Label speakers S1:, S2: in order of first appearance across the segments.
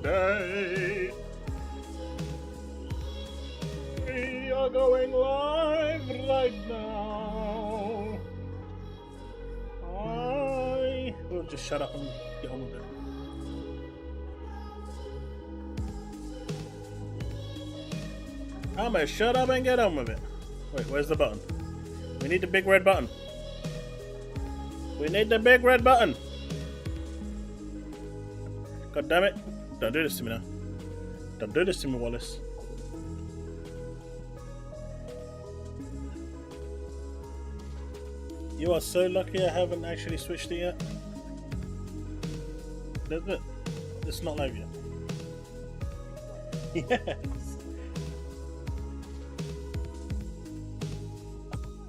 S1: today. We are going live right now. I will just shut up and get on with it. I'm gonna shut up and get on with it. Wait, where's the button? We need the big red button. We need the big red button. God damn it. Don't do this to me now. Don't do this to me, Wallace. You are so lucky I haven't actually switched it yet. It's not live yet. Yes.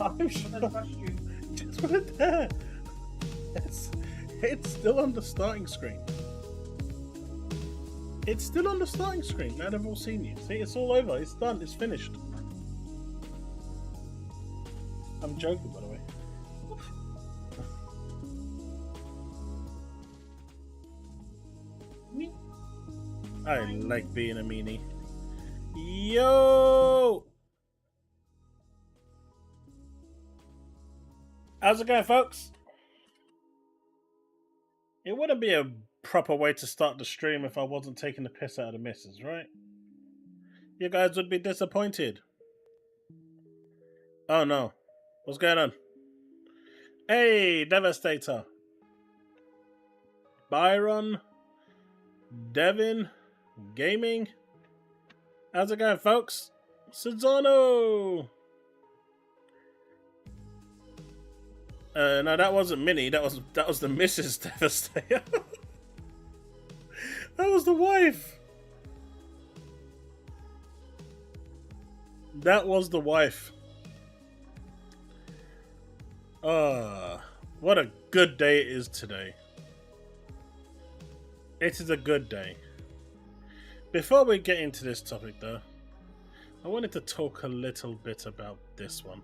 S1: I'm sure. Just put it there. It's still on the starting screen. It's still on the starting screen. Now they've all seen you. See, it's all over. It's done. It's finished. I'm joking, by the way. I like being a meanie. Yo! How's it going, folks? It wouldn't be a proper way to start the stream if I wasn't taking the piss out of the missus, right? You guys would be disappointed. Oh no. What's going on? Hey, Devastator. Byron. Devin. Gaming. How's it going, folks? Suzzano. No, that wasn't Minnie. That was the Mrs. Devastator. That was the wife. That was the wife. What a good day it is today. It is a good day. Before we get into this topic, though, I wanted to talk a little bit about this one.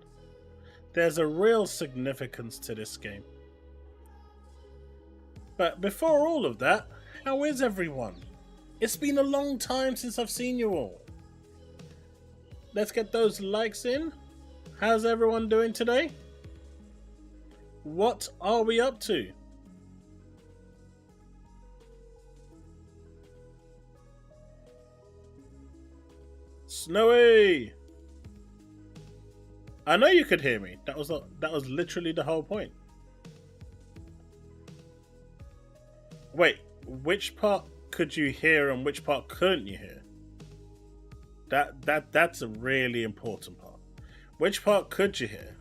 S1: There's a real significance to this game. But before all of that, how is everyone? It's been a long time since I've seen you all. Let's get those likes in. How's everyone doing today? What are we up to? Snowy! I know you could hear me. That was literally the whole point. Wait, which part could you hear and which part couldn't you hear? That's a really important part. Which part could you hear?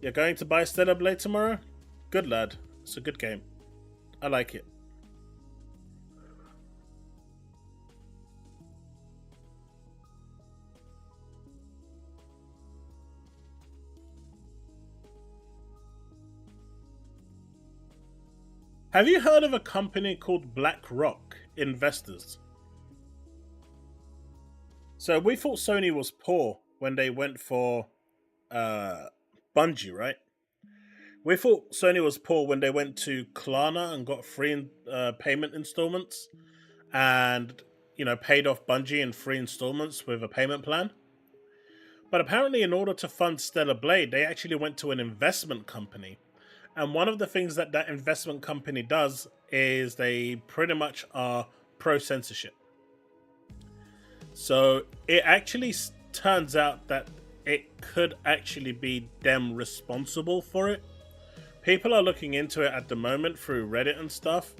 S1: You're going to buy Stellar Blade tomorrow? Good lad. It's a good game. I like it. Have you heard of a company called BlackRock Investors? So we thought Sony was poor when they went for Bungie, right? We thought Sony was poor when they went to Klarna and got free payment installments and, paid off Bungie in 3 installments with a payment plan. But apparently in order to fund Stellar Blade, they actually went to an investment company. And one of the things that investment company does is they pretty much are pro-censorship. So it actually turns out that it could actually be them responsible for it. People are looking into it at the moment through Reddit and stuff.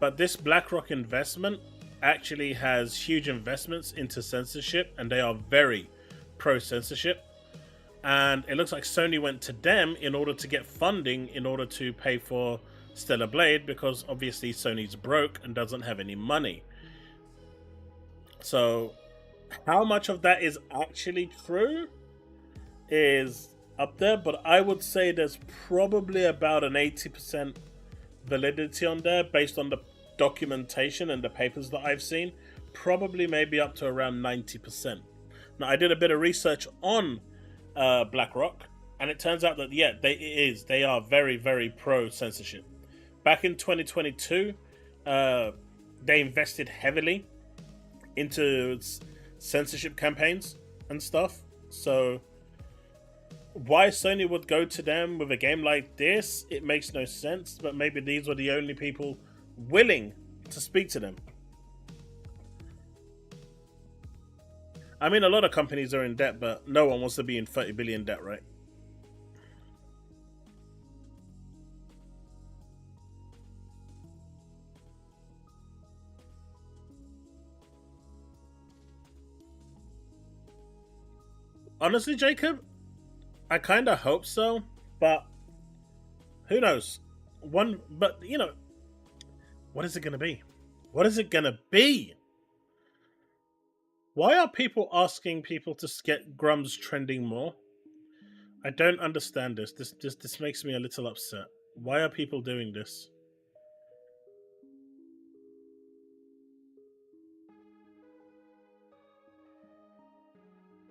S1: But this BlackRock investment actually has huge investments into censorship, and they are very pro-censorship. And it looks like Sony went to them in order to get funding in order to pay for Stellar Blade, because obviously Sony's broke and doesn't have any money. So how much of that is actually true is up there, but I would say there's probably about an 80% validity on there based on the documentation and the papers that I've seen. Probably maybe up to around 90%. Now, I did a bit of research on BlackRock, and it turns out that they are very, very pro censorship. Back in 2022, they invested heavily into censorship campaigns and stuff. So why Sony would go to them with a game like this, it makes no sense. But maybe these were the only people willing to speak to them. I mean, a lot of companies are in debt, but no one wants to be in 30 billion debt, right? Honestly, Jacob, I kind of hope so, but who knows? What is it going to be? What is it going to be? Why are people asking people to get Grums trending more? I don't understand this. This makes me a little upset. Why are people doing this?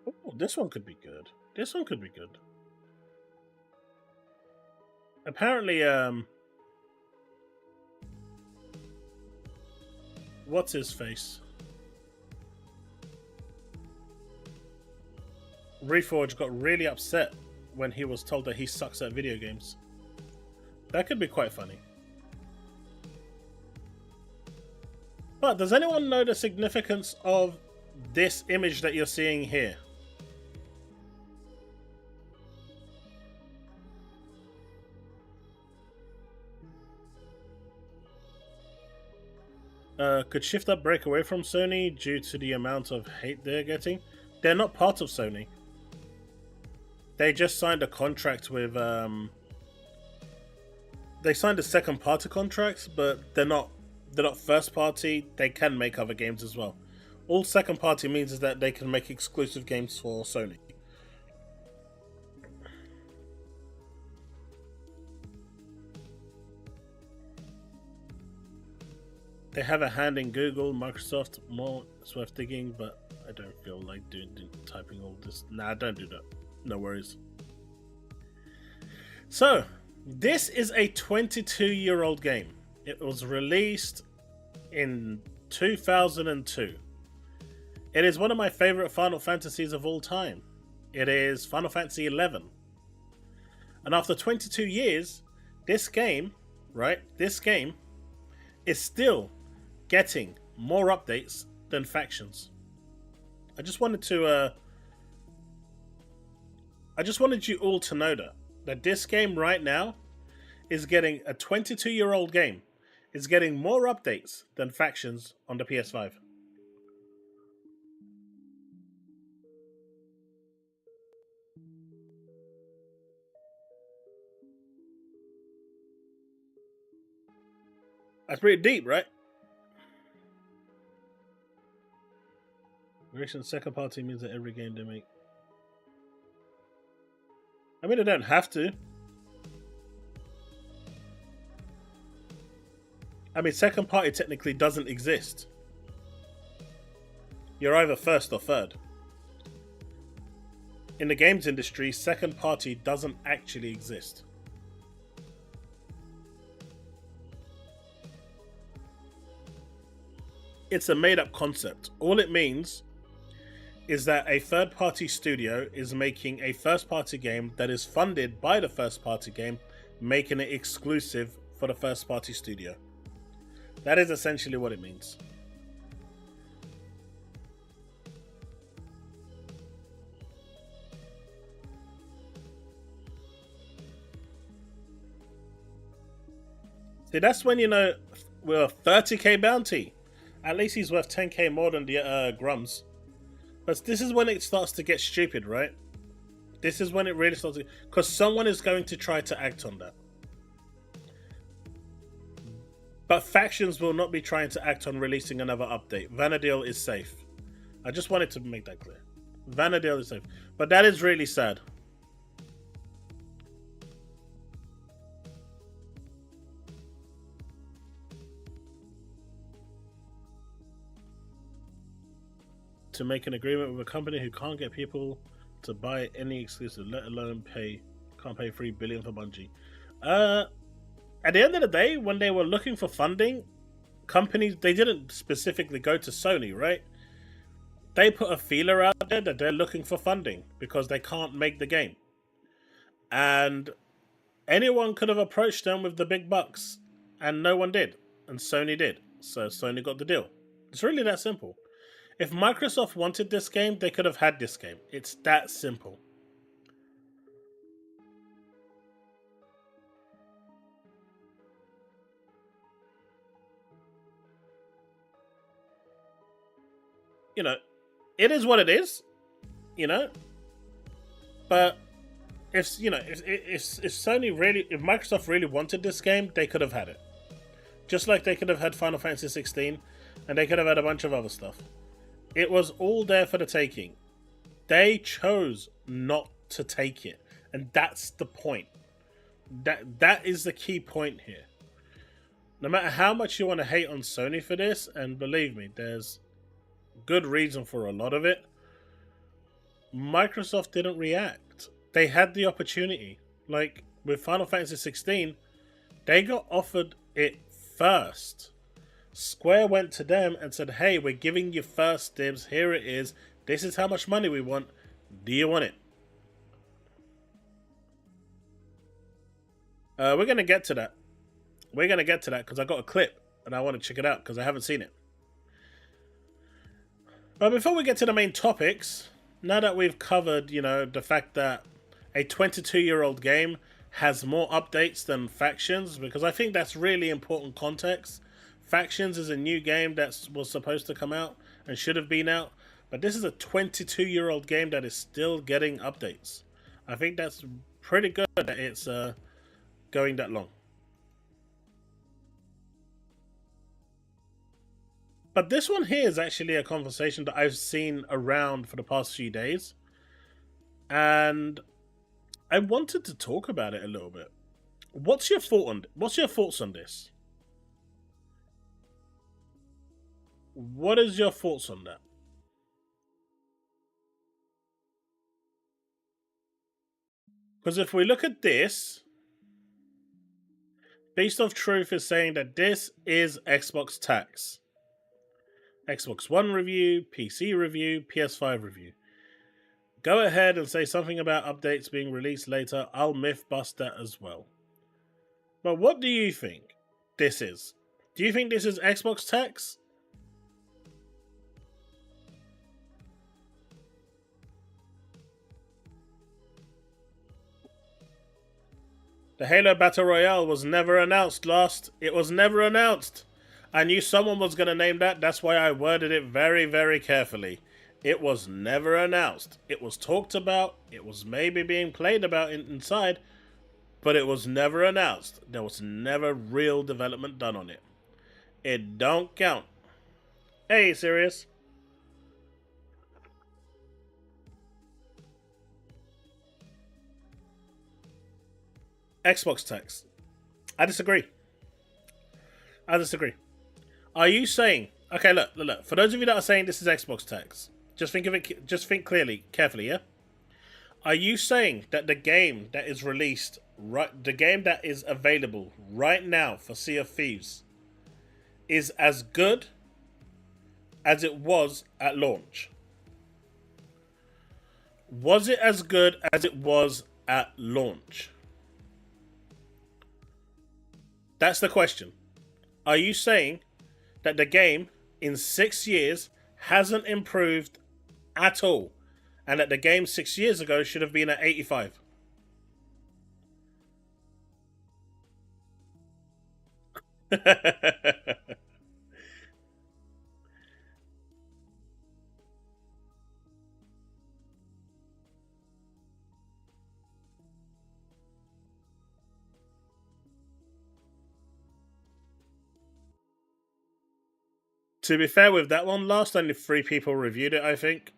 S1: Oh, this one could be good. This one could be good. Apparently, what's his face? Reforge got really upset when he was told that he sucks at video games. That could be quite funny. But does anyone know the significance of this image that you're seeing here? Could Shift Up break away from Sony due to the amount of hate they're getting? They're not part of Sony. They just signed a contract with they signed a second party contract, but they're not first party. They can make other games as well. All second party means is that they can make exclusive games for Sony. They have a hand in Google, Microsoft, more. It's worth digging, but I don't feel like typing all this. Nah, don't do that. No worries. So, this is a 22-year-old game. It was released in 2002. It is one of my favorite Final Fantasies of all time. It is Final Fantasy XI. And after 22 years, this game, right? This game is still getting more updates than Factions. I just wanted you all to know that this game right now is getting a 22-year-old game is getting more updates than Factions on the PS5. That's pretty deep, right? Creation second party means that every game they make. I mean, they don't have to. I mean, second party technically doesn't exist. You're either first or third. In the games industry, second party doesn't actually exist. It's a made-up concept. All it means is that a third-party studio is making a first-party game that is funded by the first-party game, making it exclusive for the first-party studio. That is essentially what it means. See, that's when you know we're a 30k bounty. At least he's worth 10k more than the Grums. But this is when it starts to get stupid, right? This is when it really starts to... Because someone is going to try to act on that. But Factions will not be trying to act on releasing another update. Vanadil is safe. I just wanted to make that clear. Vanadil is safe. But that is really sad. To make an agreement with a company who can't get people to buy any exclusive, let alone can't pay $3 billion for Bungie. At the end of the day, when they were looking for funding, companies, they didn't specifically go to Sony, right? They put a feeler out there that they're looking for funding because they can't make the game. And anyone could have approached them with the big bucks, and no one did. And Sony did. So Sony got the deal. It's really that simple. If Microsoft wanted this game, they could have had this game. It's that simple. You know, it is what it is. You know, but if Sony really, if Microsoft really wanted this game, they could have had it. Just like they could have had Final Fantasy 16, and they could have had a bunch of other stuff. It was all there for the taking. They chose not to take it. And that's the point. That is the key point here. No matter how much you want to hate on Sony for this, and believe me, there's good reason for a lot of it, Microsoft didn't react. They had the opportunity. Like, with Final Fantasy 16, they got offered it first. Square went to them and said, hey, we're giving you first dibs. Here it is. This is how much money we want. Do you want it? We're going to get to that. We're going to get to that because I got a clip and I want to check it out because I haven't seen it. But before we get to the main topics, now that we've covered, you know, the fact that a 22-year-old game has more updates than Factions, because I think that's really important context. Factions is a new game that was supposed to come out and should have been out, but this is a 22-year-old game that is still getting updates. I think that's pretty good that it's going that long. But this one here is actually a conversation that I've seen around for the past few days. And I wanted to talk about it a little bit. What's your thoughts on this? What is your thoughts on that? Because if we look at this, Beast of Truth is saying that this is Xbox tax. Xbox One review, PC review, PS5 review. Go ahead and say something about updates being released later. I'll myth bust that as well. But what do you think this is? Do you think this is Xbox tax? The Halo Battle Royale was never announced, Lost. It was never announced. I knew someone was going to name that. That's why I worded it very, very carefully. It was never announced. It was talked about. It was maybe being played about inside. But it was never announced. There was never real development done on it. It don't count. Hey, serious? Xbox tax. I disagree. I disagree. Are you saying... Okay, look. For those of you that are saying this is Xbox tax, just think of it. Just think carefully, yeah? Are you saying that the game that is released, the game that is available right now for Sea of Thieves, is as good as it was at launch? Was it as good as it was at launch? That's the question. Are you saying that the game in 6 years hasn't improved at all, and that the game 6 years ago should have been at 85? To be fair with that one, last only 3 people reviewed it, I think.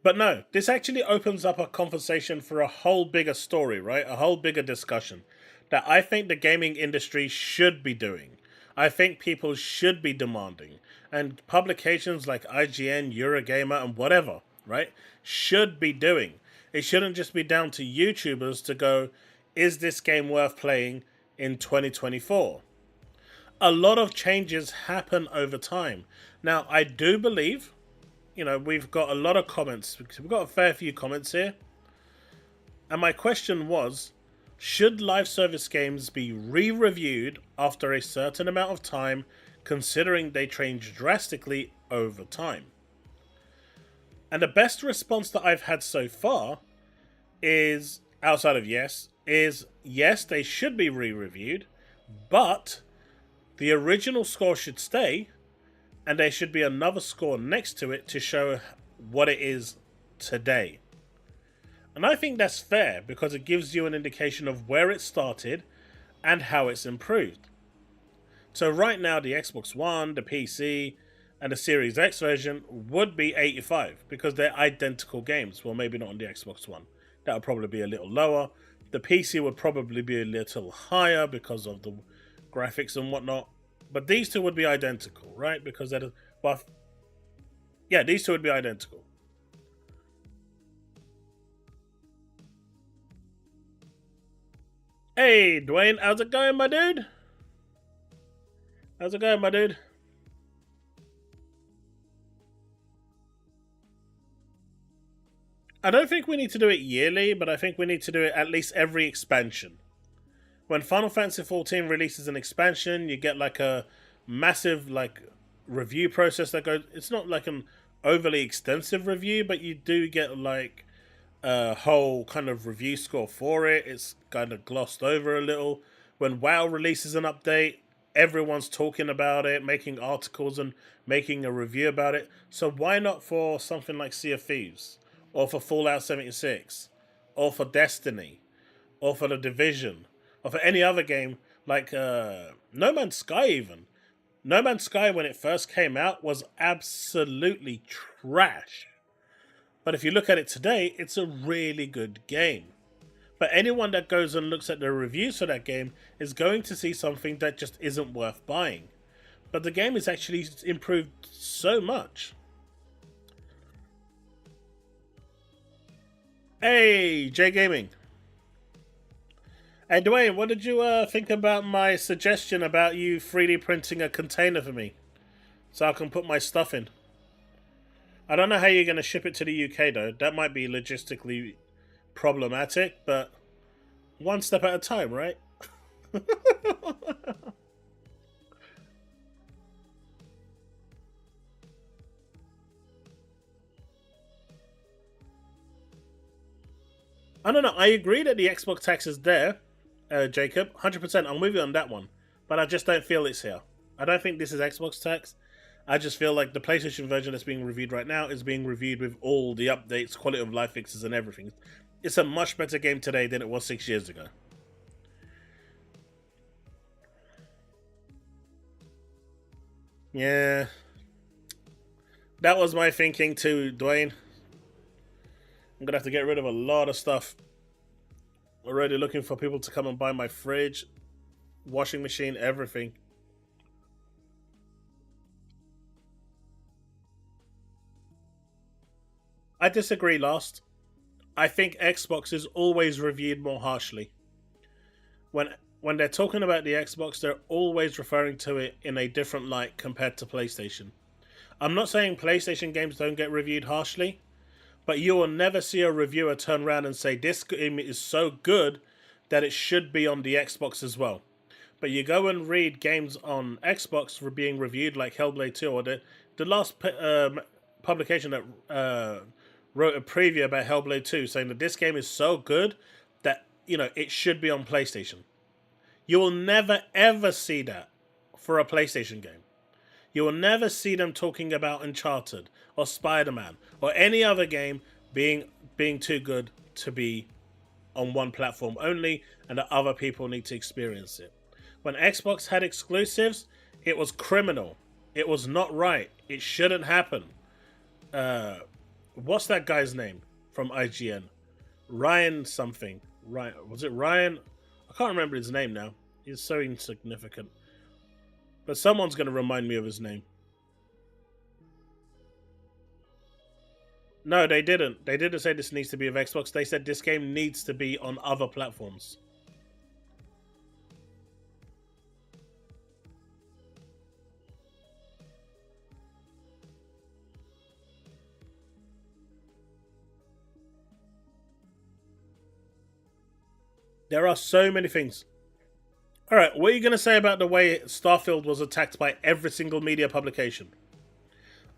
S1: But no, this actually opens up a conversation for a whole bigger story, right? A whole bigger discussion that I think the gaming industry should be doing. I think people should be demanding. And publications like IGN, Eurogamer, and whatever, right, should be doing. It shouldn't just be down to YouTubers to go, is this game worth playing in 2024? A lot of changes happen over time. Now, I do believe, you know, we've got a lot of comments. We've got a fair few comments here. And my question was, should live service games be re-reviewed after a certain amount of time, considering they change drastically over time? And the best response that I've had so far is, outside of yes, they should be re-reviewed, but the original score should stay, and there should be another score next to it to show what it is today. And I think that's fair, because it gives you an indication of where it started and how it's improved. So right now, the Xbox One, the PC, and the Series X version would be 85 because they're identical games. Well, maybe not on the Xbox One. That would probably be a little lower. The PC would probably be a little higher because of the graphics and whatnot. But these two would be identical, right? Because they're well, yeah, these two would be identical. Hey, Dwayne, how's it going, my dude? How's it going, my dude? I don't think we need to do it yearly, but I think we need to do it at least every expansion. When Final Fantasy XIV releases an expansion, you get like a massive like review process that goes. It's not like an overly extensive review, but you do get like a whole kind of review score for it. It's kind of glossed over a little. When WoW releases an update, everyone's talking about it, making articles and making a review about it. So why not for something like Sea of Thieves, or for Fallout 76, or for Destiny, or for The Division, or for any other game like No Man's Sky even. No Man's Sky, when it first came out, was absolutely trash. But if you look at it today, it's a really good game. But anyone that goes and looks at the reviews for that game is going to see something that just isn't worth buying. But the game is actually improved so much. Hey, JayGaming. Hey, Dwayne, what did you think about my suggestion about you 3D printing a container for me so I can put my stuff in? I don't know how you're going to ship it to the UK, though. That might be logistically problematic, but one step at a time, right? I don't know. I agree that the Xbox tax is there, Jacob. 100%. I'm with you on that one. But I just don't feel it's here. I don't think this is Xbox tax. I just feel like the PlayStation version that's being reviewed right now is being reviewed with all the updates, quality of life fixes, and everything. It's a much better game today than it was 6 years ago. Yeah. That was my thinking too, Dwayne. I'm going to have to get rid of a lot of stuff. Already looking for people to come and buy my fridge, washing machine, everything. I disagree, Last. I think Xbox is always reviewed more harshly. When they're talking about the Xbox, they're always referring to it in a different light compared to PlayStation. I'm not saying PlayStation games don't get reviewed harshly, but you will never see a reviewer turn around and say this game is so good that it should be on the Xbox as well. But you go and read games on Xbox for being reviewed like Hellblade 2 or the last publication that wrote a preview about Hellblade 2 saying that this game is so good that, you know, it should be on PlayStation. You will never ever see that for a PlayStation game. You will never see them talking about Uncharted or Spider-Man or any other game being too good to be on one platform only and that other people need to experience it. When Xbox had exclusives, it was criminal. It was not right. It shouldn't happen. What's that guy's name from IGN? Ryan something. Ryan, was it Ryan? I can't remember his name now. He's so insignificant. But someone's going to remind me of his name. No, they didn't. They didn't say this needs to be of Xbox. They said this game needs to be on other platforms. There are so many things. Alright, what are you going to say about the way Starfield was attacked by every single media publication?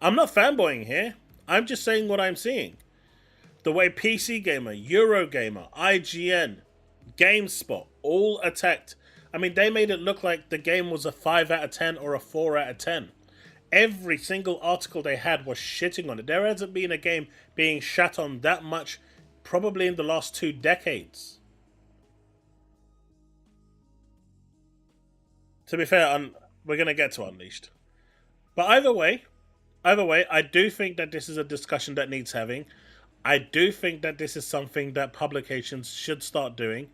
S1: I'm not fanboying here. I'm just saying what I'm seeing. The way PC Gamer, Eurogamer, IGN, GameSpot all attacked. I mean, they made it look like the game was a 5 out of 10 or a 4 out of 10. Every single article they had was shitting on it. There hasn't been a game being shat on that much probably in the last 2 decades. To be fair, we're going to get to Unleashed. But either way, Either way, I do think that this is a discussion that needs having. I do think that this is something that publications should start doing.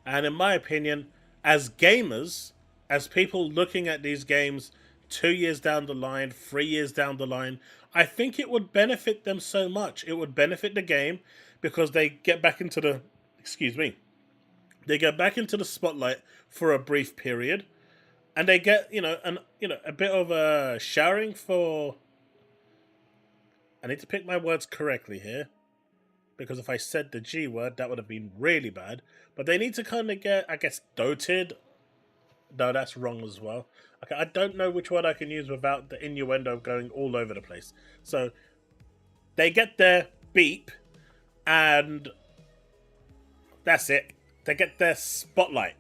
S1: And in my opinion, as gamers, as people looking at these games 2 years down the line, 3 years down the line, I think it would benefit them so much. It would benefit the game because they get back into the, excuse me, they get back into the spotlight for a brief period, and they get a bit of a showering for. I need to pick my words correctly here, because if I said the G word, that would have been really bad. But they need to kind of get, I guess, doted. No, that's wrong as well. Okay, I don't know which word I can use without the innuendo going all over the place. So they get their beep, and that's it. They get their spotlight.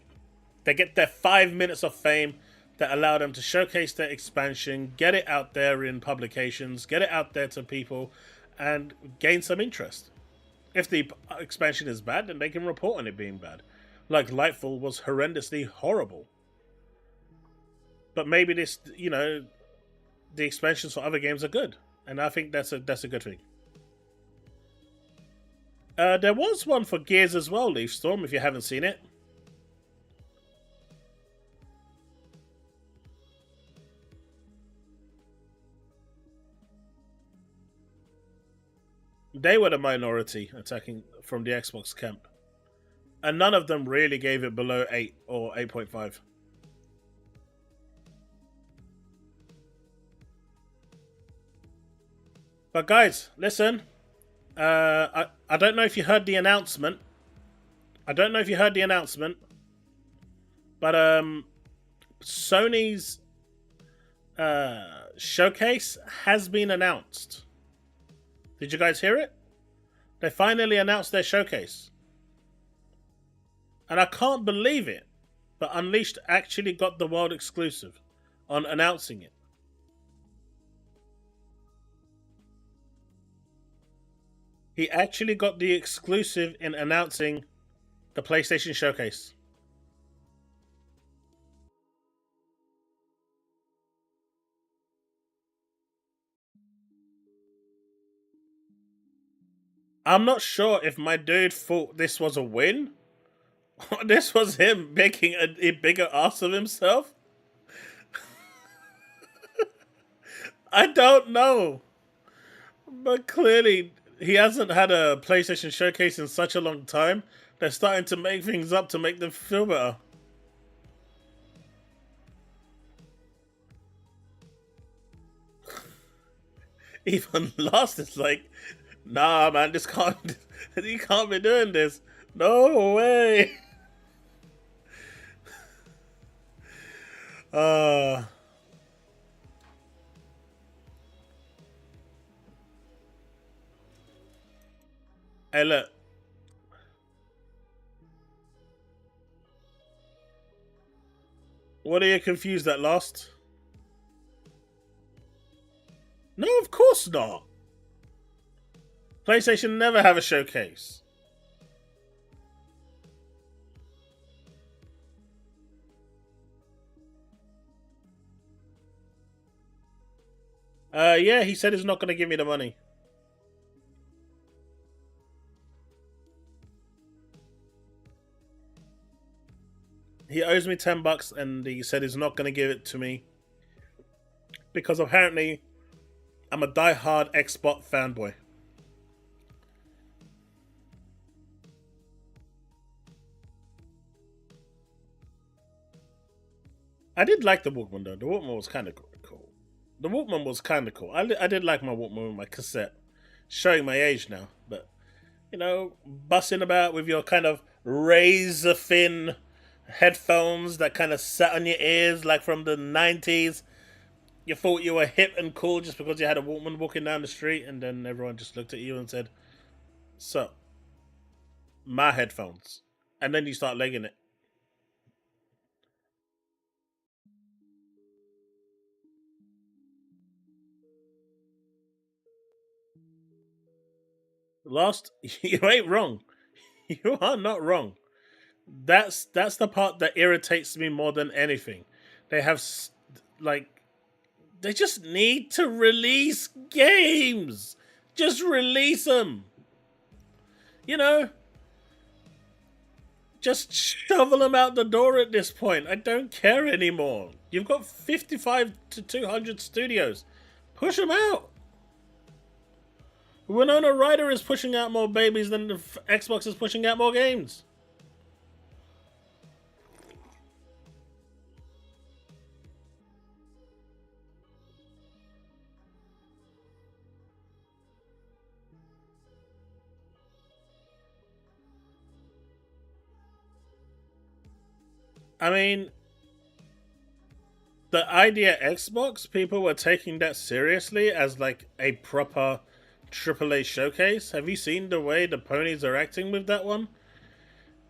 S1: They get their 5 minutes of fame that allow them to showcase their expansion, get it out there in publications, get it out there to people, and gain some interest. If the expansion is bad, then they can report on it being bad. Like Lightfall was horrendously horrible. But maybe this, the expansions for other games are good, and I think that's a good thing. There was one for Gears as well, Leafstorm, if you haven't seen it. They were the minority attacking from the Xbox camp. And none of them really gave it below 8 or 8.5. But guys, listen. I don't know if you heard the announcement. But Sony's showcase has been announced. Did you guys hear it? They finally announced their showcase. And I can't believe it, but Unleashed actually got the world exclusive on announcing it. He actually got the exclusive in announcing the PlayStation Showcase. I'm not sure if my dude thought this was a win. This was him making a bigger ass of himself. I don't know. But clearly, he hasn't had a PlayStation Showcase in such a long time. They're starting to make things up to make them feel better. Even Lost is like, nah, man, this can't. You can't be doing this. No way. Hey, look. What are you confused at, Lost? No, of course not. PlayStation never have a showcase. Yeah, he said he's not going to give me the money. He owes me $10 and he said he's not going to give it to me because apparently I'm a die-hard Xbox fanboy. I did like the Walkman though. The Walkman was kind of cool. The Walkman was kind of cool. I did like my Walkman with my cassette. Showing my age now, but bussing about with your kind of razor thin headphones that kind of sat on your ears like from the 90s. You thought you were hip and cool just because you had a Walkman walking down the street, and then everyone just looked at you and said, so, my headphones. And then you start legging it. Lost, you ain't wrong. You are not wrong. That's the part that irritates me more than anything. They have like They just need to release games. Just release them. You know, just shovel them out the door at this point. I don't care anymore. You've got 55 to 200 studios. Push them out. Winona Ryder is pushing out more babies than the Xbox is pushing out more games. I mean, the idea Xbox, people were taking that seriously as like a proper AAA showcase. Have you seen the way the ponies are acting with that one?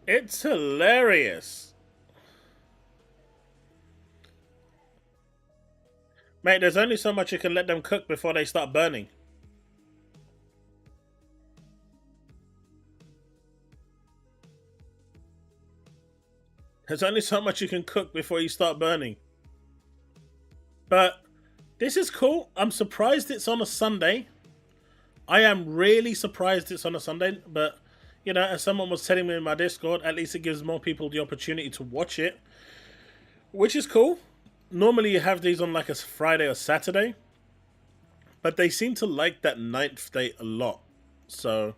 S1: It's hilarious. Mate, there's only so much you can let them cook before they start burning. There's only so much you can cook before you start burning. But this is cool. I'm surprised it's on a Sunday. I am really surprised it's on a Sunday. But, you know, as someone was telling me in my Discord, at least it gives more people the opportunity to watch it. Which is cool. Normally you have these on like a Friday or Saturday. But they seem to like that 9th day a lot. So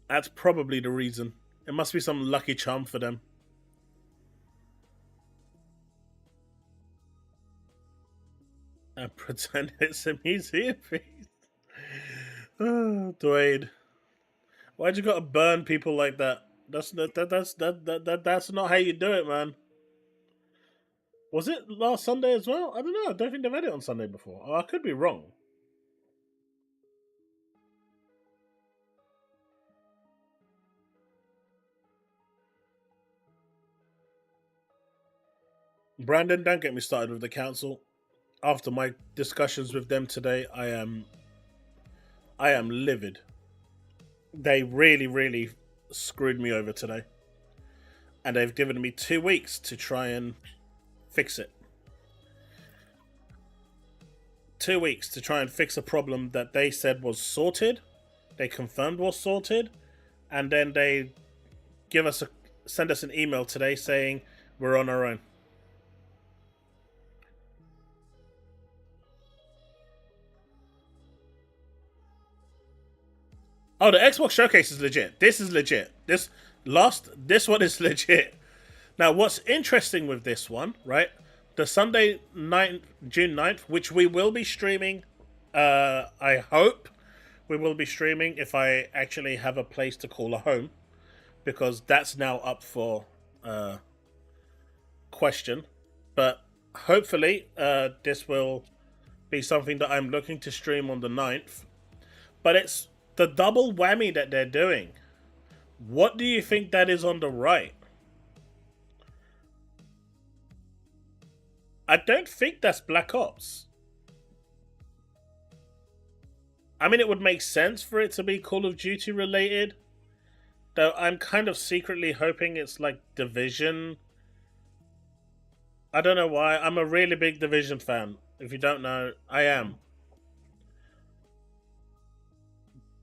S1: that's probably the reason. It must be some lucky charm for them. And pretend it's a museum piece. Oh, Dwayne. Why'd you gotta burn people like that? That's not how you do it, man. Was it last Sunday as well? I don't know. I don't think they've had it on Sunday before. Oh, I could be wrong. Brandon, don't get me started with the council. After my discussions with them today, I am livid. They really, really screwed me over today. And they've given me 2 weeks to try and fix it. 2 weeks to try and fix a problem that they said was sorted. They confirmed was sorted. And then they send us an email today saying we're on our own. Oh, the Xbox Showcase is legit. This is legit. This one is legit. Now, what's interesting with this one, right? The Sunday June 9th, which we will be streaming, I hope we will be streaming if I actually have a place to call a home, because that's now up for question. But hopefully, this will be something that I'm looking to stream on the 9th. But it's the double whammy that they're doing. What do you think that is on the right? I don't think that's Black Ops. I mean, it would make sense for it to be Call of Duty related. Though I'm kind of secretly hoping it's like Division. I don't know why. I'm a really big Division fan. If you don't know, I am.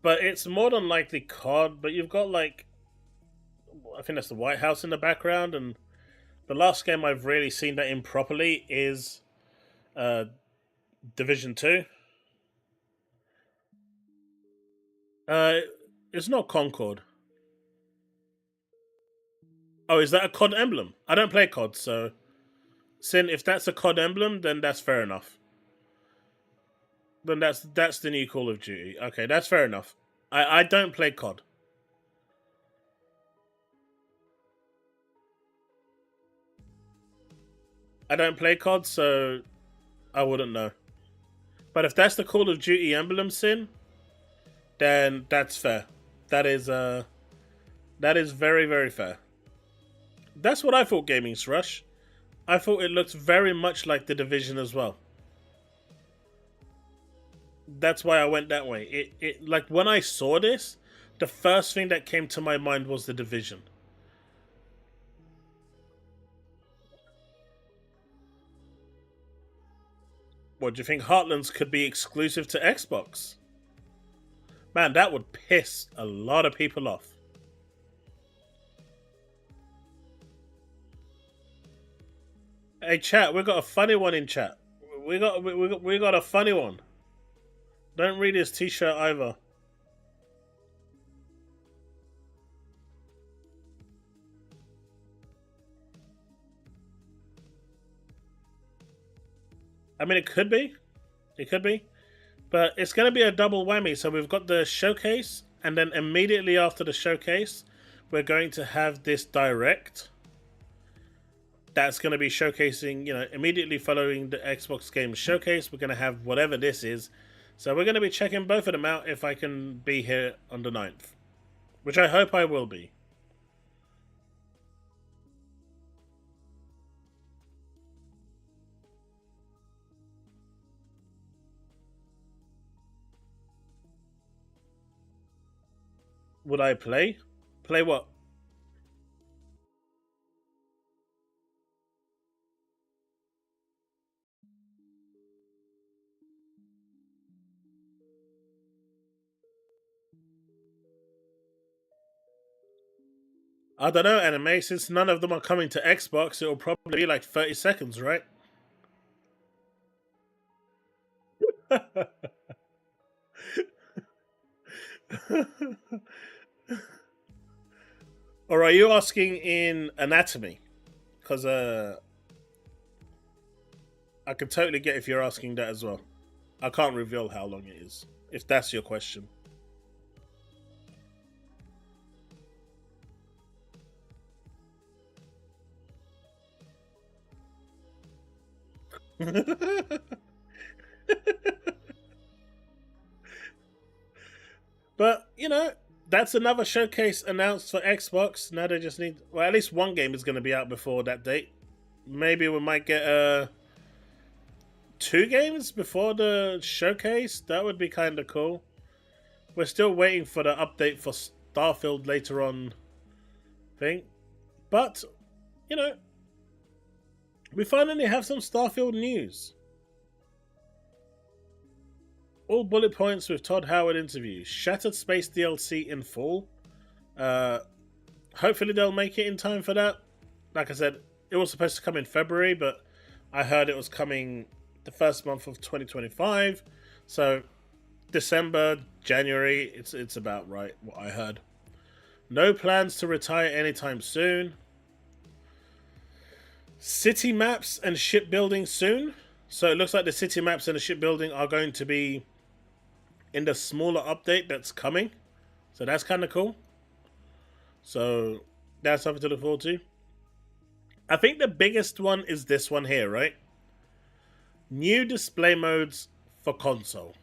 S1: But it's more than likely COD, but you've got like, I think that's the White House in the background, and the last game I've really seen that in properly is Division 2. It's not Concord. Oh, is that a COD emblem? I don't play COD, so Sin, if that's a COD emblem, then that's fair enough. Then that's the new Call of Duty. Okay, that's fair enough. I don't play COD. I don't play COD, so I wouldn't know. But if that's the Call of Duty emblem, Sin, then that's fair. That is very, very fair. That's what I thought, gamingSrush. I thought it looked very much like The Division as well. That's why I went that way. It like when I saw this, the first thing that came to my mind was The Division. What do you think? Heartlands could be exclusive to Xbox? Man, that would piss a lot of people off. Hey, chat, we got a funny one in chat. We got a funny one. Don't read his t-shirt either. I mean, it could be. It could be. But it's going to be a double whammy. So we've got the showcase, and then immediately after the showcase, we're going to have this direct. That's going to be showcasing, immediately following the Xbox Game Showcase, we're going to have whatever this is. So we're going to be checking both of them out if I can be here on the 9th. Which I hope I will be. Would I play? Play what? I don't know, Anime. Since none of them are coming to Xbox, it'll probably be like 30 seconds, right? Or are you asking in anatomy? Because I can totally get if you're asking that as well. I can't reveal how long it is, if that's your question. But, that's another showcase announced for Xbox. Now they just need... Well, at least one game is going to be out before that date. Maybe we might get 2 games before the showcase. That would be kind of cool. We're still waiting for the update for Starfield later on thing. But, we finally have some Starfield news. All bullet points with Todd Howard interview. Shattered Space DLC in fall. Hopefully they'll make it in time for that. Like I said, it was supposed to come in February, but I heard it was coming the first month of 2025. So December, January, it's about right what I heard. No plans to retire anytime soon. City maps and shipbuilding soon. So it looks like the city maps and the shipbuilding are going to be in the smaller update that's coming. So that's kind of cool. So that's something to look forward to. I think the biggest one is this one here, right? New display modes for console.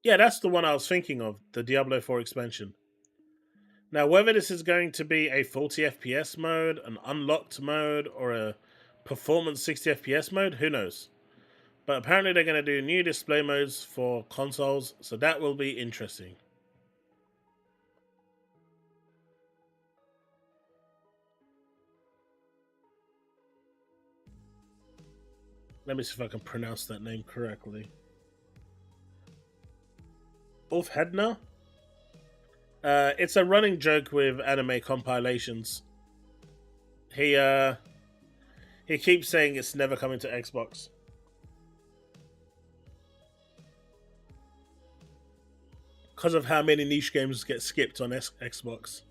S1: Yeah, that's the one I was thinking of, the Diablo 4 expansion. Now, whether this is going to be a 40 FPS mode, an unlocked mode, or a performance 60 FPS mode, who knows? But apparently they're going to do new display modes for consoles, so that will be interesting. Let me see if I can pronounce that name correctly. Ulf Hedner? It's a running joke with anime compilations. He keeps saying it's never coming to Xbox. Because of how many niche games get skipped on Xbox.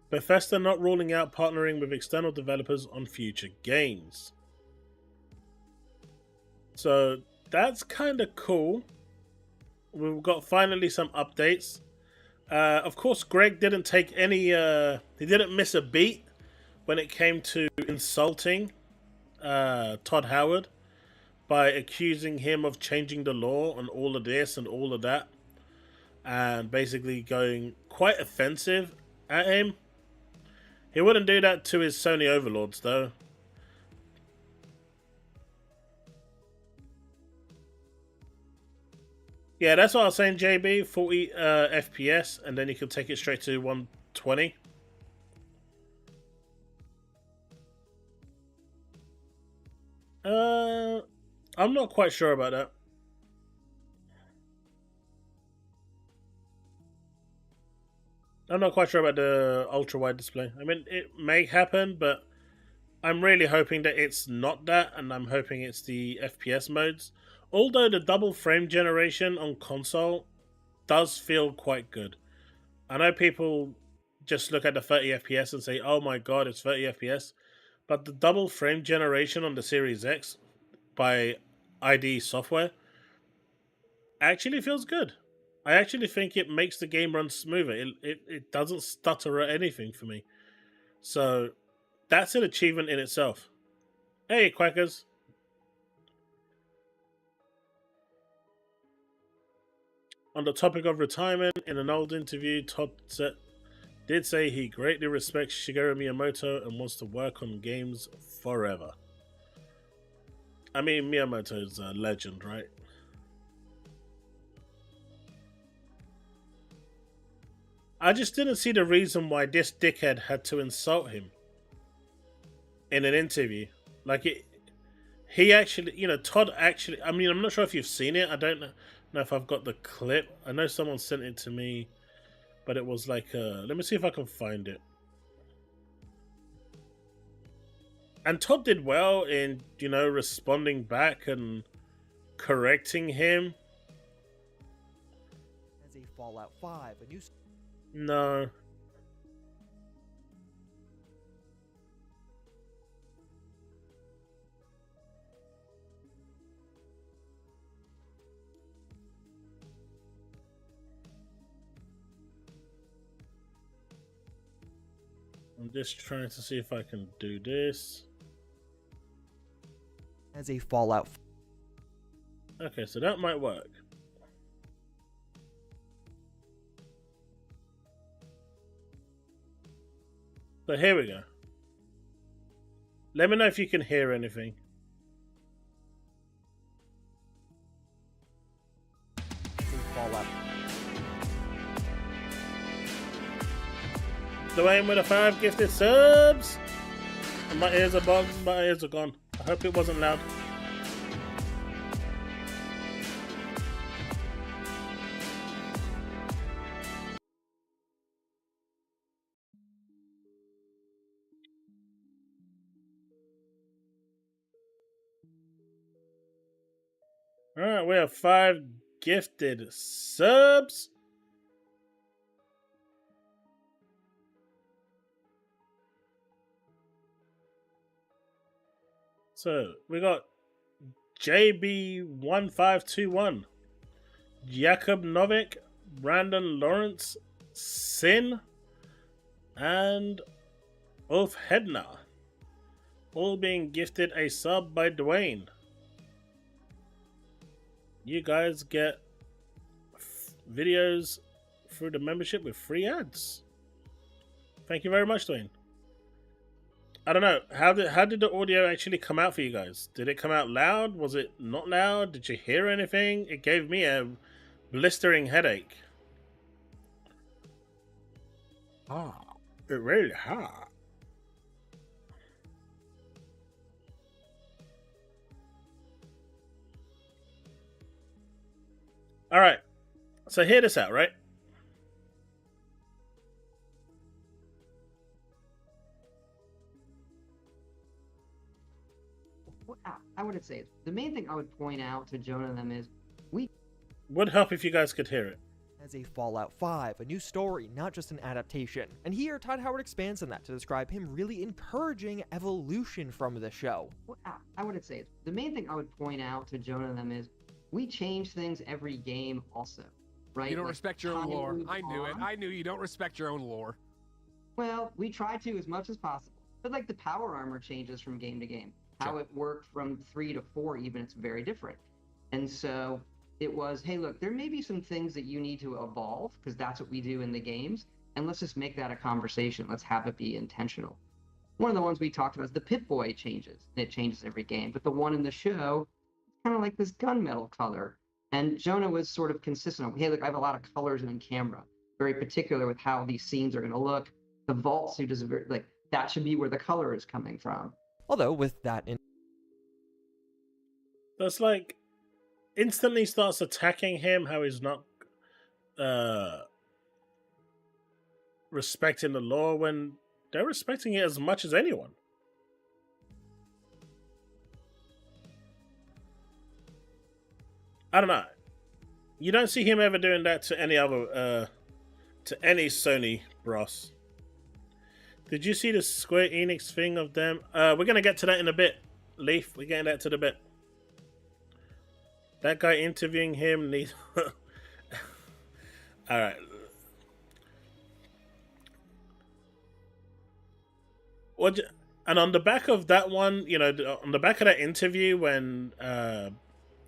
S1: Bethesda not ruling out partnering with external developers on future games. So that's kind of cool. We've got finally some updates. Of course, Greg didn't take any... he didn't miss a beat when it came to insulting Todd Howard by accusing him of changing the law and all of this and all of that. And basically going quite offensive at him. He wouldn't do that to his Sony overlords, though. Yeah, that's what I was saying, JB. 40 FPS, and then you can take it straight to 120. I'm not quite sure about that. I'm not quite sure about the ultra wide display. I mean, it may happen, but I'm really hoping that it's not that, and I'm hoping it's the FPS modes. Although the double frame generation on console does feel quite good. I know people just look at the 30 FPS and say, oh my god, it's 30 FPS. But the double frame generation on the Series X by ID Software actually feels good. I actually think it makes the game run smoother. It doesn't stutter or anything for me. So that's an achievement in itself. Hey, Quackers. On the topic of retirement, in an old interview, Todd did say he greatly respects Shigeru Miyamoto and wants to work on games forever. I mean, Miyamoto's a legend, right? I just didn't see the reason why this dickhead had to insult him in an interview. Like, he actually, Todd actually, I mean, I'm not sure if you've seen it. I don't know if I've got the clip. I know someone sent it to me, but it was like, let me see if I can find it. And Todd did well in, responding back and correcting him.
S2: As a Fallout 5, a new...
S1: No. I'm just trying to see if I can do this.
S2: As a Fallout...
S1: Okay, so that might work. So here we go. Let me know if you can hear anything.
S2: Fallout.
S1: Dwayne with the 5 gifted subs. And my ears are bugged. My ears are gone. I hope it wasn't loud. Alright, we have 5 gifted subs. So, we got JB1521, Jakob Novik, Brandon Lawrence, Sin, and Ulf Hedna. All being gifted a sub by Dwayne. You guys get videos through the membership with free ads. Thank you very much, Dwayne. I don't know. How did the audio actually come out for you guys? Did it come out loud? Was it not loud? Did you hear anything? It gave me a blistering headache. It really hurt. Alright. So hear this out, right?
S3: I wouldn't say it. The main thing I would point out to Jonah and them is
S1: would help if you guys could hear it.
S2: As a Fallout 5, a new story, not just an adaptation. And here, Todd Howard expands on that to describe him really encouraging evolution from the show.
S3: I wouldn't say it. The main thing I would point out to Jonah and them is we change things every game also, right?
S4: You don't respect your own lore. I knew it. I knew you don't respect your own lore.
S3: Well, we try to as much as possible. But like the power armor changes from game to game. How it worked from 3 to 4 even, it's very different. And so it was, hey, look, there may be some things that you need to evolve, because that's what we do in the games, and let's just make that a conversation. Let's have it be intentional. One of the ones we talked about is the Pip-Boy changes, and it changes every game. But the one in the show, it's kind of like this gunmetal color. And Jonah was sort of consistent. Hey, look, I have a lot of colors in camera, very particular with how these scenes are going to look. The vault suit is very, like, that should be where the color is coming from.
S2: Although with that in
S1: That's like instantly starts attacking him. How he's not respecting the law when they're respecting it as much as anyone. I don't know. You don't see him ever doing that to any other, to any Sony bros. Did you see the Square Enix thing of them? We're gonna get to that in a bit, Leaf. We're getting that to the bit. That guy interviewing him needs. All right. What? And on the back of that one, you know, on the back of that interview, when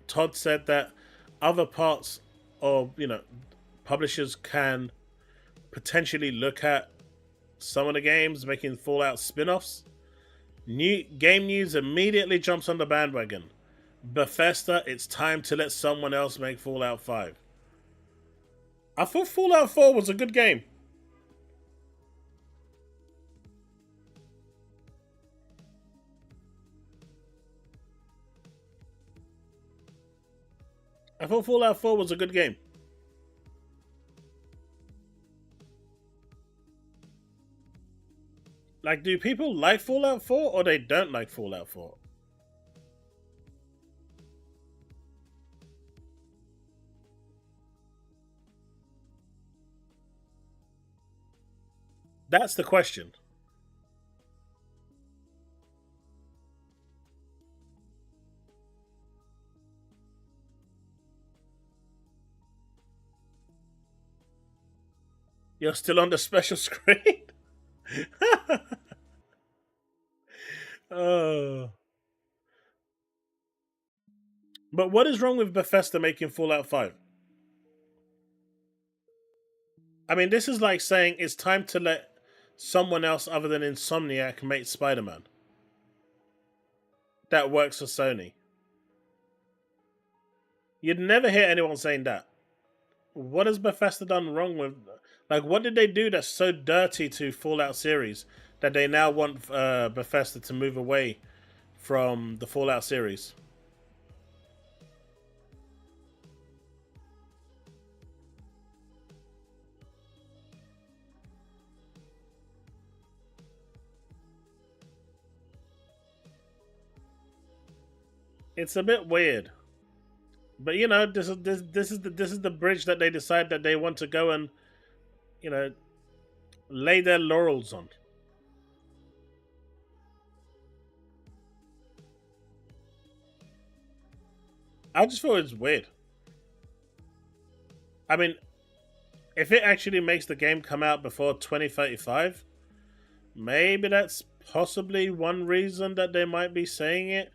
S1: Todd said that other parts of, you know, publishers can potentially look at some of the games making Fallout spin-offs, New Game News immediately jumps on the bandwagon. Bethesda, it's time to let someone else make Fallout 5. I thought Fallout 4 was a good game. I thought Fallout 4 was a good game. Like, do people like Fallout 4 or they don't like Fallout 4? That's the question. You're still on the special screen? Oh. But what is wrong with Bethesda making Fallout 5? I mean, this is like saying it's time to let someone else other than Insomniac make Spider-Man. That works for Sony. You'd never hear anyone saying that. What has Bethesda done wrong with... Like, what did they do that's so dirty to Fallout series that they now want Bethesda to move away from the Fallout series? It's a bit weird. But, you know, this is the bridge that they decide that they want to go and, you know, lay their laurels on. I just thought it's weird. I mean, if it actually makes the game come out before 2035, maybe that's possibly one reason that they might be saying it.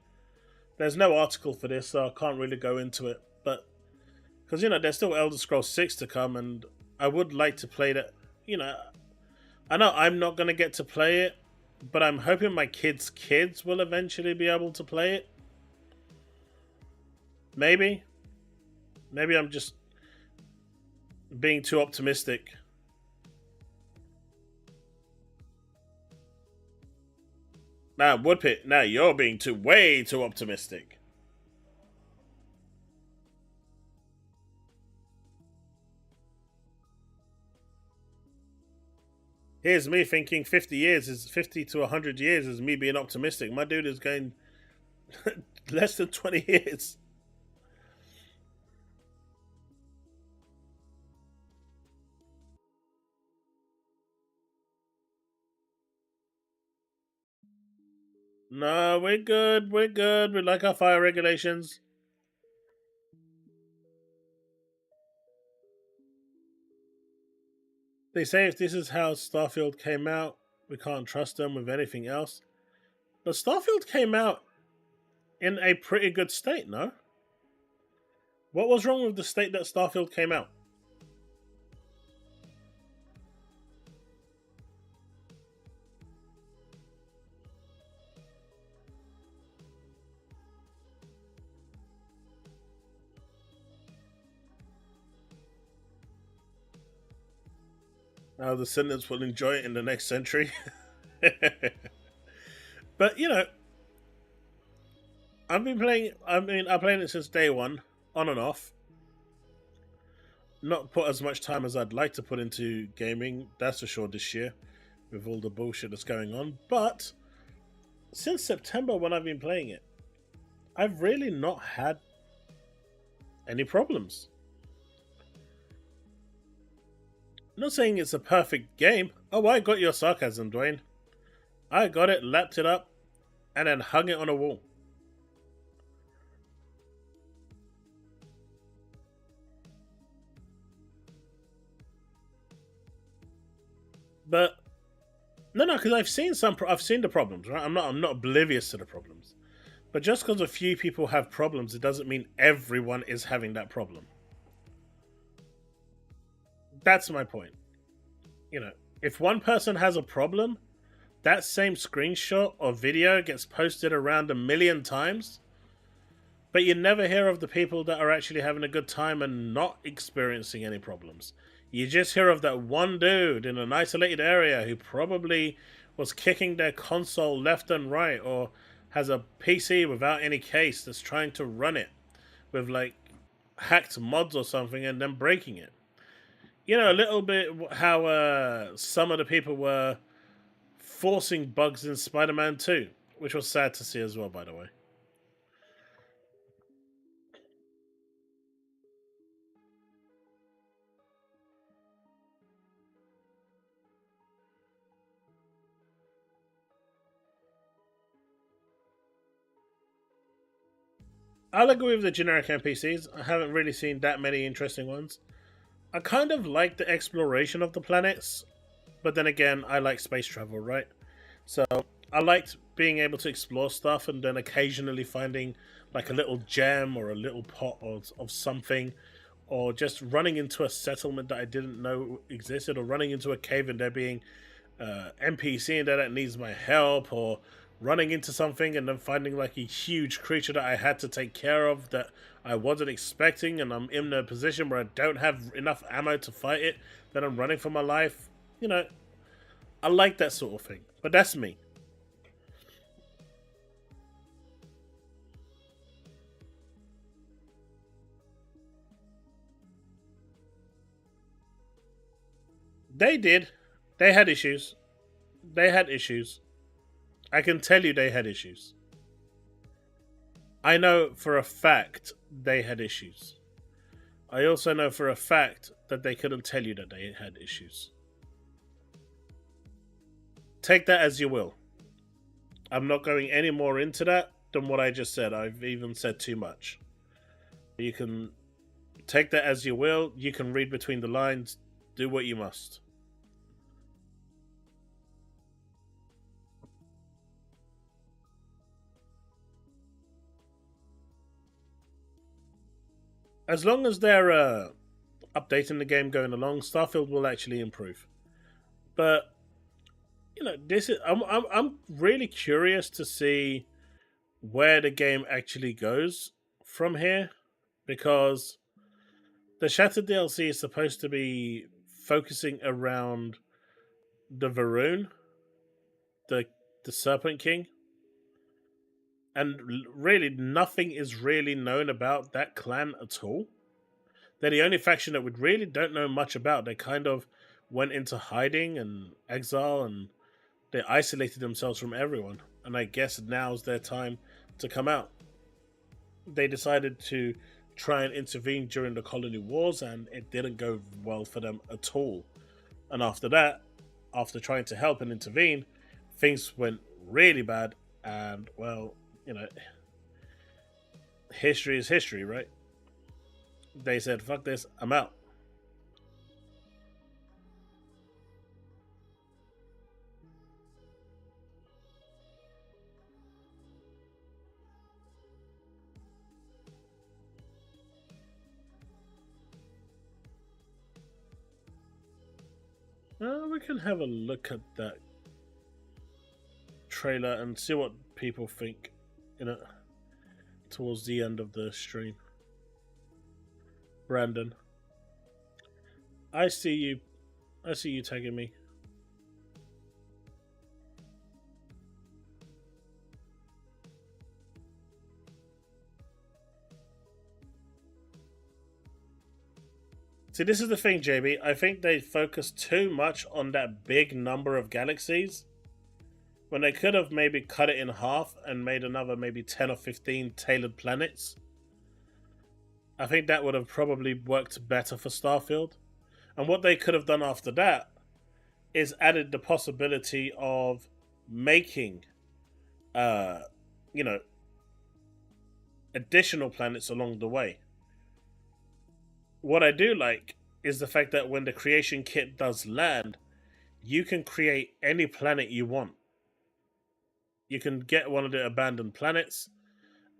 S1: There's no article for this, so I can't really go into it. But, because, you know, there's still Elder Scrolls 6 to come, and I would like to play that. You know, I know I'm not going to get to play it, but I'm hoping my kids' kids will eventually be able to play it. Maybe. Maybe I'm just being too optimistic. Now, Woodpit, now you're being way too optimistic. Here's me thinking 50 to 100 years is me being optimistic. My dude is going less than 20 years. No, we're good. We're good. We like our fire regulations. They say if this is how Starfield came out, we can't trust them with anything else. But Starfield came out in a pretty good state, no? What was wrong with the state that Starfield came out? Our descendants will enjoy it in the next century. But, you know, I've been playing, I've playing it since day one, on and off. Not put as much time as I'd like to put into gaming, that's for sure, this year, with all the bullshit that's going on. But since September, when I've been playing it, I've really not had any problems. I'm not saying it's a perfect game. Oh, I got your sarcasm, Dwayne. I got it, lapped it up, and then hung it on a wall. But no, because I've seen the problems, right? I'm not oblivious to the problems. But just because a few people have problems, it doesn't mean everyone is having that problem. That's my point. You know, if one person has a problem, that same screenshot or video gets posted around 1 million times, but you never hear of the people that are actually having a good time and not experiencing any problems. You just hear of that one dude in an isolated area who probably was kicking their console left and right, or has a PC without any case that's trying to run it with like hacked mods or something and then breaking it. You know, a little bit how some of the people were forcing bugs in Spider-Man 2, which was sad to see as well, by the way. I'll agree with the generic NPCs. I haven't really seen that many interesting ones. I kind of like the exploration of the planets, but then again, I like space travel, right? So I liked being able to explore stuff and then occasionally finding like a little gem or a little pot of something, or just running into a settlement that I didn't know existed, or running into a cave and there being NPC in there that needs my help, or running into something and then finding like a huge creature that I had to take care of that I wasn't expecting, and I'm in a position where I don't have enough ammo to fight it, then I'm running for my life. You know, I like that sort of thing, but that's me. They did. They had issues. They had issues. I can tell you they had issues. I know for a fact they had issues. I also know for a fact that they couldn't tell you that they had issues. Take that as you will. I'm not going any more into that than what I just said. I've even said too much. You can take that as you will. You can read between the lines. Do what you must. As long as they're updating the game going along, Starfield will actually improve. But you know, this is I'm really curious to see where the game actually goes from here, because the Shattered DLC is supposed to be focusing around the Varun, the Serpent King, and really nothing is really known about that clan at all. They're the only faction that we really don't know much about. They kind of went into hiding and exile, and they isolated themselves from everyone. And I guess now's their time to come out. They decided to try and intervene during the colony wars, and it didn't go well for them at all. And after that, after trying to help and intervene, things went really bad. And well, you know, history is history, right? They said, fuck this, I'm out. We can have a look at that trailer and see what people think, you know, towards the end of the stream. Brandon, I see you I see you tagging me. See, this is the thing, JB. I think they focus too much on that big number of galaxies when they could have maybe cut it in half and made another maybe 10 or 15 tailored planets. I think that would have probably worked better for Starfield. And what they could have done after that is added the possibility of making, additional planets along the way. What I do like is the fact that when the creation kit does land, you can create any planet you want. You can get one of the abandoned planets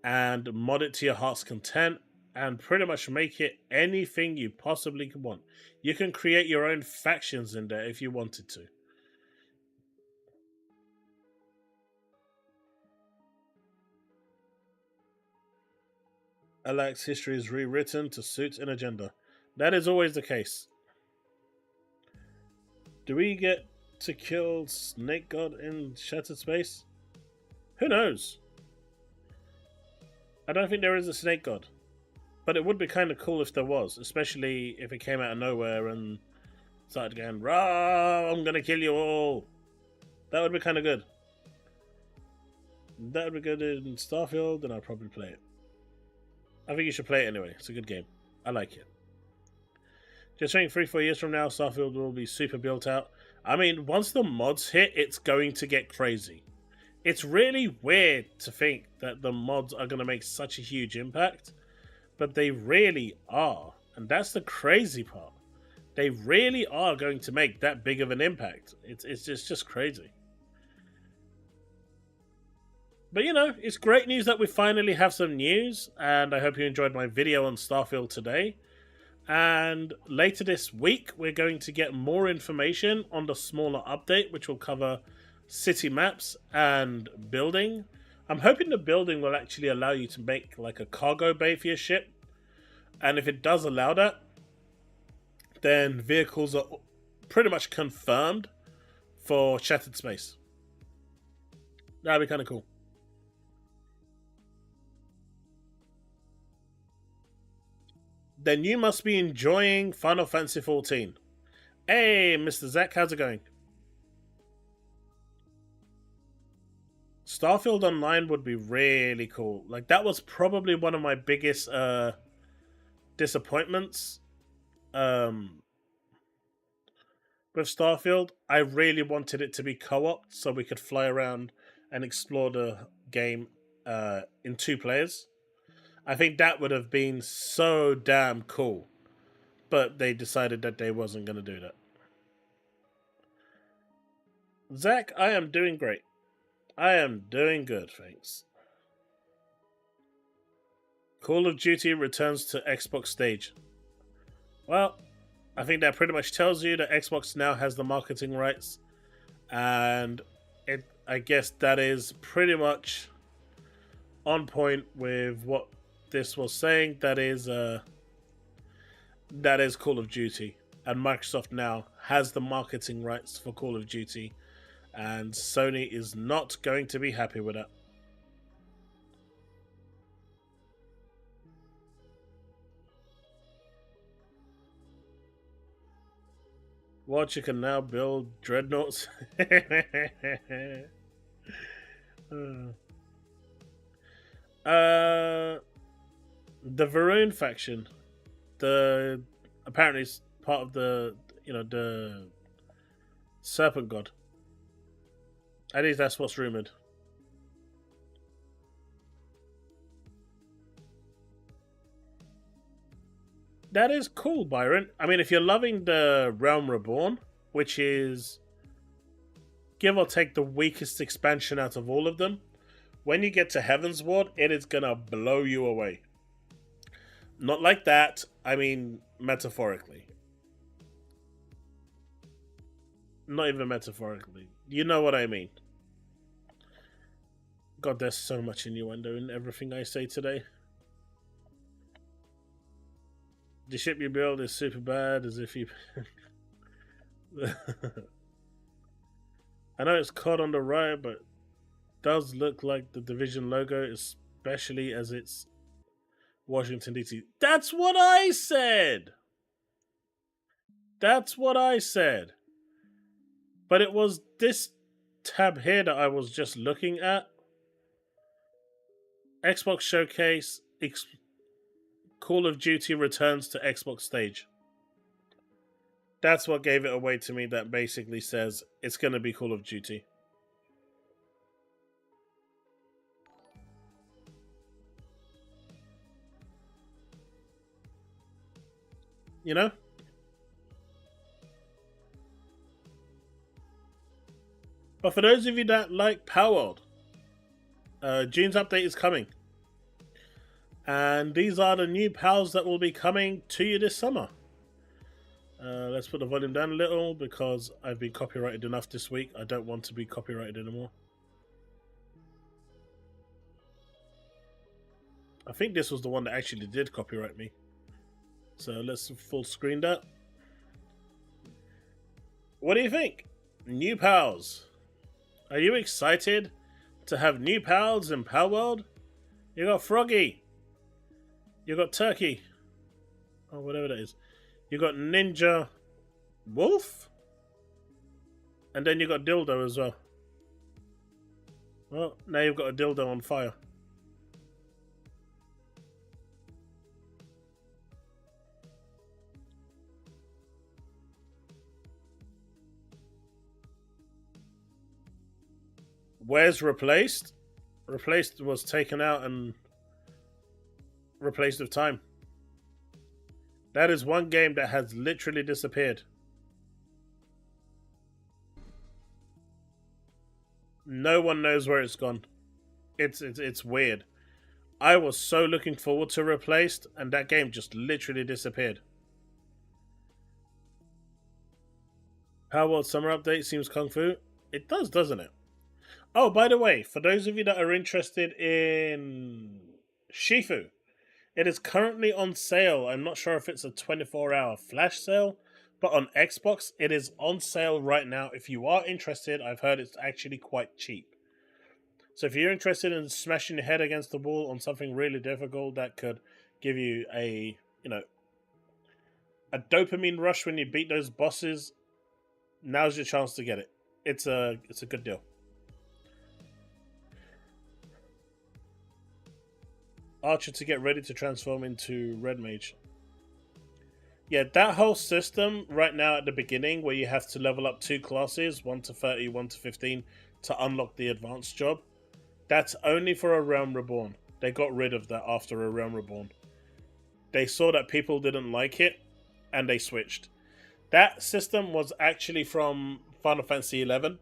S1: and mod it to your heart's content and pretty much make it anything you possibly could want. You can create your own factions in there if you wanted to. Alex's history is rewritten to suit an agenda. That is always the case. Do we get to kill Snake God in Shattered Space? Who knows? I don't think there is a Snake God. But it would be kind of cool if there was, especially if it came out of nowhere and started going, "Rah, I'm gonna kill you all." That would be kind of good. That would be good in Starfield, and I'd probably play it. I think you should play it anyway. It's a good game. I like it. Just saying, 3-4 years from now, Starfield will be super built out. I mean, once the mods hit, it's going to get crazy. It's really weird to think that the mods are going to make such a huge impact, but they really are. And that's the crazy part. They really are going to make that big of an impact. It's just crazy. But, you know, it's great news that we finally have some news, and I hope you enjoyed my video on Starfield today. And later this week, we're going to get more information on the smaller update, which will cover city maps and building. I'm hoping the building will actually allow you to make like a cargo bay for your ship. And if it does allow that, then vehicles are pretty much confirmed for Shattered Space. That'd be kind of cool. Then you must be enjoying Final Fantasy XIV. Hey, Mr. Zach, how's it going? Starfield Online would be really cool. Like, that was probably one of my biggest disappointments with Starfield. I really wanted it to be co-op so we could fly around and explore the game in 2 players. I think that would have been so damn cool. But they decided that they wasn't going to do that. Zach, I am doing great. I am doing good, thanks. Call of Duty returns to Xbox stage. Well, I think that pretty much tells you that Xbox now has the marketing rights. And I guess that is pretty much on point with what this was saying. That is Call of Duty, and Microsoft now has the marketing rights for Call of Duty, and Sony is not going to be happy with that. What, you can now build dreadnoughts? The Varun faction, apparently it's part of the Serpent God. At least that's what's rumored. That is cool, Byron. I mean, if you're loving the Realm Reborn, which is give or take the weakest expansion out of all of them, when you get to Heavensward, it is gonna blow you away. Not like that, I mean metaphorically. Not even metaphorically. You know what I mean. God, there's so much innuendo in everything I say today. The ship you build is super bad, as if you... I know it's COD on the right, but does look like the Division logo, especially as it's Washington DC. That's what I said. That's what I said. But it was this tab here that I was just looking at. Xbox Showcase, Call of Duty returns to Xbox stage. That's what gave it away to me. That basically says it's going to be Call of Duty. You know? But for those of you that like Palworld, June's update is coming. And these are the new pals that will be coming to you this summer. Let's put the volume down a little because I've been copyrighted enough this week. I don't want to be copyrighted anymore. I think this was the one that actually did copyright me. So let's full screen that. What do you think? New pals. Are you excited to have new pals in Palworld? You got Froggy. You got Turkey. Oh, whatever that is. You got Ninja Wolf. And then you got Dildo as well. Well, now you've got a dildo on fire. Where's replaced? Replaced was taken out and replaced with time. That is one game that has literally disappeared. No one knows where it's gone. It's weird. I was so looking forward to Replaced, and that game just literally disappeared. Palworld Summer Update seems kung fu. It does, doesn't it? Oh, by the way, for those of you that are interested in Shifu, it is currently on sale. I'm not sure if it's a 24-hour flash sale, but on Xbox, it is on sale right now. If you are interested, I've heard it's actually quite cheap. So if you're interested in smashing your head against the wall on something really difficult that could give you a dopamine rush when you beat those bosses, now's your chance to get it. It's a good deal. Archer to get ready to transform into Red Mage. Yeah, that whole system right now at the beginning where you have to level up 2 classes, 1 to 30, 1 to 15, to unlock the advanced job, that's only for A Realm Reborn. They got rid of that after A Realm Reborn. They saw that people didn't like it, and they switched. That system was actually from Final Fantasy XI.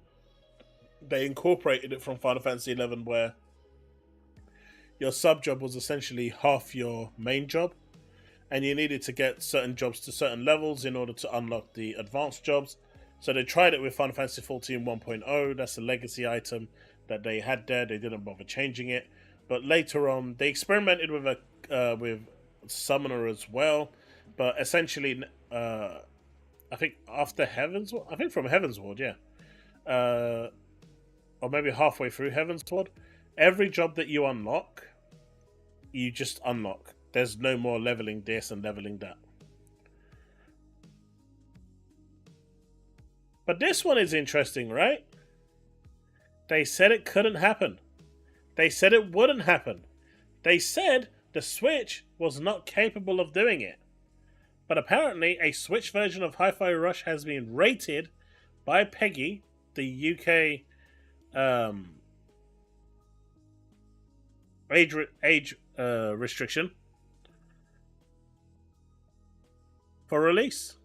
S1: They incorporated it from Final Fantasy XI where your sub job was essentially half your main job, and you needed to get certain jobs to certain levels in order to unlock the advanced jobs. So they tried it with Final Fantasy XIV 1.0. That's a legacy item that they had there. They didn't bother changing it. But later on, they experimented with Summoner as well. But essentially, I think after Heavensward, I think from Heavensward, yeah, or maybe halfway through Heavensward, every job that you unlock, you just unlock. There's no more leveling this and leveling that. But this one is interesting, right? They said it couldn't happen. They said it wouldn't happen. They said the Switch was not capable of doing it. But apparently a Switch version of Hi-Fi Rush has been rated by PEGI, the UK age restriction, for release.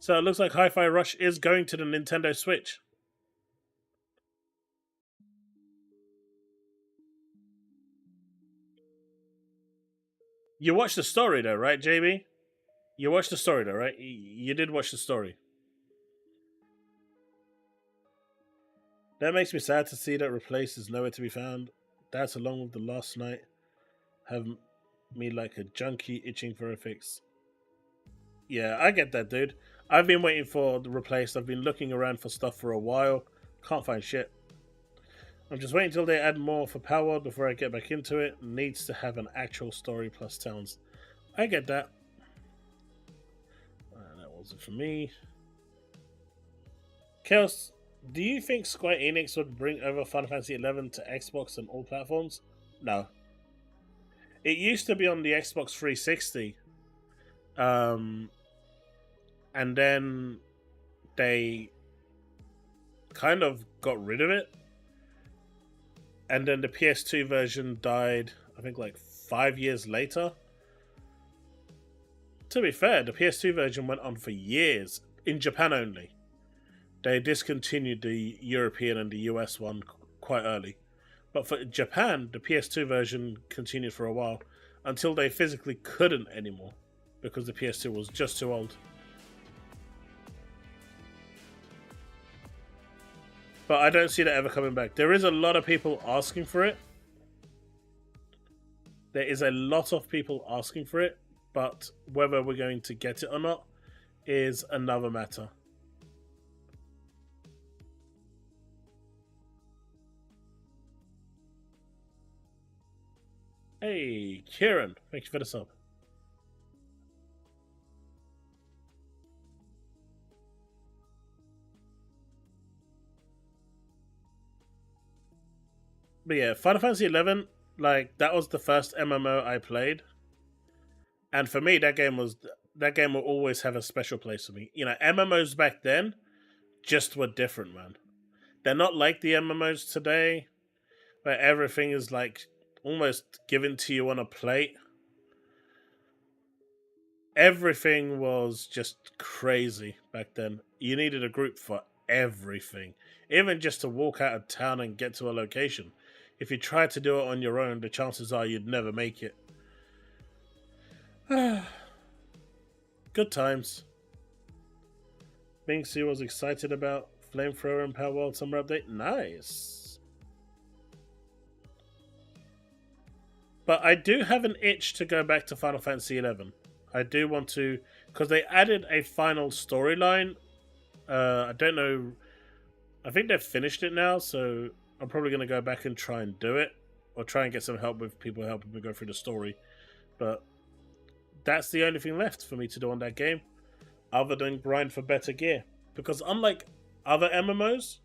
S1: So it looks like Hi-Fi Rush is going to the Nintendo Switch. You watched the story though, right, JB? You watched the story though, right? You did watch the story. That makes me sad to see that Replace is nowhere to be found. That, along with the last night, have me like a junkie itching for a fix. Yeah, I get that, dude. I've been waiting for the replaced. I've been looking around for stuff for a while. Can't find shit. I'm just waiting until they add more for Palworld before I get back into it. Needs to have an actual story plus towns. I get that. That wasn't for me. Chaos, do you think Square Enix would bring over Final Fantasy XI to Xbox and all platforms? No. It used to be on the Xbox 360. And then they kind of got rid of it. And then the PS2 version died, I think, like 5 years later. To be fair, the PS2 version went on for years, in Japan only. They discontinued the European and the US one quite early. But for Japan, the PS2 version continued for a while, until they physically couldn't anymore, because the PS2 was just too old. But I don't see that ever coming back. There is a lot of people asking for it. There is a lot of people asking for it, but whether we're going to get it or not is another matter. Hey, Kieran, thank you for the sub. But yeah, Final Fantasy XI, like, that was the first MMO I played. And for me, that game will always have a special place for me. You know, MMOs back then just were different, man. They're not like the MMOs today, where everything is like almost given to you on a plate. Everything was just crazy back then. You needed a group for everything. Even just to walk out of town and get to a location. If you tried to do it on your own, the chances are you'd never make it. Good times. Binksy was excited about Flamethrower and Palworld Summer Update. Nice. But I do have an itch to go back to Final Fantasy XI. I do want to, because they added a final storyline. I don't know. I think they've finished it now, so I'm probably going to go back and try and do it, or try and get some help with people helping me go through the story. But that's the only thing left for me to do on that game, other than grind for better gear. Because unlike other MMOs,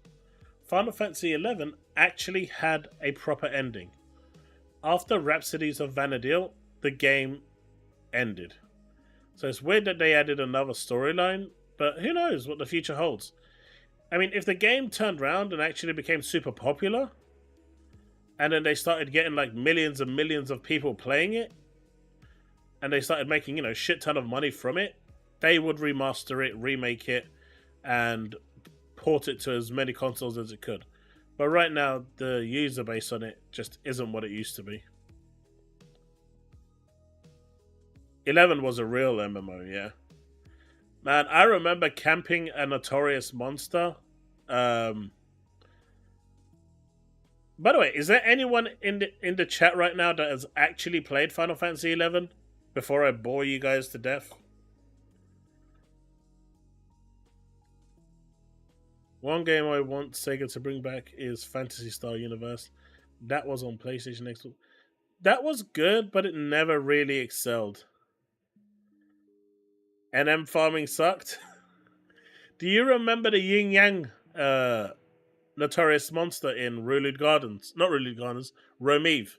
S1: Final Fantasy XI actually had a proper ending. After Rhapsodies of Vana'diel, the game ended. So it's weird that they added another storyline, but who knows what the future holds. I mean, if the game turned around and actually became super popular, and then they started getting like millions and millions of people playing it, and they started making, you know, shit ton of money from it, they would remaster it, remake it, and port it to as many consoles as it could. But right now, the user base on it just isn't what it used to be. 11 was a real MMO, yeah. Man, I remember camping a notorious monster. By the way, is there anyone in the chat right now that has actually played Final Fantasy XI before I bore you guys to death? One game I want Sega to bring back is Phantasy Star Universe. That was on PlayStation Xbox. That was good, but it never really excelled. NM farming sucked. Do you remember the Yin Yang notorious monster in Ruled Gardens? Not Ruled Gardens, Rome-Eve.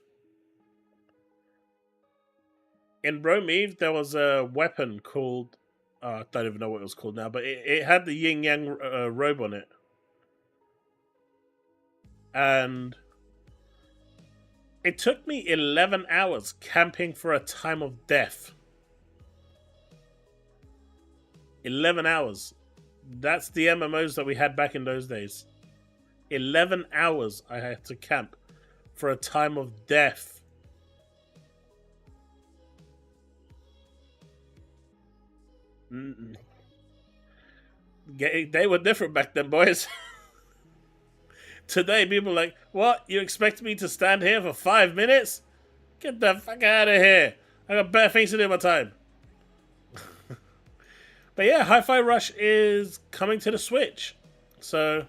S1: In Rome-Eve, there was a weapon called... I don't even know what it was called now, but it had the Yin Yang robe on it. And it took me 11 hours camping for a time of death. 11 hours. That's the MMOs that we had back in those days. 11 hours I had to camp for a time of death. They were different back then, boys. Today, people are like, what? You expect me to stand here for 5 minutes? Get the fuck out of here. I got better things to do with my time. But yeah, Hi-Fi Rush is coming to the Switch. So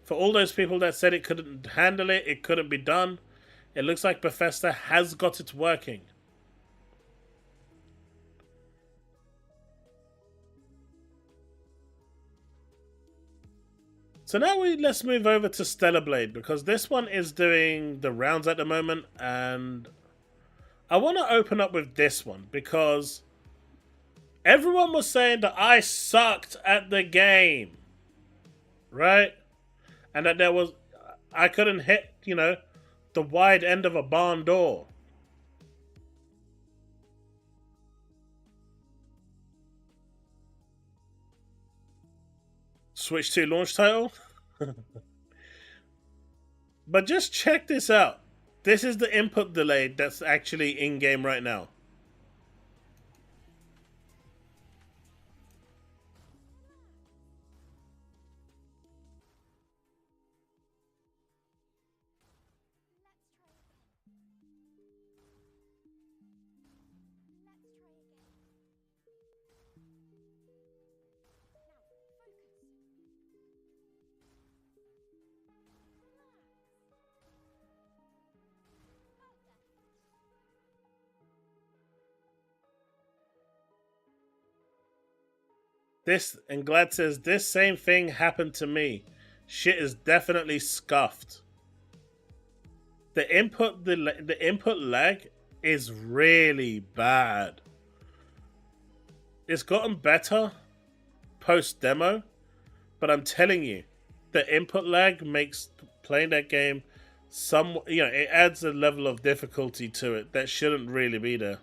S1: for all those people that said it couldn't handle it, it couldn't be done, it looks like Bethesda has got it working. So now let's move over to Stellar Blade, because this one is doing the rounds at the moment, and I want to open up with this one because everyone was saying that I sucked at the game, right? And that I couldn't hit, the wide end of a barn door. Switch 2 launch title. But just check this out. This is the input delay that's actually in-game right now. And Glad says, this same thing happened to me. Shit is definitely scuffed. The input lag is really bad. It's gotten better post demo, but I'm telling you, the input lag makes playing that game it adds a level of difficulty to it that shouldn't really be there.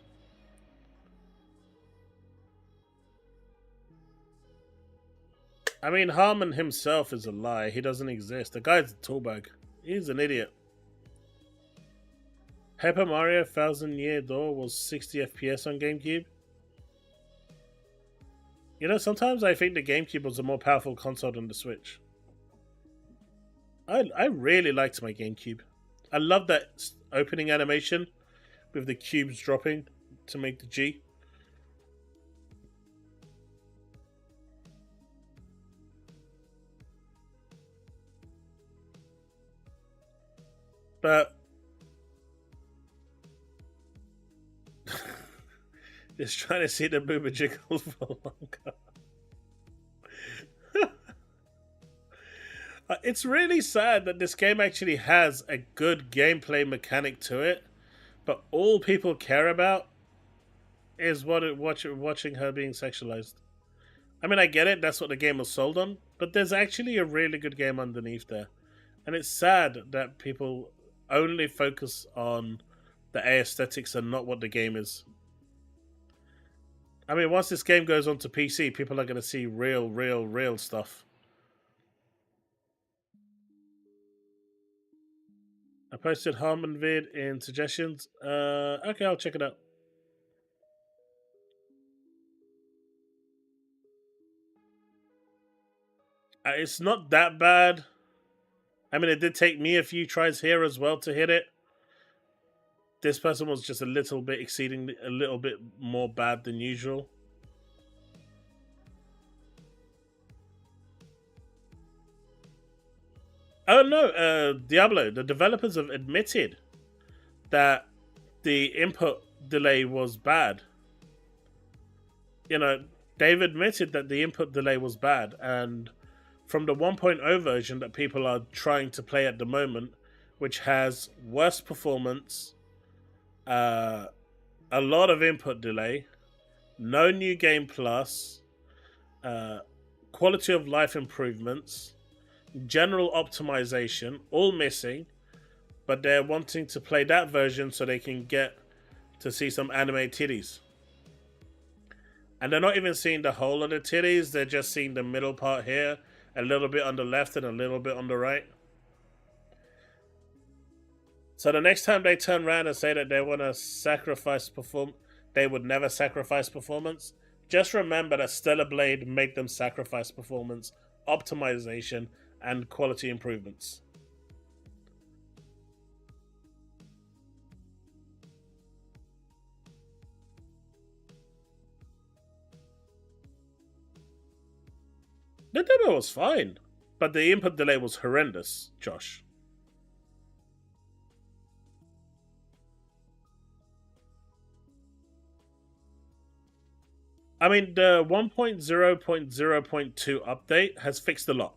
S1: I mean, Harmon himself is a lie. He doesn't exist. The guy's a toolbag. He's an idiot. Paper Mario Thousand Year Door was 60 FPS on GameCube. Sometimes I think the GameCube was a more powerful console than the Switch. I really liked my GameCube. I love that opening animation with the cubes dropping to make the G. But just trying to see the boomer jiggle for longer. It's really sad that this game actually has a good gameplay mechanic to it, but all people care about is watching her being sexualized. I mean, I get it, that's what the game was sold on, but there's actually a really good game underneath there. And it's sad that people only focus on the aesthetics and not what the game is. I mean, once this game goes onto PC, people are going to see real stuff. I posted Harmon vid in suggestions. Okay, I'll check it out. It's not that bad. I mean, it did take me a few tries here as well to hit it. This person was just a little bit more bad than usual. Oh no, Diablo, the developers have admitted that the input delay was bad. They've admitted that the input delay was bad, and from the 1.0 version that people are trying to play at the moment, which has worse performance, a lot of input delay, no new game plus, quality of life improvements, general optimization, all missing, but they're wanting to play that version so they can get to see some anime titties. And they're not even seeing the whole of the titties, they're just seeing the middle part here, a little bit on the left and a little bit on the right. So the next time they turn around and say that they want to sacrifice they would never sacrifice performance, just remember that Stellar Blade made them sacrifice performance, optimization, and quality improvements. The demo was fine, but the input delay was horrendous, Josh. I mean, the 1.0.0.2 update has fixed a lot.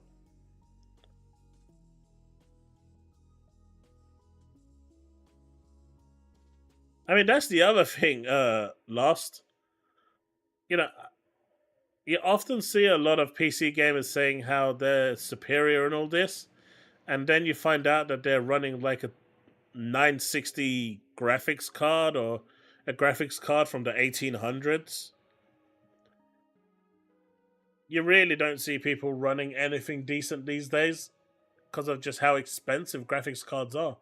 S1: I mean, that's the other thing, Lost. You know, you often see a lot of PC gamers saying how they're superior and all this, and then you find out that they're running like a 960 graphics card or a graphics card from the 1800s. You really don't see people running anything decent these days because of just how expensive graphics cards are.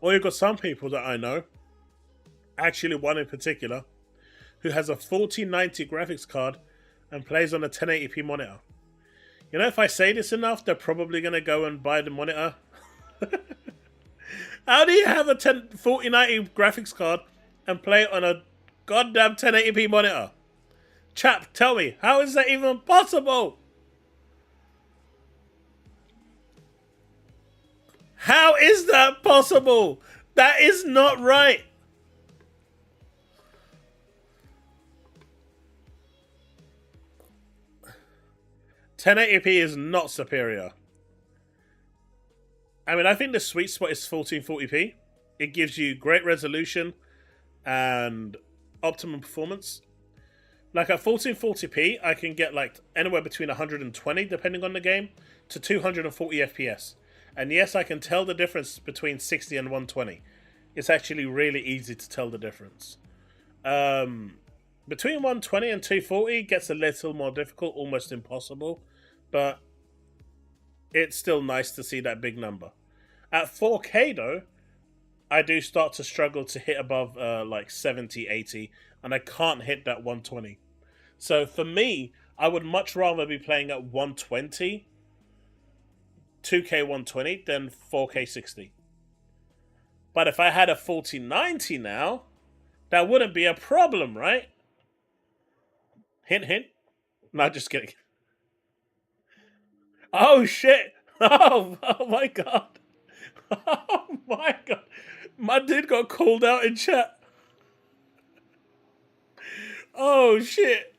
S1: Or you've got some people that I know, actually one in particular, who has a 4090 graphics card and plays on a 1080p monitor. You know, if I say this enough, they're probably going to go and buy the monitor. How do you have a 4090 graphics card and play on a goddamn 1080p monitor? Chap, tell me, how is that even possible? How is that possible? That is not right. $1080p is not superior. I mean, I think the sweet spot is 1440p. It gives you great resolution and optimum performance. Like at 1440p, I can get like anywhere between 120, depending on the game, to 240 FPS. And yes, I can tell the difference between 60 and 120. It's actually really easy to tell the difference. Between 120 and 240 gets a little more difficult, almost impossible. But it's still nice to see that big number. At 4K though, I do start to struggle to hit above like 70, 80. And I can't hit that 120. So for me, I would much rather be playing at 120 2K 120 than 4K 60. But if I had a 4090 now, that wouldn't be a problem, right? Hint, hint. No, just kidding. Oh, shit. Oh my god. Oh my god. My dude got called out in chat. Oh, shit.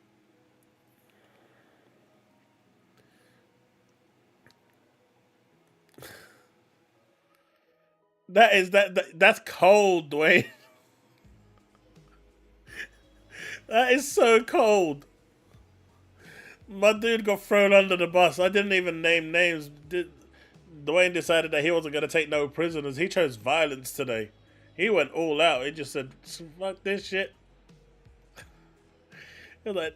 S1: That's cold, Dwayne. That is so cold. My dude got thrown under the bus. I didn't even name names. Dwayne decided that he wasn't going to take no prisoners. He chose violence today. He went all out. He just said, fuck this shit. He was like...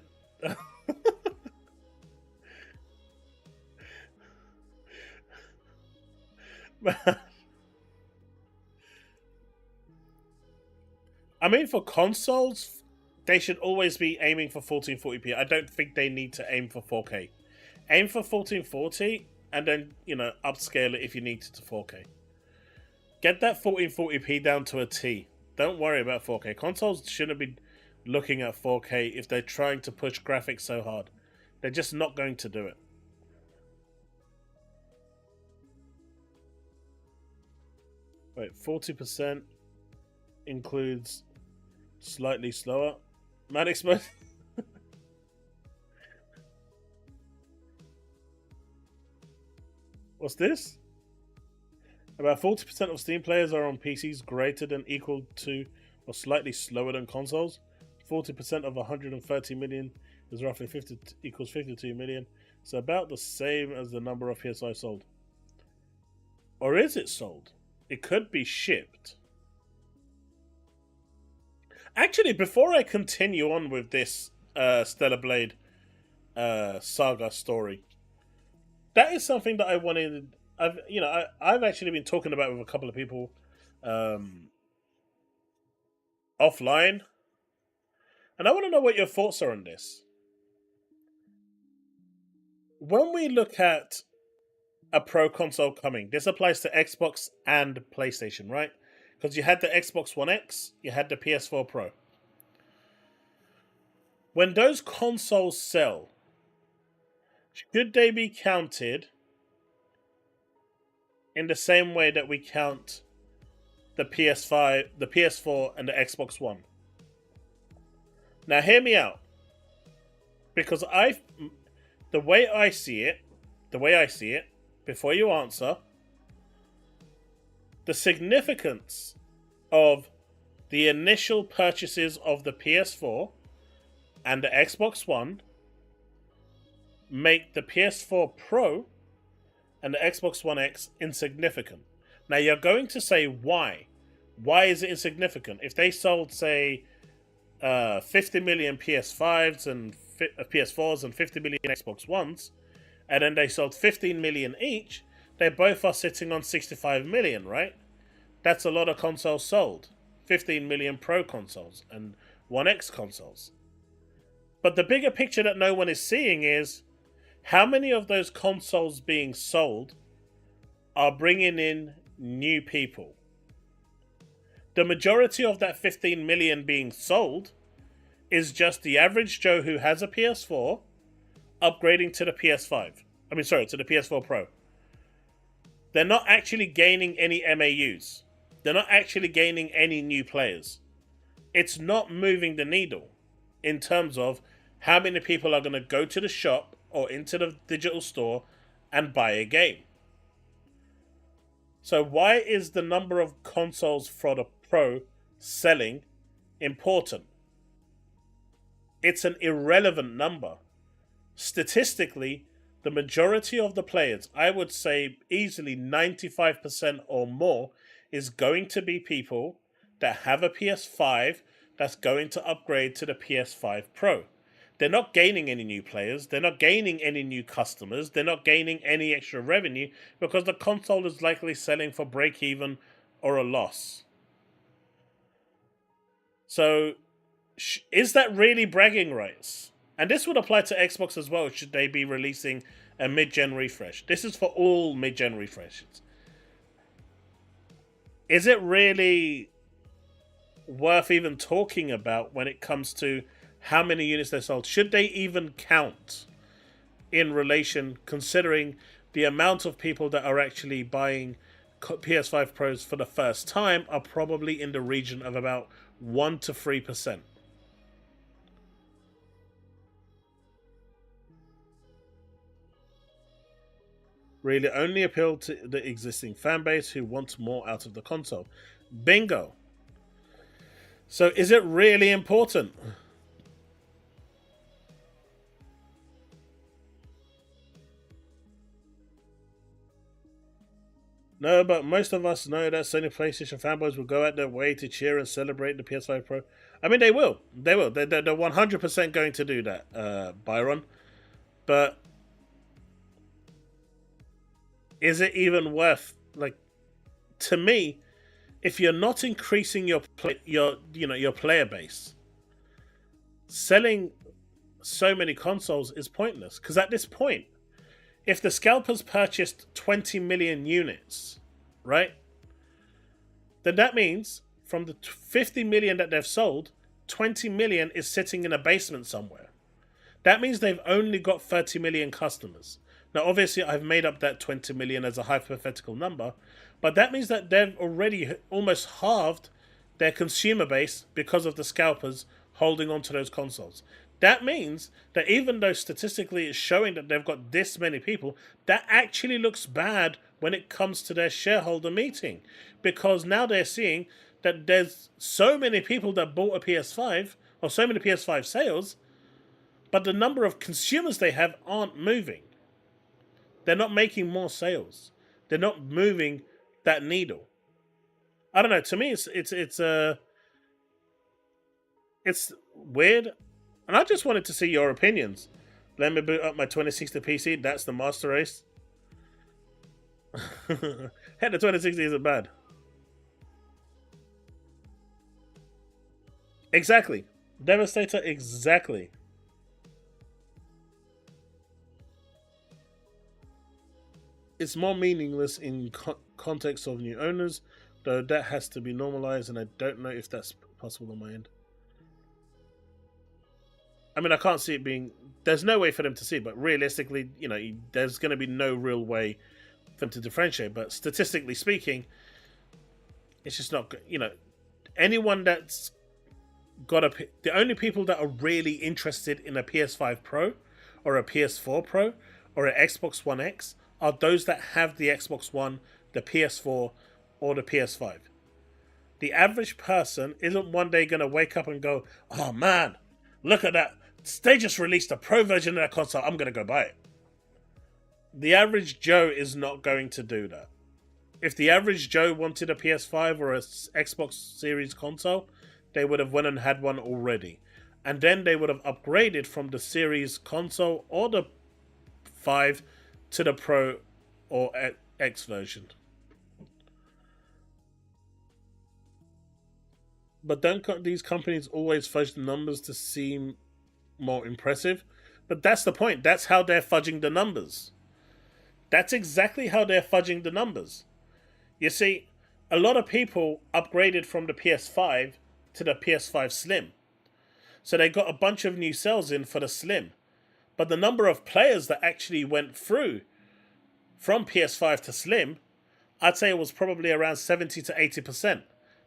S1: I mean, for consoles, they should always be aiming for 1440p. I don't think they need to aim for 4K. Aim for 1440, and then, you know, upscale it if you need to 4K. Get that 1440p down to a T. Don't worry about 4K. Consoles shouldn't be looking at 4K if they're trying to push graphics so hard. They're just not going to do it. Wait, 40% includes slightly slower. Magicyedon. What's this? About 40% of Steam players are on PCs greater than equal to or slightly slower than consoles. 40% of 130 million is roughly 50 equals 52 million. So about the same as the number of PSI sold. Or is it sold? It could be shipped. Actually, before I continue on with this Stellar Blade saga story, that is something that I wanted. I've actually been talking about with a couple of people offline, and I want to know what your thoughts are on this. When we look at a pro console coming, this applies to Xbox and PlayStation, right? Because you had the Xbox One X, you had the PS4 Pro. When those consoles sell, should they be counted in the same way that we count the PS5, the PS4, and the Xbox One? Now, hear me out. Because the way I see it, before you answer, the significance of the initial purchases of the PS4 and the Xbox One make the PS4 Pro and the Xbox One X insignificant. Now, you're going to say why. Why is it insignificant? If they sold, say, 50 million PS5s and PS4s and 50 million Xbox Ones, and then they sold 15 million each, they both are sitting on 65 million, right? That's a lot of consoles sold. 15 million Pro consoles and One X consoles. But the bigger picture that no one is seeing is how many of those consoles being sold are bringing in new people. The majority of that 15 million being sold is just the average Joe who has a PS4 upgrading to the PS5. To the PS4 Pro. They're not actually gaining any MAUs. They're not actually gaining any new players. It's not moving the needle in terms of how many people are going to go to the shop or into the digital store and buy a game. So why is the number of consoles for the Pro selling important? It's an irrelevant number. Statistically, the majority of the players, I would say easily 95% or more, is going to be people that have a PS5 that's going to upgrade to the PS5 Pro. They're not gaining any new players. They're not gaining any new customers. They're not gaining any extra revenue because the console is likely selling for break even or a loss. So, is that really bragging rights? And this would apply to Xbox as well, should they be releasing a mid-gen refresh. This is for all mid-gen refreshes. Is it really worth even talking about when it comes to how many units they sold? Should they even count in relation, considering the amount of people that are actually buying PS5 Pros for the first time are probably in the region of about 1 to 3%. Really only appeal to the existing fan base who wants more out of the console. Bingo. So is it really important? No, but most of us know that Sony PlayStation fanboys will go out their way to cheer and celebrate the PS5 Pro. I mean, they will. They will. They're 100% going to do that, Byron. But is it even worth, like, to me, if you're not increasing your player base, selling so many consoles is pointless. Because at this point, if the scalpers purchased 20 million units, right? Then that means from the 50 million that they've sold, 20 million is sitting in a basement somewhere. That means they've only got 30 million customers. Now, obviously, I've made up that 20 million as a hypothetical number, but that means that they've already almost halved their consumer base because of the scalpers holding on to those consoles. That means that even though statistically it's showing that they've got this many people, that actually looks bad when it comes to their shareholder meeting. Because now they're seeing that there's so many people that bought a PS5, or so many PS5 sales, but the number of consumers they have aren't moving. They're not making more sales. They're not moving that needle. I don't know. To me, it's weird. And I just wanted to see your opinions. Let me boot up my 2060 PC. That's the master race. Hey, the 2060 isn't bad. Exactly. Devastator, exactly. It's more meaningless in context of new owners, Though that has to be normalized, and I don't know if that's possible on my end. I mean, I can't see it being... There's no way for them to see it, but realistically, you know, there's going to be no real way for them to differentiate. But statistically speaking, it's just not... You know, anyone that's got a... The only people that are really interested in a PS5 Pro or a PS4 Pro or an Xbox One X are those that have the Xbox One, the PS4, or the PS5. The average person isn't one day going to wake up and go, oh man, look at that. They just released a Pro version of that console. I'm going to go buy it. The average Joe is not going to do that. If the average Joe wanted a PS5 or a Xbox Series console, they would have went and had one already. And then they would have upgraded from the Series console or the 5 to the Pro or X version. But don't these companies always fudge the numbers to seem more impressive? But that's the point. That's how they're fudging the numbers. That's exactly how they're fudging the numbers. You see, a lot of people upgraded from the PS5 to the PS5 Slim. So they got a bunch of new sales in for the Slim. But the number of players that actually went through from PS5 to Slim, I'd say it was probably around 70 to 80%.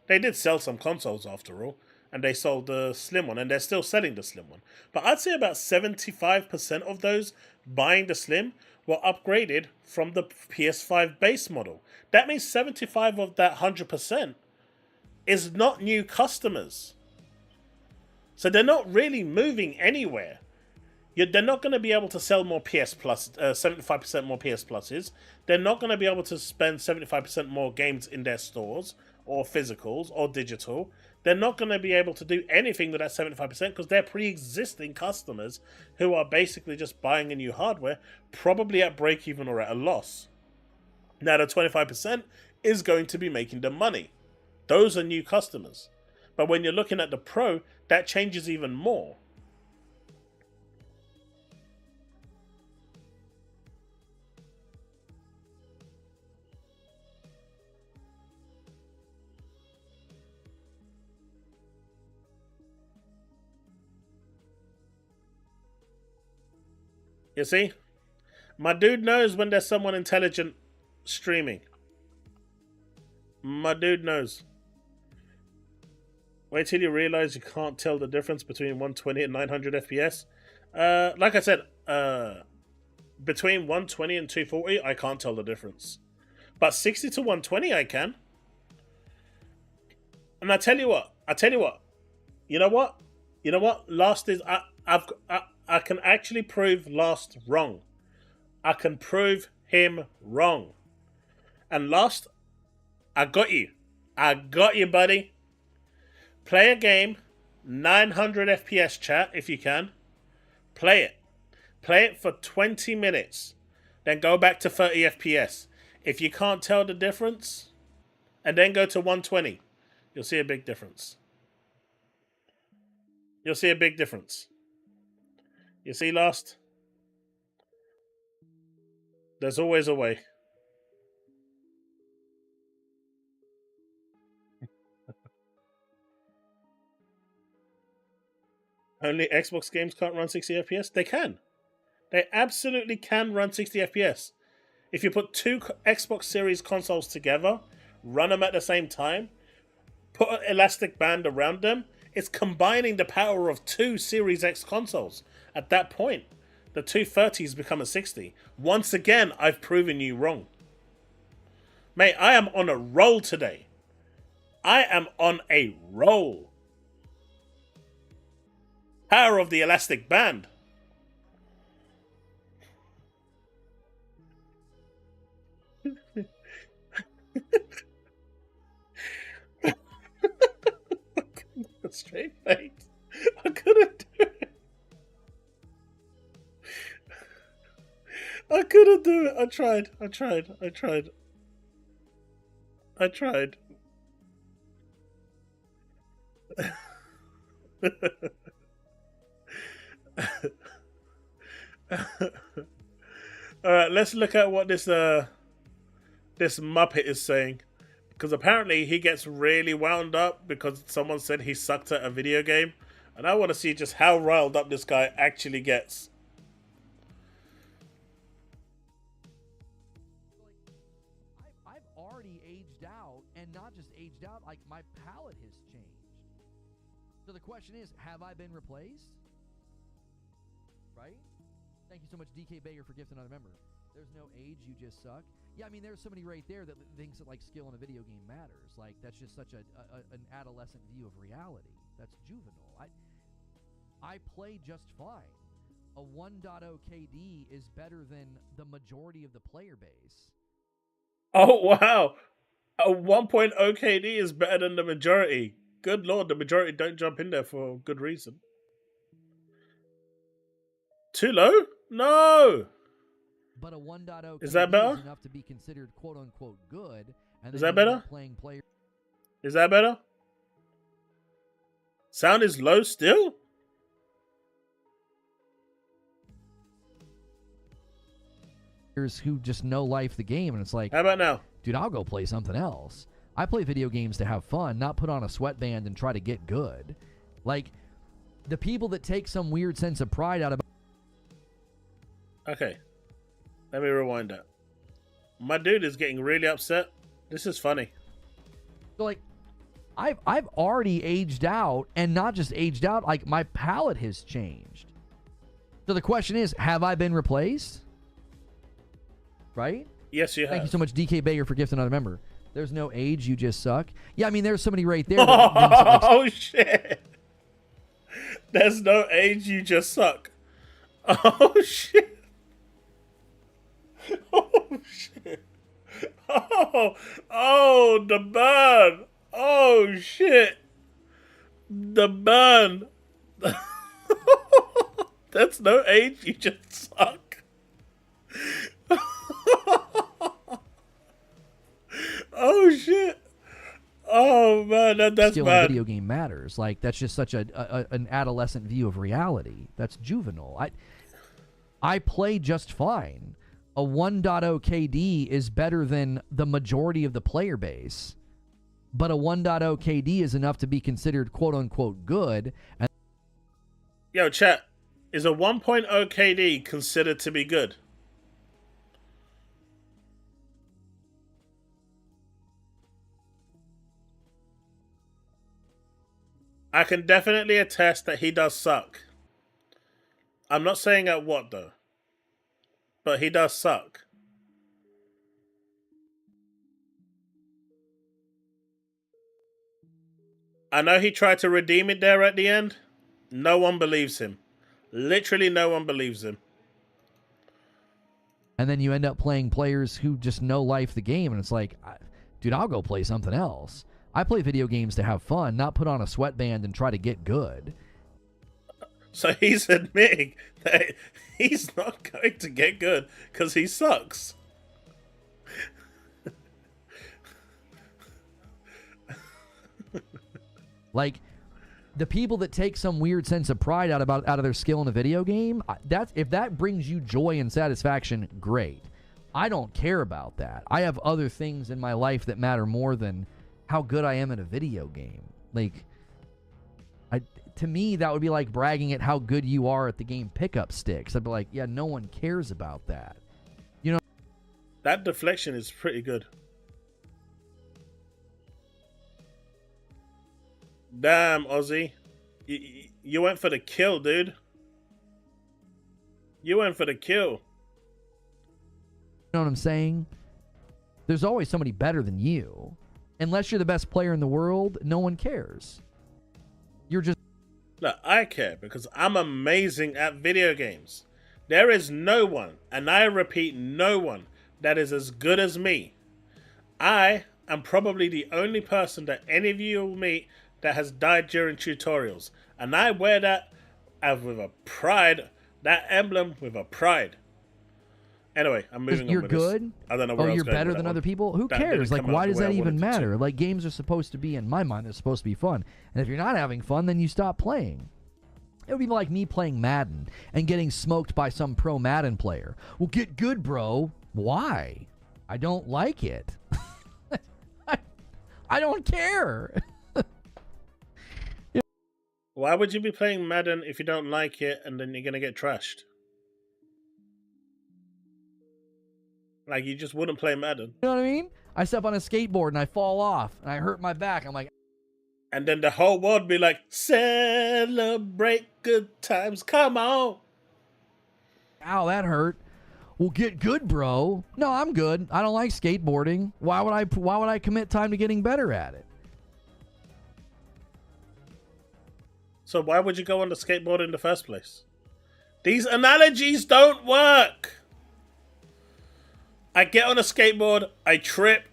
S1: They did sell some consoles after all, and they sold the Slim one, and they're still selling the Slim one. But I'd say about 75% of those buying the Slim were upgraded from the PS5 base model. That means 75 of that 100% is not new customers. So they're not really moving anywhere. They're not going to be able to sell more PS Plus, 75% more PS Pluses. They're not going to be able to spend 75% more games in their stores, or physicals, or digital. They're not going to be able to do anything with that 75% because they're pre-existing customers who are basically just buying a new hardware, probably at break-even or at a loss. Now, the 25% is going to be making them money. Those are new customers. But when you're looking at the Pro, that changes even more. You see? My dude knows when there's someone intelligent streaming. My dude knows. Wait till you realize you can't tell the difference between 120 and 900 FPS. Like I said, between 120 and 240, I can't tell the difference. But 60 to 120, I can. And I tell you what. You know what? Last is... I can actually prove Last wrong. I can prove him wrong. And Last, I got you. I got you, buddy. Play a game, 900 FPS chat, if you can. Play it. Play it for 20 minutes. Then go back to 30 FPS. If you can't tell the difference, and then go to 120, you'll see a big difference. You'll see a big difference. You see, Last? There's always a way. Only Xbox games can't run 60 FPS? They can. They absolutely can run 60 FPS. If you put two Xbox Series consoles together, run them at the same time, put an elastic band around them, it's combining the power of two Series X consoles. At that point, the 230s become a 60. Once again, I've proven you wrong. Mate, I am on a roll today. I am on a roll. Power of the elastic band. Straight face. I couldn't do it. I couldn't do it. I tried. Alright, let's look at what this Muppet is saying. Because apparently he gets really wound up because someone said he sucked at a video game. And I want to see just how riled up this guy actually gets.
S5: I've already aged out, and not just aged out, like my palate has changed. So the question is, have I been replaced? Right? Thank you so much, DK Bayer, for gifting another member. There's no age, you just suck. Yeah, I mean, there's somebody right there that thinks that like skill in a video game matters. Like that's just such an adolescent view of reality. That's juvenile. I play just fine. A 1.0 KD is better than the majority of the player base.
S1: Oh, wow. A 1.0 KD is better than the majority. Good lord, the majority don't jump in there for good reason. Too low? No!
S5: But a 1.0
S1: is that better?
S5: Is enough to be considered quote unquote good. And
S1: is that better? Is that better? Sound is low still?
S5: Who just know life the game, and it's like,
S1: how about now?
S5: Dude, I'll go play something else. I play video games to have fun, not put on a sweatband and try to get good. Like, the people that take some weird sense of pride out of...
S1: Okay. Let me rewind that. My dude is getting really upset. This is funny.
S5: So, like, I've already aged out, and not just aged out, like, my palate has changed. So the question is, have I been replaced? Right?
S1: Yes, you have.
S5: Thank you so much, DK Bayer, for gifting another member. There's no age, you just suck. Yeah, I mean, there's somebody right there.
S1: Oh, shit. There's no age, you just suck. Oh, shit. Oh, shit. Oh, the burn. Oh, shit. The burn. That's no age, you just suck. Oh shit! Oh man, that's
S5: skill
S1: bad.
S5: in a video game matters. Like that's just such an adolescent view of reality. That's juvenile. I play just fine. A 1.0 KD is better than the majority of the player base, but a 1.0 KD is enough to be considered quote unquote good. And
S1: yo, chat, is a 1.0 KD considered to be good? I can definitely attest that he does suck. I'm not saying at what, though. But he does suck. I know he tried to redeem it there at the end. No one believes him. Literally no one believes him.
S5: And then you end up playing players who just know life the game, and it's like, dude, I'll go play something else. I play video games to have fun, not put on a sweatband and try to get good.
S1: So he's admitting that he's not going to get good because he sucks.
S5: Like, the people that take some weird sense of pride out of their skill in a video game, if that brings you joy and satisfaction, great. I don't care about that. I have other things in my life that matter more than how good I am at a video game. Like, to me, that would be like bragging at how good you are at the game pickup sticks. I'd be like, yeah, no one cares about that. You know?
S1: That deflection is pretty good. Damn, Ozzy. You went for the kill, dude. You went for the kill.
S5: You know what I'm saying? There's always somebody better than you. Unless you're the best player in the world, no one cares. You're just...
S1: Look, I care because I'm amazing at video games. There is no one, and I repeat, no one, that is as good as me. I am probably the only person that any of you will meet that has died during tutorials. And I wear that with a pride, that emblem with a pride. Anyway, I'm moving on.
S5: You're
S1: with
S5: good?
S1: This. I don't know where
S5: you're better than other people? Who cares? Like, why does that even matter? Like, games are supposed to be, in my mind, they're supposed to be fun. And if you're not having fun, then you stop playing. It would be like me playing Madden and getting smoked by some pro Madden player. Well, get good, bro. Why? I don't like it. I don't care.
S1: Why would you be playing Madden if you don't like it and then you're going to get trashed? Like, you just wouldn't play Madden.
S5: You know what I mean? I step on a skateboard and I fall off and I hurt my back. I'm like...
S1: And then the whole world be like, celebrate good times, come on.
S5: Ow, that hurt. Well, get good, bro. No, I'm good. I don't like skateboarding. Why would I commit time to getting better at it?
S1: So why would you go on the skateboard in the first place? These analogies don't work. I get on a skateboard, I trip,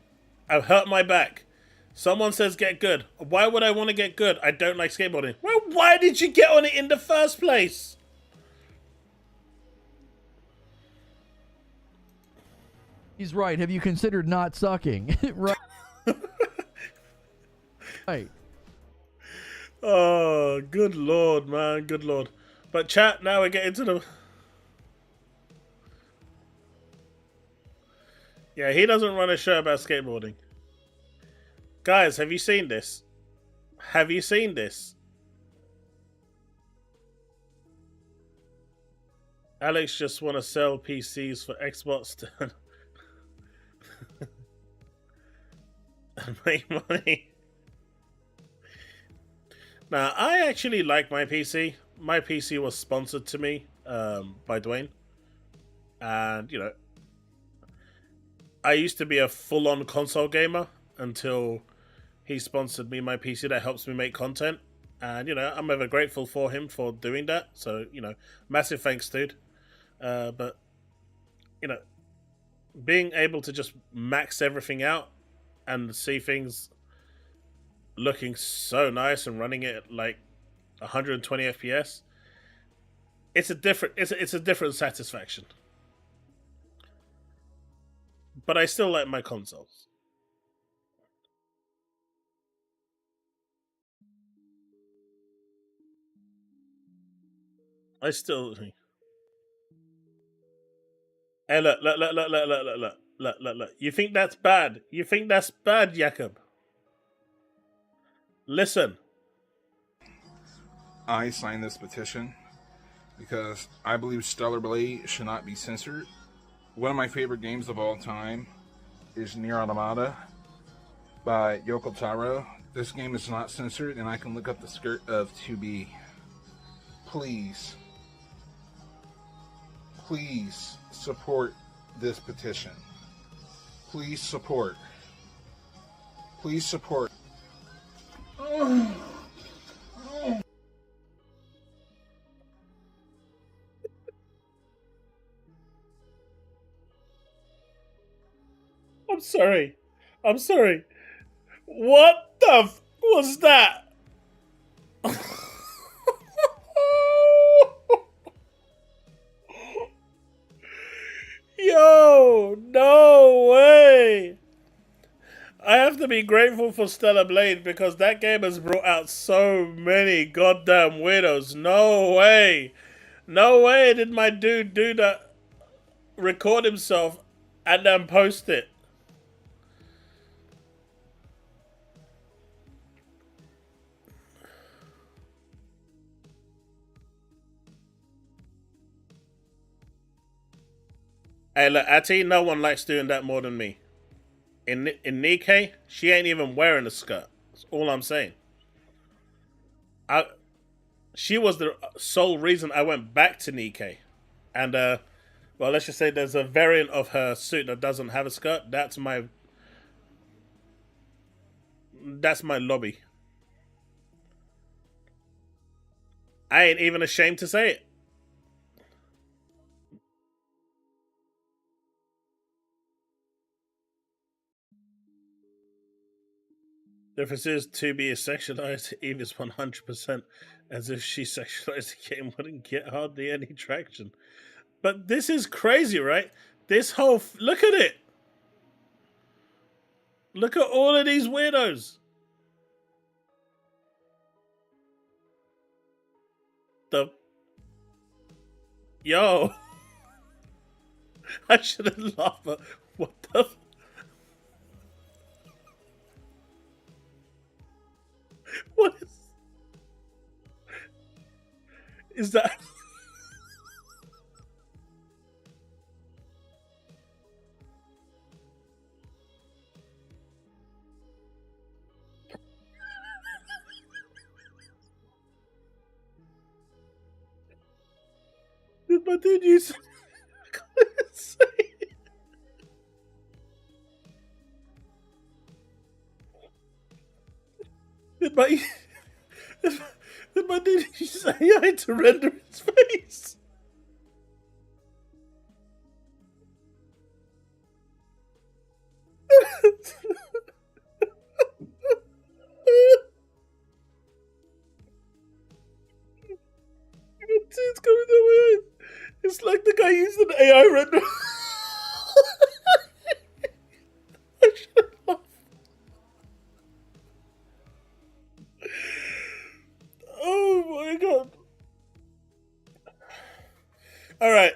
S1: I hurt my back. Someone says get good. Why would I want to get good? I don't like skateboarding. Well, why did you get on it in the first place?
S5: He's right. Have you considered not sucking? Right. Right.
S1: Oh, good lord, man. Good lord. But chat, now we get into the... Yeah, he doesn't run a show about skateboarding. Guys, have you seen this? Have you seen this? Alex just want to sell PCs for Xbox to and make money. Now, I actually like my PC. My PC was sponsored to me by Dwayne. And, you know, I used to be a full-on console gamer until he sponsored me my PC that helps me make content. And, you know, I'm ever grateful for him for doing that. So, you know, massive thanks, dude. But, you know, being able to just max everything out and see things looking so nice and running it at like 120 FPS, it's a different satisfaction. But I still like my consoles. I still... Hey, look. You think that's bad? You think that's bad, Jakob? Listen.
S6: I signed this petition because I believe Stellar Blade should not be censored. One of my favorite games of all time is Nier Automata by Yoko Taro. This game is not censored, and I can look up the skirt of 2B. Please support this petition. Please support. Please support.
S1: I'm sorry. What the was that? Yo, no way. I have to be grateful for Stellar Blade because that game has brought out so many goddamn weirdos. No way. No way did my dude do that. Record himself and then post it. Hey, look, Ati, no one likes doing that more than me. In Nikkei, she ain't even wearing a skirt. That's all I'm saying. She was the sole reason I went back to Nikkei. And, well, let's just say there's a variant of her suit that doesn't have a skirt. That's my lobby. I ain't even ashamed to say it. Difference is, 2B is sexualized, Eve is 100% as if she sexualized the game wouldn't get hardly any traction. But this is crazy, right? This whole... look at it! Look at all of these weirdos! Yo! I shouldn't laugh, but what the... Is that? Did my dude use? Did my did my dude use AI to render his face? It's coming down my eyes. It's like the guy used an AI render. I should laugh. Oh my god. Alright.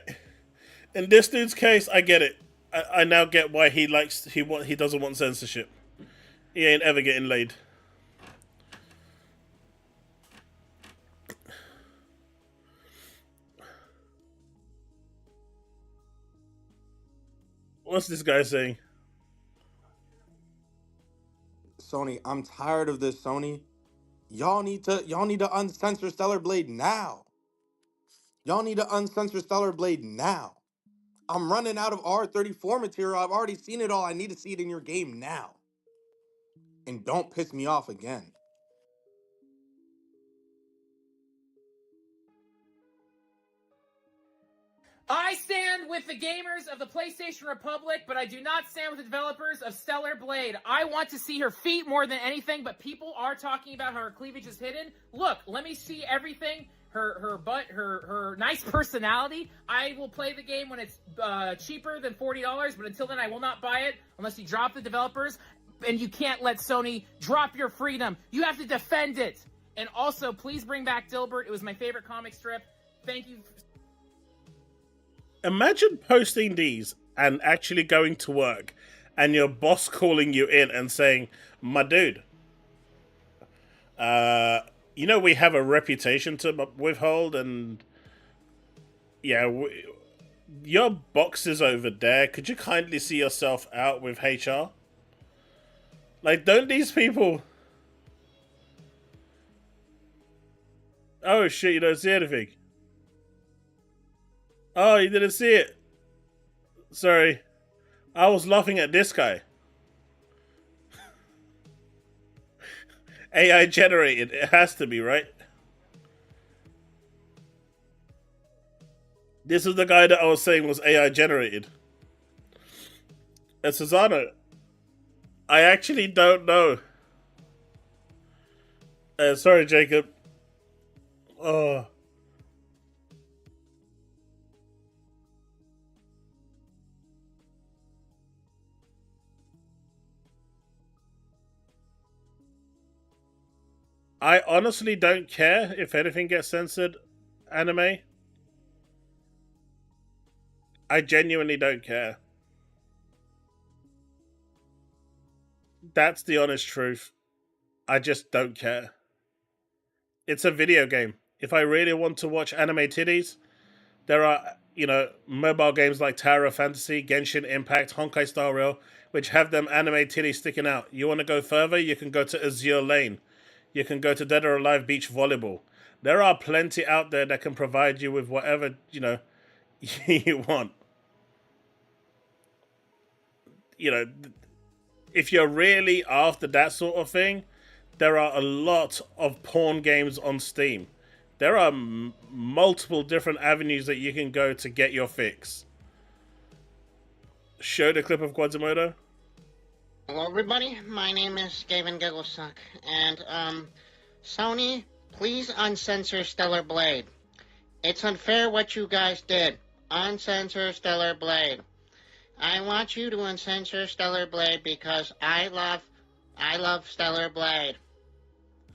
S1: In this dude's case, I get it. I now get why he doesn't want censorship. He ain't ever getting laid. What's this guy saying?
S7: Sony, I'm tired of this, Sony. Y'all need to uncensor Stellar Blade now. Y'all need to uncensor Stellar Blade now. I'm running out of R34 material. I've already seen it all. I need to see it in your game now. And don't piss me off again.
S8: I stand with the gamers of the PlayStation Republic, but I do not stand with the developers of Stellar Blade. I want to see her feet more than anything, but people are talking about how her cleavage is hidden. Look, let me see everything. Her butt, her nice personality. I will play the game when it's cheaper than $40, but until then I will not buy it unless you drop the developers. And you can't let Sony drop your freedom. You have to defend it. And also, please bring back Dilbert. It was my favorite comic strip. Thank you.
S1: Imagine posting these and actually going to work and your boss calling you in and saying, my dude, you know we have a reputation to withhold, and yeah, your box is over there. Could you kindly see yourself out with HR? Like, don't these people... Oh shit, you don't see anything. Oh, you didn't see it. Sorry. I was laughing at this guy. AI generated. It has to be, right? This is the guy that I was saying was AI generated. And Susano, I actually don't know. Sorry, Jacob. Oh. I honestly don't care if anything gets censored, anime. I genuinely don't care. That's the honest truth. I just don't care. It's a video game. If I really want to watch anime titties, there are, mobile games like Tower of Fantasy, Genshin Impact, Honkai Star Rail, which have them anime titties sticking out. You want to go further? You can go to Azure Lane. You can go to Dead or Alive Beach Volleyball. There are plenty out there that can provide you with whatever, you want. If you're really after that sort of thing, there are a lot of porn games on Steam. There are multiple different avenues that you can go to get your fix. Show the clip of Quasimodo.
S9: Hello everybody, my name is Gavin Gigglesuck, and Sony, please uncensor Stellar Blade. It's unfair what you guys did. Uncensor Stellar Blade. I want you to uncensor Stellar Blade because I love Stellar Blade.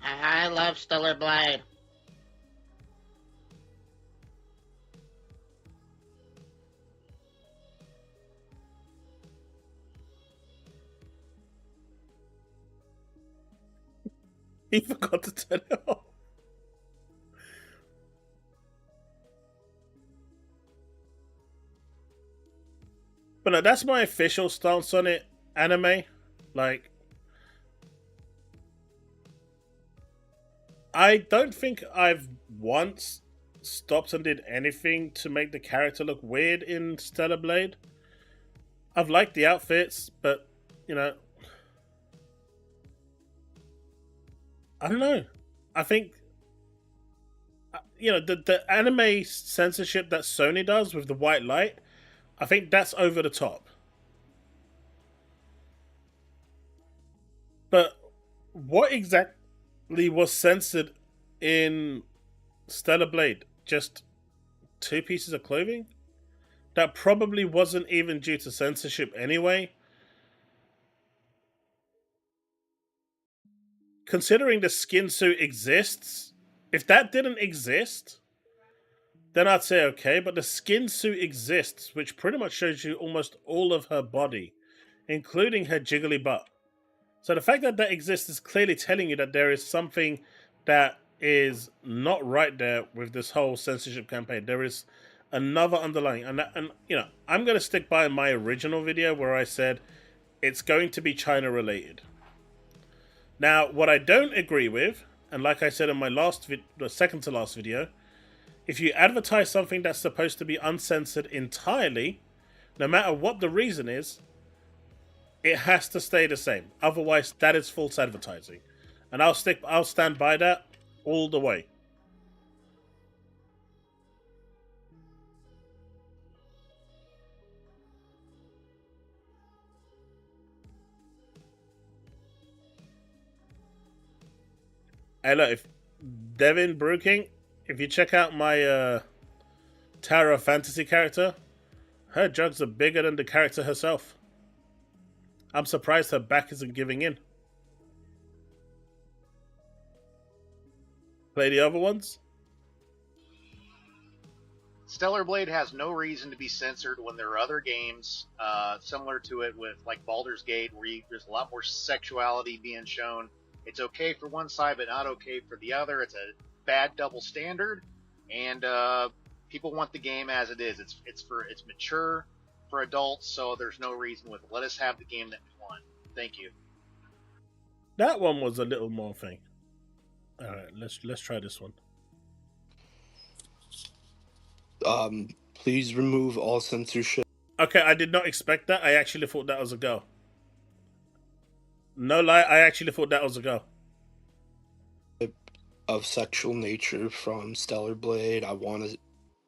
S9: I love Stellar Blade.
S1: He forgot to turn it off. But no, that's my official stance on it, anime. Like, I don't think I've once stopped and did anything to make the character look weird in Stellar Blade. I've liked the outfits, but, you know, I don't know. I think, you know, the anime censorship that Sony does with the white light, I think that's over the top. But what exactly was censored in Stellar Blade? Just 2 pieces of clothing? That probably wasn't even due to censorship anyway. Considering the skin suit exists, if that didn't exist, then I'd say okay, but the skin suit exists, which pretty much shows you almost all of her body, including her jiggly butt. So the fact that that exists is clearly telling you that there is something that is not right there with this whole censorship campaign. There is another underlying, and you know, I'm going to stick by my original video where I said it's going to be China related. Now, what I don't agree with, and like I said in my the second to last video, if you advertise something that's supposed to be uncensored entirely, no matter what the reason is, it has to stay the same. Otherwise, that is false advertising. And I'll stand by that all the way. Hey, look, if Devin Brooking, if you check out my Tower of Fantasy character, her jugs are bigger than the character herself. I'm surprised her back isn't giving in. Play the other ones?
S10: Stellar Blade has no reason to be censored when there are other games similar to it with like Baldur's Gate where there's a lot more sexuality being shown. It's okay for one side but not okay for the other. It's a bad double standard, and people want the game as it is. It's mature for adults, so there's no reason with it. Let us have the game that we want. Thank you.
S1: That one was a little more thing. All right, let's try this one.
S11: Please remove all censorship.
S1: Okay, I did not expect that. I actually thought that was a go. No lie, I actually thought that was a go.
S11: Of sexual nature from Stellar Blade. I want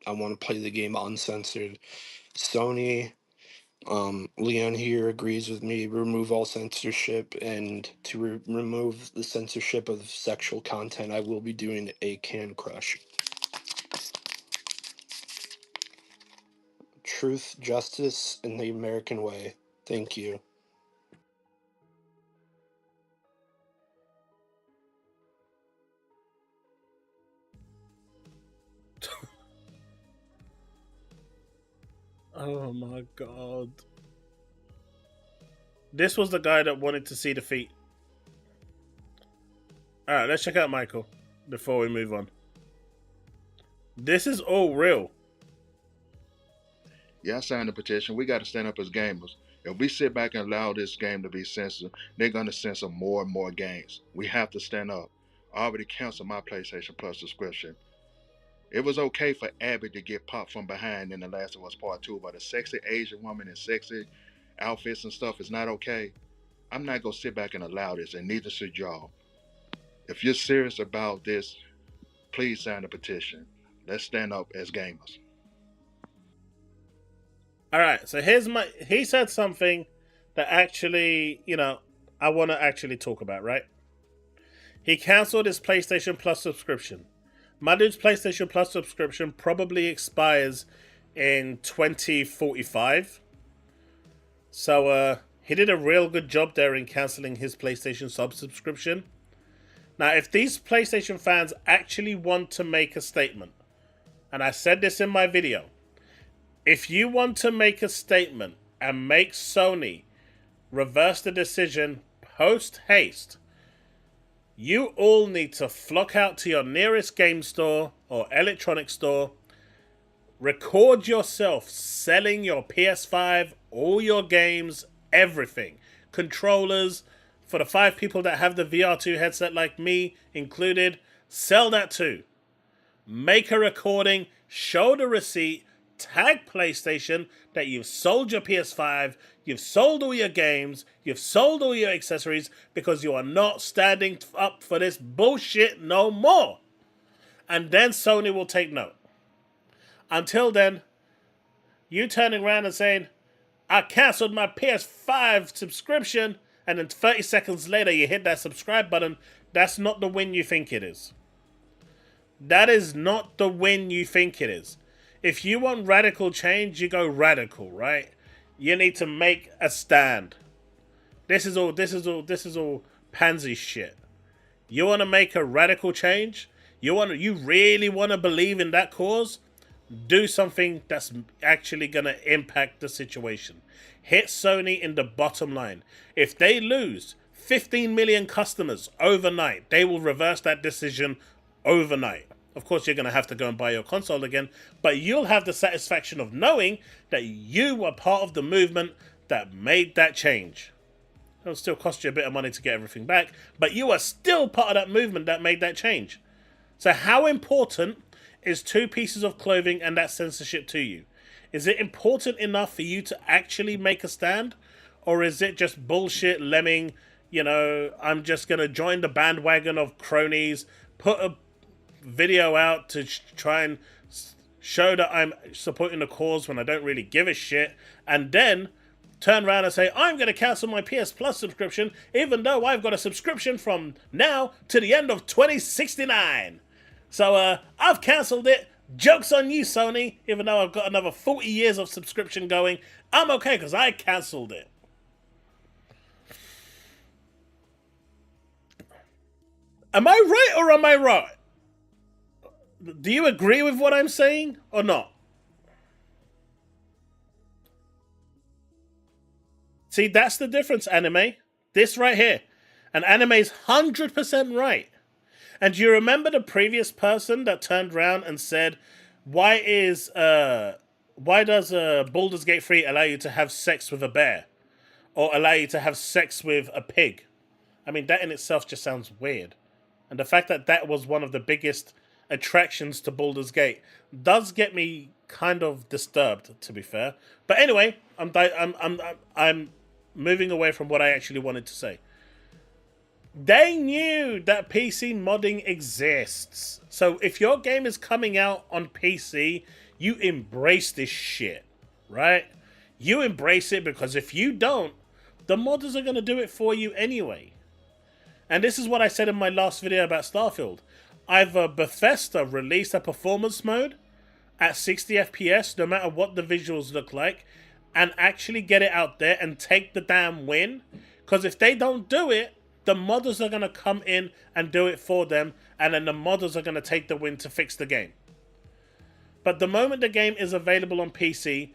S11: to play the game uncensored. Sony, Leon here agrees with me. Remove all censorship, and to remove the censorship of sexual content, I will be doing a can crush. Truth, justice, and the American way. Thank you.
S1: Oh my god. This was the guy that wanted to see the feet. Alright, let's check out Michael before we move on. This is all real.
S12: Yeah, I signed the petition. We got to stand up as gamers. If we sit back and allow this game to be censored, they're going to censor more and more games. We have to stand up. I already canceled my PlayStation Plus subscription. It was okay for Abby to get popped from behind in The Last of Us Part 2, but a sexy Asian woman in sexy outfits and stuff is not okay. I'm not going to sit back and allow this, and neither should y'all. If you're serious about this, please sign the petition. Let's stand up as gamers.
S1: Alright, so he said something that actually, you know, I want to actually talk about, right? He cancelled his PlayStation Plus subscription. My dude's PlayStation Plus subscription probably expires in 2045. So, he did a real good job there in cancelling his PlayStation subscription. Now, if these PlayStation fans actually want to make a statement, and I said this in my video, if you want to make a statement and make Sony reverse the decision post-haste, you all need to flock out to your nearest game store or electronics store, Record yourself selling your PS5, all your games, everything. Controllers, for the 5 people that have the VR2 headset like me included, sell that too. Make a recording, show the receipt, tag PlayStation that you've sold your PS5, you've sold all your games, you've sold all your accessories because you are not standing up for this bullshit no more. And then Sony will take note. Until then, you turning around and saying, I cancelled my PS5 subscription, and then 30 seconds later you hit that subscribe button, that's not the win you think it is. That is not the win you think it is. If you want radical change, you go radical, right? You need to make a stand. This is all pansy shit. You want to make a radical change? You really want to believe in that cause? Do something that's actually going to impact the situation. Hit Sony in the bottom line. If they lose 15 million customers overnight, they will reverse that decision overnight. Of course, you're going to have to go and buy your console again, but you'll have the satisfaction of knowing that you were part of the movement that made that change. It'll still cost you a bit of money to get everything back, but you are still part of that movement that made that change. So how important is 2 pieces of clothing and that censorship to you? Is it important enough for you to actually make a stand? Or is it just bullshit lemming, I'm just going to join the bandwagon of cronies, put a video out to try and show that I'm supporting the cause when I don't really give a shit, and then turn around and say, I'm going to cancel my PS Plus subscription, even though I've got a subscription from now to the end of 2069. So, I've cancelled it. Joke's on you, Sony. Even though I've got another 40 years of subscription going, I'm okay because I cancelled it. Am I right or am I right? Do you agree with what I'm saying or not? See, that's the difference, anime. This right here. And anime's 100% right. And do you remember the previous person that turned around and said, why does Baldur's Gate 3 allow you to have sex with a bear? Or allow you to have sex with a pig? I mean, that in itself just sounds weird. And the fact that that was one of the biggest attractions to Baldur's Gate does get me kind of disturbed, to be fair. But anyway, I'm moving away from what I actually wanted to say. They knew that PC modding exists. So if your game is coming out on PC, you embrace this shit, right? You embrace it because if you don't, the modders are going to do it for you anyway. And this is what I said in my last video about Starfield. Either Bethesda release a performance mode at 60 FPS, no matter what the visuals look like, and actually get it out there and take the damn win. Because if they don't do it, the modders are going to come in and do it for them, and then the modders are going to take the win to fix the game. But the moment the game is available on PC,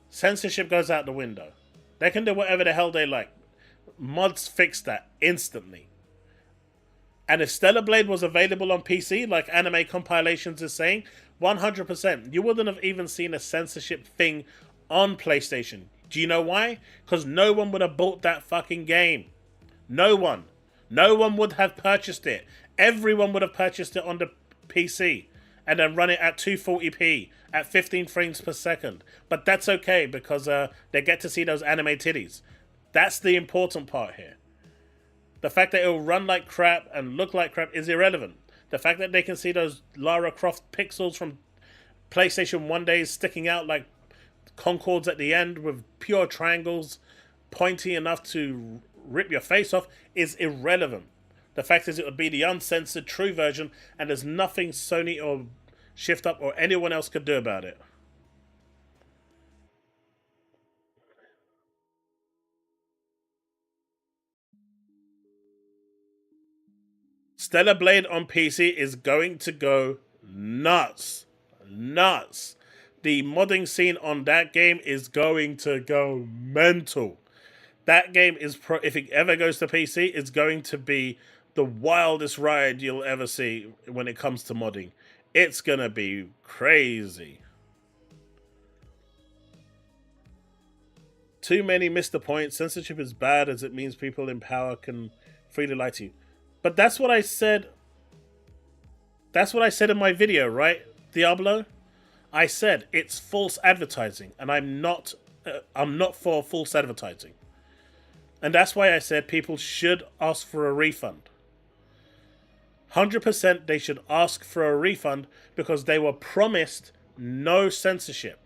S1: censorship goes out the window. They can do whatever the hell they like. Mods fix that instantly. And if Stellar Blade was available on PC, like Anime Compilations is saying, 100%, you wouldn't have even seen a censorship thing on PlayStation. Do you know why? Because no one would have bought that fucking game. No one. No one would have purchased it. Everyone would have purchased it on the PC and then run it at 240p at 15 frames per second. But that's okay because they get to see those anime titties. That's the important part here. The fact that it will run like crap and look like crap is irrelevant. The fact that they can see those Lara Croft pixels from PlayStation 1 days sticking out like Concords at the end with pure triangles pointy enough to rip your face off is irrelevant. The fact is it would be the uncensored true version and there's nothing Sony or Shift Up or anyone else could do about it. Stellar Blade on PC is going to go nuts. Nuts. The modding scene on that game is going to go mental. That game is, if it ever goes to PC, it's going to be the wildest ride you'll ever see when it comes to modding. It's going to be crazy. Too many missed the point. Censorship is bad as it means people in power can freely lie to you. But that's what I said. That's what I said in my video, right, Diablo? I said it's false advertising, and I'm not for false advertising. And that's why I said people should ask for a refund. 100% they should ask for a refund because they were promised no censorship.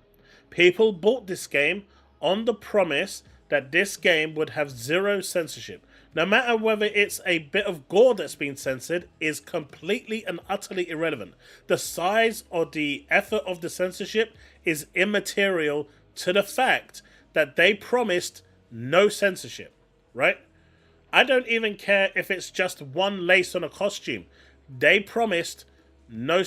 S1: People bought this game on the promise that this game would have zero censorship. No matter whether it's a bit of gore that's been censored is completely and utterly irrelevant. The size or the effort of the censorship is immaterial to the fact that they promised no censorship, right? I don't even care if it's just one lace on a costume. They promised no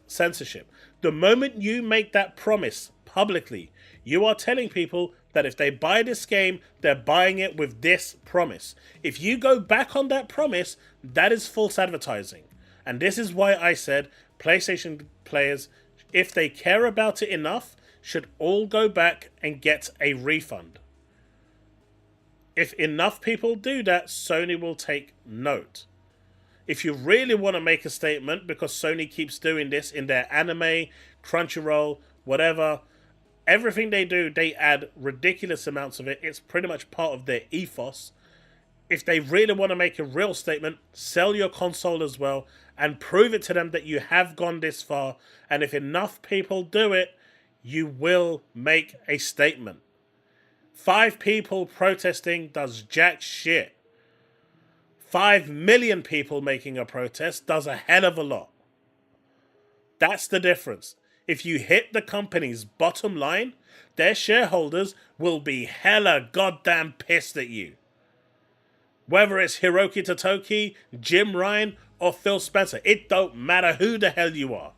S1: censorship. The moment you make that promise publicly, you are telling people that if they buy this game, they're buying it with this promise. If you go back on that promise, that is false advertising. And this is why I said PlayStation players, if they care about it enough, should all go back and get a refund. If enough people do that, Sony will take note. If you really want to make a statement, because Sony keeps doing this in their anime, Crunchyroll, whatever, everything they do, they add ridiculous amounts of it. It's pretty much part of their ethos. If they really want to make a real statement, sell your console as well and prove it to them that you have gone this far. And if enough people do it, you will make a statement. 5 people protesting does jack shit. 5 million people making a protest does a hell of a lot. That's the difference. If you hit the company's bottom line, their shareholders will be hella goddamn pissed at you. Whether it's Hiroki Totoki, Jim Ryan, or Phil Spencer, it don't matter who the hell you are.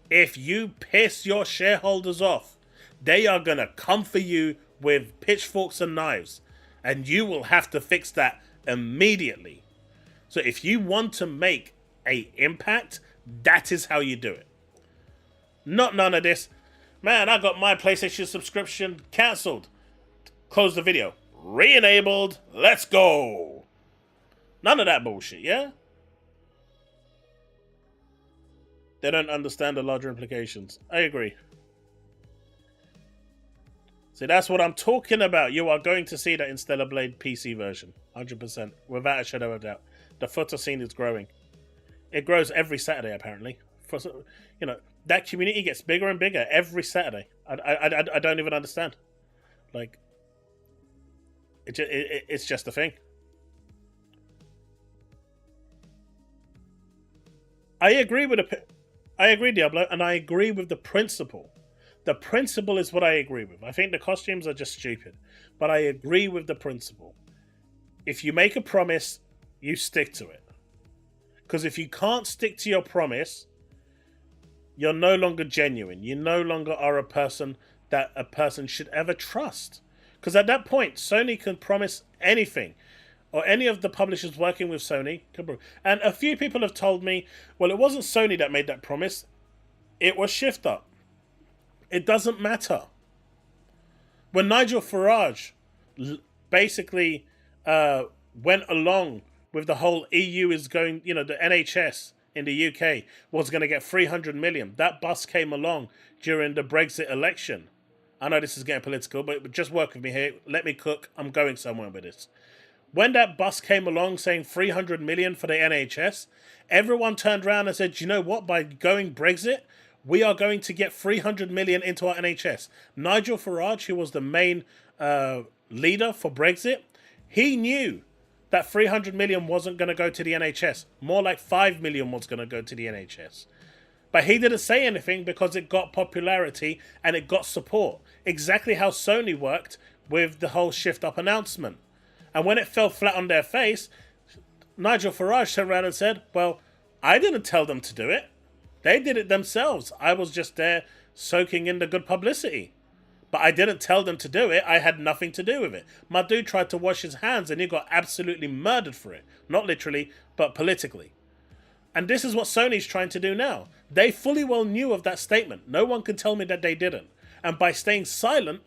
S1: If you piss your shareholders off, they are gonna come for you with pitchforks and knives, and you will have to fix that immediately. So if you want to make an impact, that is how you do it. Not none of this. Man, I got my PlayStation subscription cancelled. Close the video. Re-enabled. Let's go. None of that bullshit, yeah? They don't understand the larger implications. I agree. See, that's what I'm talking about. You are going to see that in Stellar Blade PC version. 100%. Without a shadow of a doubt. The footer scene is growing. It grows every Saturday, apparently. For, you know, that community gets bigger and bigger every Saturday. I don't even understand. Like, it's just a thing. I agree, Diablo, and I agree with the principle. The principle is what I agree with. I think the costumes are just stupid, but I agree with the principle. If you make a promise, you stick to it. Because if you can't stick to your promise, you're no longer genuine. You no longer are a person that a person should ever trust. Because at that point, Sony can promise anything. Or any of the publishers working with Sony. And a few people have told me, well, it wasn't Sony that made that promise. It was Shift Up. It doesn't matter. When Nigel Farage basically went along with the whole EU is going, you know, the NHS in the UK was going to get 300 million. That bus came along during the Brexit election. I know this is getting political, but just work with me here. Let me cook. I'm going somewhere with this. When that bus came along saying 300 million for the NHS, everyone turned around and said, you know what, by going Brexit, we are going to get 300 million into our NHS. Nigel Farage, who was the main leader for Brexit, he knew that 300 million wasn't going to go to the NHS. More like 5 million was going to go to the NHS. But he didn't say anything because it got popularity and it got support. Exactly how Sony worked with the whole Shift Up announcement. And when it fell flat on their face, Nigel Farage turned around and said, well, I didn't tell them to do it. They did it themselves. I was just there soaking in the good publicity. But I didn't tell them to do it. I had nothing to do with it. My dude tried to wash his hands and he got absolutely murdered for it. Not literally, but politically. And this is what Sony's trying to do now. They fully well knew of that statement. No one can tell me that they didn't. And by staying silent,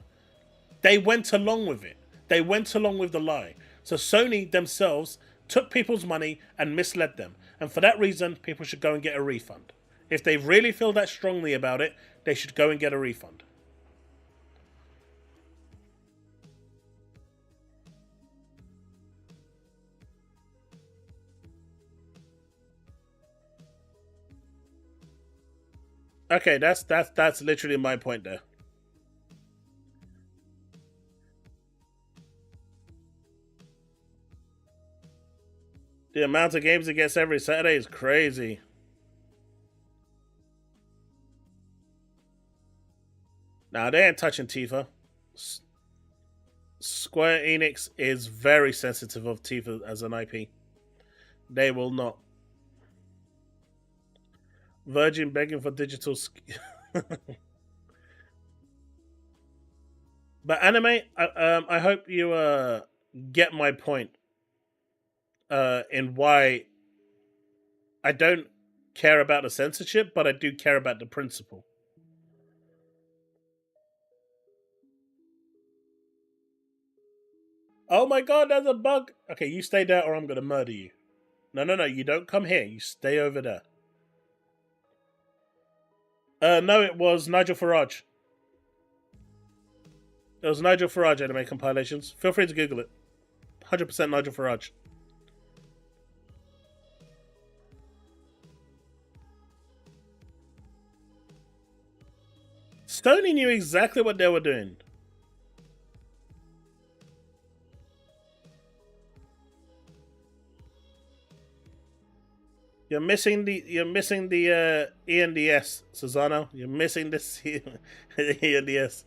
S1: They went along with it. They went along with the lie. So Sony themselves took people's money and misled them. And for that reason, people should go and get a refund. If they really feel that strongly about it, they should go and get a refund. Okay, that's literally my point there. The amount of games it gets every Saturday is crazy. Nah, they ain't touching Tifa. Square Enix is very sensitive of Tifa as an IP. They will not. Virgin begging for digital... But anime, I hope you get my point in why I don't care about the censorship, but I do care about the principle. Oh my god, there's a bug! Okay, you stay there or I'm gonna murder you. No, you don't come here. You stay over there. No, it was Nigel Farage. It was Nigel Farage anime compilations. Feel free to Google it. 100% Nigel Farage. Sony knew exactly what they were doing. You're missing the ENDS, Susano. You're missing this ENDS.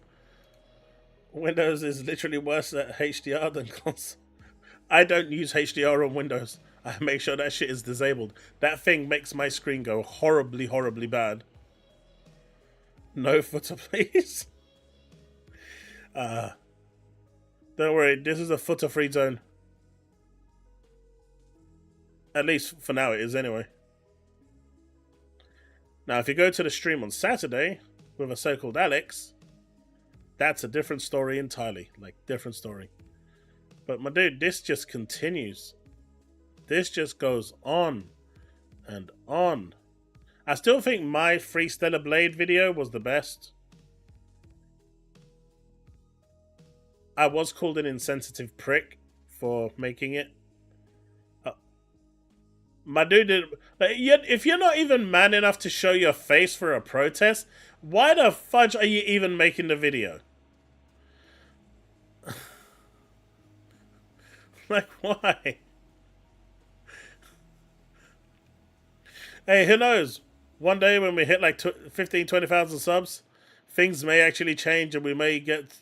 S1: Windows is literally worse at HDR than console. I don't use HDR on Windows. I make sure that shit is disabled. That thing makes my screen go horribly, horribly bad. No footer, please. Don't worry, this is a footer-free zone. At least for now it is anyway. Now, if you go to the stream on Saturday with a so-called Alex, that's a different story entirely. Like, different story. But my dude, this just continues. This just goes on and on. I still think my Free Stellar Blade video was the best. I was called an insensitive prick for making it. My dude, if you're not even man enough to show your face for a protest, why the fudge are you even making the video? Like, why? Hey, who knows? One day when we hit like 15, 20,000 subs, things may actually change and we may get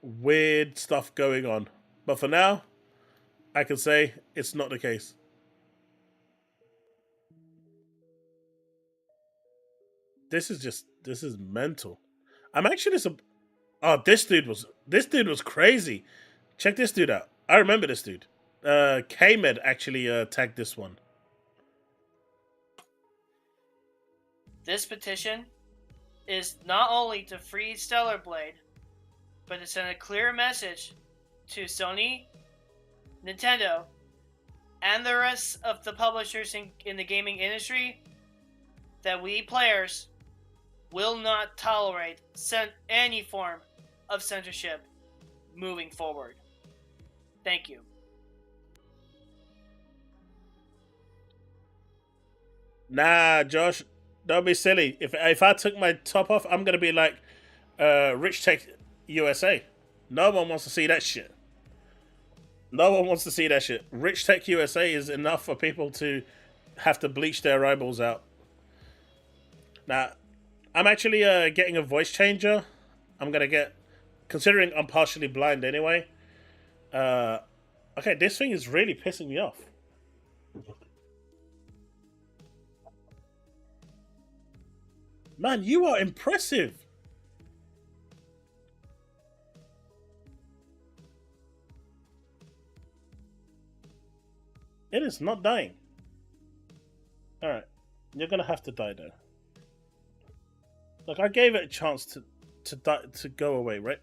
S1: weird stuff going on. But for now, I can say it's not the case. This is mental. I'm actually this dude was crazy. Check this dude out. I remember this dude. K-Med actually tagged this one.
S13: This petition is not only to free Stellar Blade, but to send a clear message to Sony, Nintendo, and the rest of the publishers in the gaming industry that we players will not tolerate any form of censorship moving forward. Thank you.
S1: Nah, Josh, don't be silly. If I took my top off, I'm gonna be like Rich Tech USA. No one wants to see that shit. No one wants to see that shit. Rich Tech USA is enough for people to have to bleach their eyeballs out. Now, I'm actually getting a voice changer. I'm gonna get, considering I'm partially blind anyway. Okay, this thing is really pissing me off. Man, you are impressive. It is not dying. Alright, you're gonna have to die though. Look, I gave it a chance to go away, right?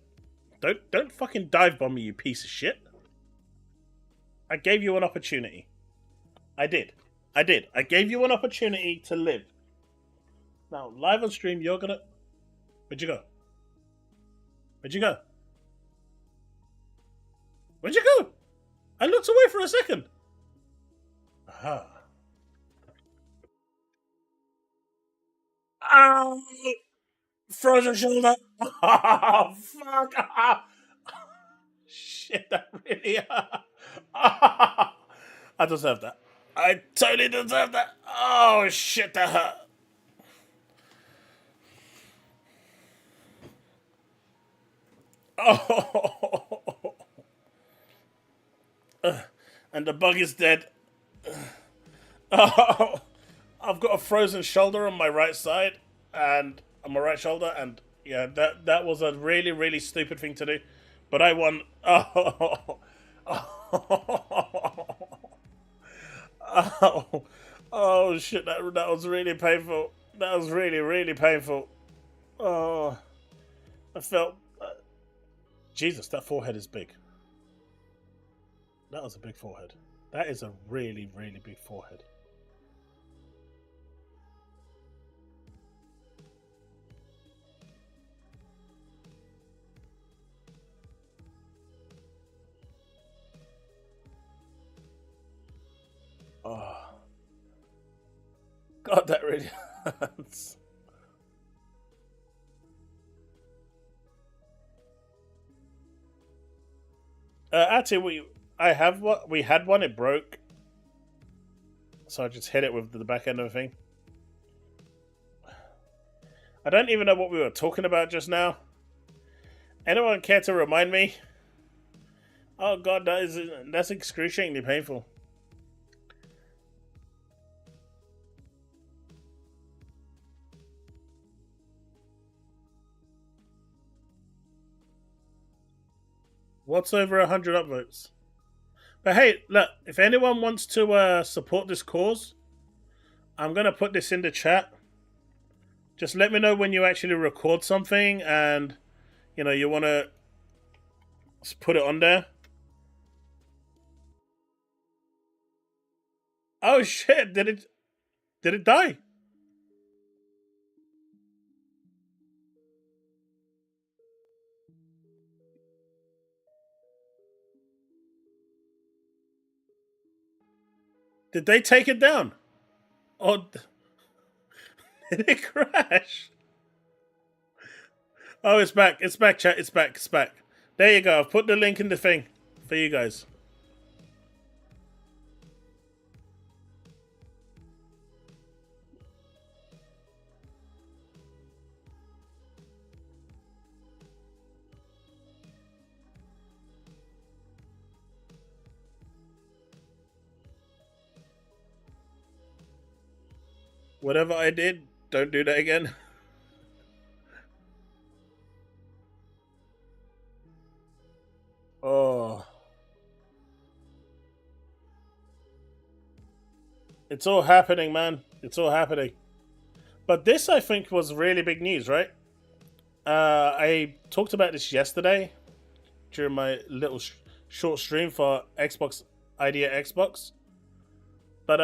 S1: Don't fucking dive bomb me, you piece of shit. I gave you an opportunity. I did. I gave you an opportunity to live. Now, live on stream, you're gonna... Where'd you go? Where'd you go? Where'd you go? I looked away for a second. Aha. Ow! Frozen shoulder. Oh, fuck. Shit, that really... I deserve that. I totally deserve that. Oh, shit, that hurt. Oh. And the bug is dead. Oh. I've got a frozen shoulder on my right side and on my right shoulder, and yeah, that was a really, really stupid thing to do. But I won. Oh. Oh. Oh shit, that was really painful. That was really, really painful. Oh. I felt... Jesus, that forehead is big. That was a big forehead. That is a really, really big forehead. Oh. God, that really hurts. Actually, we had one, it broke. So I just hit it with the back end of the thing. I don't even know what we were talking about just now. Anyone care to remind me? Oh god, that's excruciatingly painful. What's over 100 upvotes? But hey, look, if anyone wants to support this cause, I'm going to put this in the chat. Just let me know when you actually record something and, you know, you want to put it on there. Oh shit, did it die? Did they take it down? Or did it crash? Oh, it's back. It's back, chat. It's back. It's back. There you go. I've put the link in the thing for you guys. Whatever I did, don't do that again. Oh. It's all happening, man. It's all happening. But this, I think, was really big news, right? I talked about this yesterday during my little short stream for Xbox Idea Xbox. But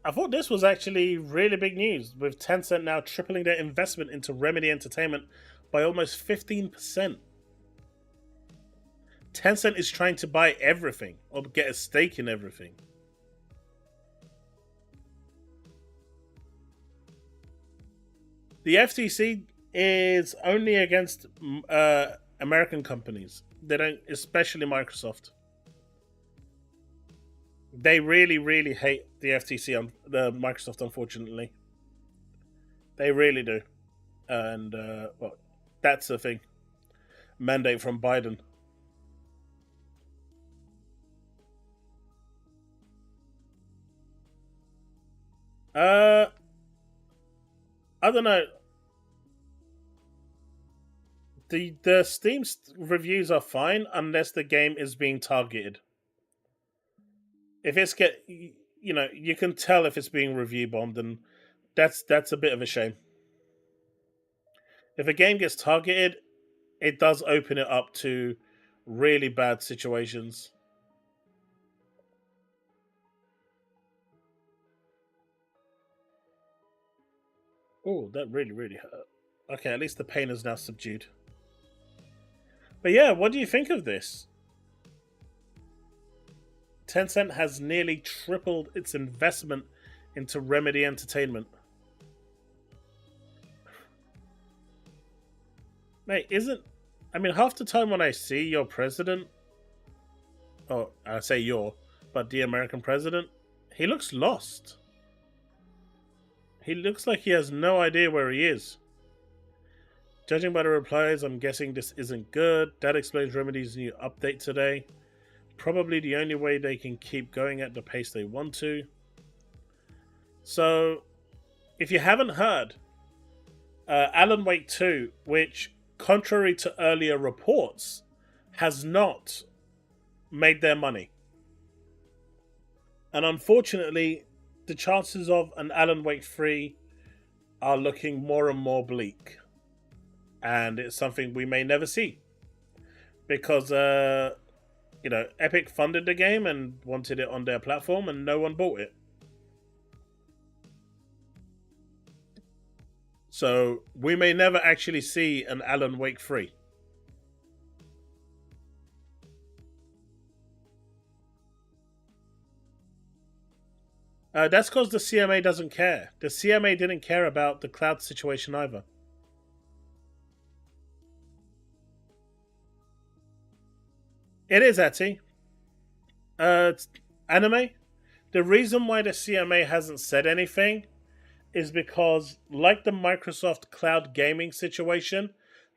S1: I thought this was actually really big news, with Tencent now tripling their investment into Remedy Entertainment by almost 15%. Tencent is trying to buy everything, or get a stake in everything. The FTC is only against American companies. They don't, especially Microsoft. They really, really hate the FTC on the Microsoft, unfortunately. They really do. And, well, that's the thing. Mandate from Biden. I don't know. The Steam reviews are fine unless the game is being targeted. If it's you know, you can tell if it's being review bombed, and that's a bit of a shame. If a game gets targeted, it does open it up to really bad situations. Oh, that really, really hurt. Okay, at least the pain is now subdued. But yeah, what do you think of this? Tencent has nearly tripled its investment into Remedy Entertainment. Mate, half the time when I see your president, or I say your, but the American president, he looks lost. He looks like he has no idea where he is. Judging by the replies, I'm guessing this isn't good. That explains Remedy's new update today. Probably the only way they can keep going at the pace they want to. So, if you haven't heard, Alan Wake 2, which, contrary to earlier reports, has not made their money. And unfortunately, the chances of an Alan Wake 3 are looking more and more bleak. And it's something we may never see. Because, Epic funded the game and wanted it on their platform and no one bought it. So, we may never actually see an Alan Wake 3. That's because the CMA doesn't care. The CMA didn't care about the cloud situation either. It is, Atty. Anime? The reason why the CMA hasn't said anything is because, like the Microsoft cloud gaming situation,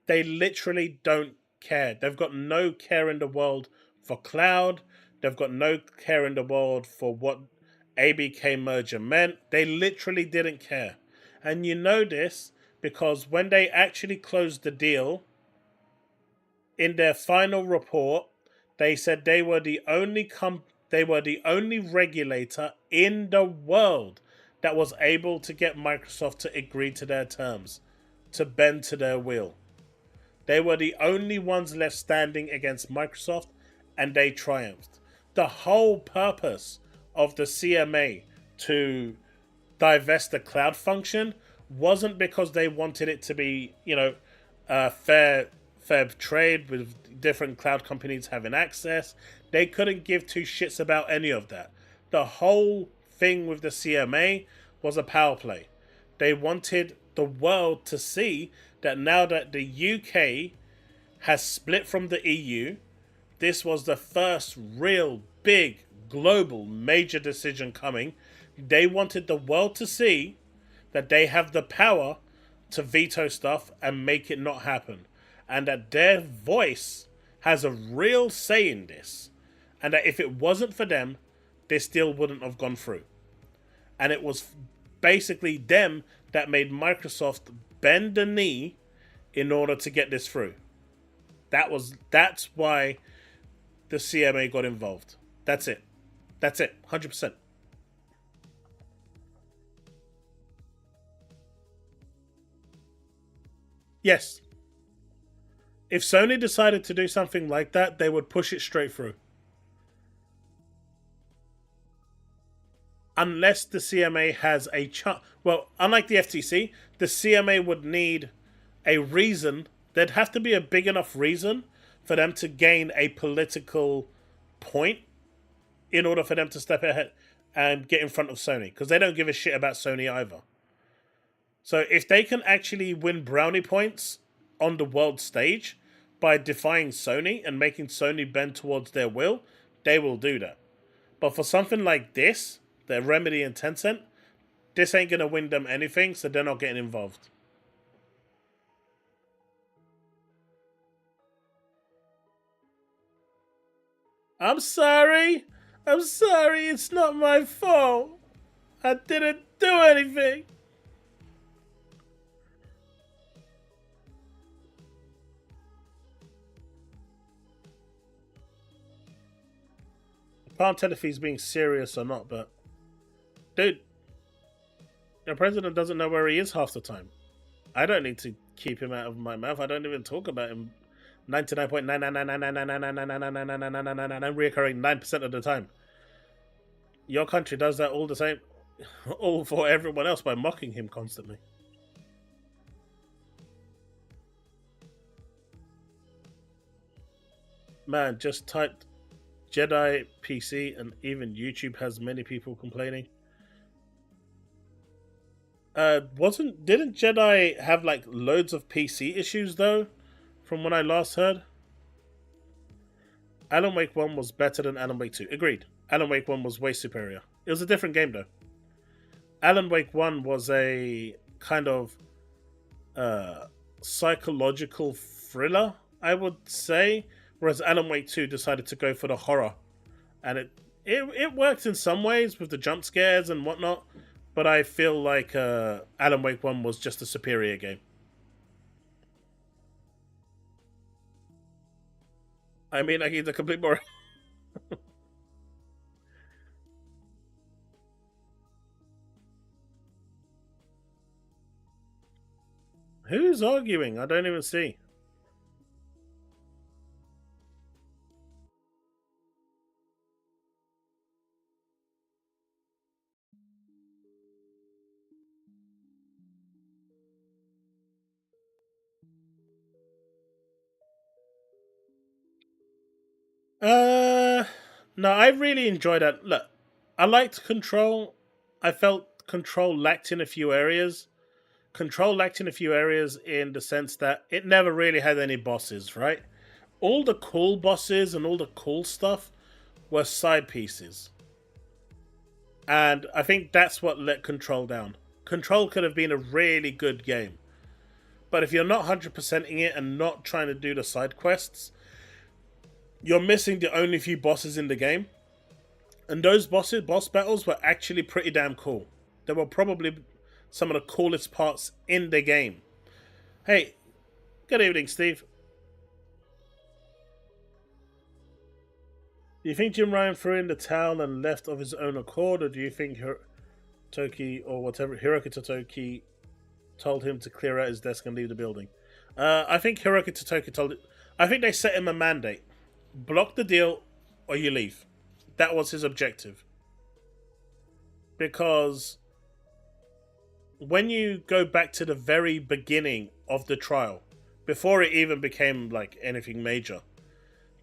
S1: they literally don't care. They've got no care in the world for cloud. They've got no care in the world for what ABK merger meant. They literally didn't care. And you know this because when they actually closed the deal, in their final report, they said they were the only regulator in the world that was able to get Microsoft to agree to their terms, to bend to their will. They were the only ones left standing against Microsoft, and they triumphed. The whole purpose of the CMA to divest the cloud function wasn't because they wanted it to be, fair trade with different cloud companies having access. They couldn't give two shits about any of that. The whole thing with the CMA was a power play. They wanted the world to see that now that the UK has split from the EU, this was the first real big global major decision coming. They wanted the world to see that they have the power to veto stuff and make it not happen. And that their voice has a real say in this. And that if it wasn't for them, this deal wouldn't have gone through. And it was basically them that made Microsoft bend the knee in order to get this through. That's why the CMA got involved. That's it. 100%. Yes. If Sony decided to do something like that, they would push it straight through. Unless the CMA has a well, unlike the FTC, the CMA would need a reason. There'd have to be a big enough reason for them to gain a political point in order for them to step ahead and get in front of Sony. Because they don't give a shit about Sony either. So if they can actually win brownie points on the world stage by defying Sony and making Sony bend towards their will, they will do that. But for something like this, the Remedy and Tencent, this ain't going to win them anything, so they're not getting involved. I'm sorry. It's not my fault. I didn't do anything. I can't tell if he's being serious or not, but dude, the president doesn't know where he is half the time. I don't need to keep him out of my mouth. I don't even talk about him 99.999999999999999 reoccurring 9% of the time. Your country does that all the same, all for everyone else by mocking him constantly. Man, just typed Jedi PC and even YouTube has many people complaining. Didn't Jedi have like loads of PC issues though? From when I last heard. Alan Wake 1 was better than Alan Wake 2. Agreed. Alan Wake 1 was way superior. It was a different game though. Alan Wake 1 was a kind of psychological thriller, I would say, whereas Alan Wake 2 decided to go for the horror. And it worked in some ways with the jump scares and whatnot, but I feel like Alan Wake 1 was just a superior game. I mean, like, he's a complete more. Who's arguing? I don't even see. No, I really enjoyed that. Look, I liked Control. I felt Control lacked in a few areas. Control lacked in a few areas in the sense that it never really had any bosses, right? All the cool bosses and all the cool stuff were side pieces. And I think that's what let Control down. Control could have been a really good game. But if you're not 100%ing it and not trying to do the side quests, you're missing the only few bosses in the game. And those boss battles were actually pretty damn cool. They were probably some of the coolest parts in the game. Hey, good evening, Steve. Do you think Jim Ryan threw in the towel and left of his own accord, or do you think Toki or whatever Hiroki Totoki told him to clear out his desk and leave the building? I think Hiroki Totoki told it. I think they set him a mandate: block the deal, or you leave. That was his objective. Because when you go back to the very beginning of the trial, before it even became like anything major,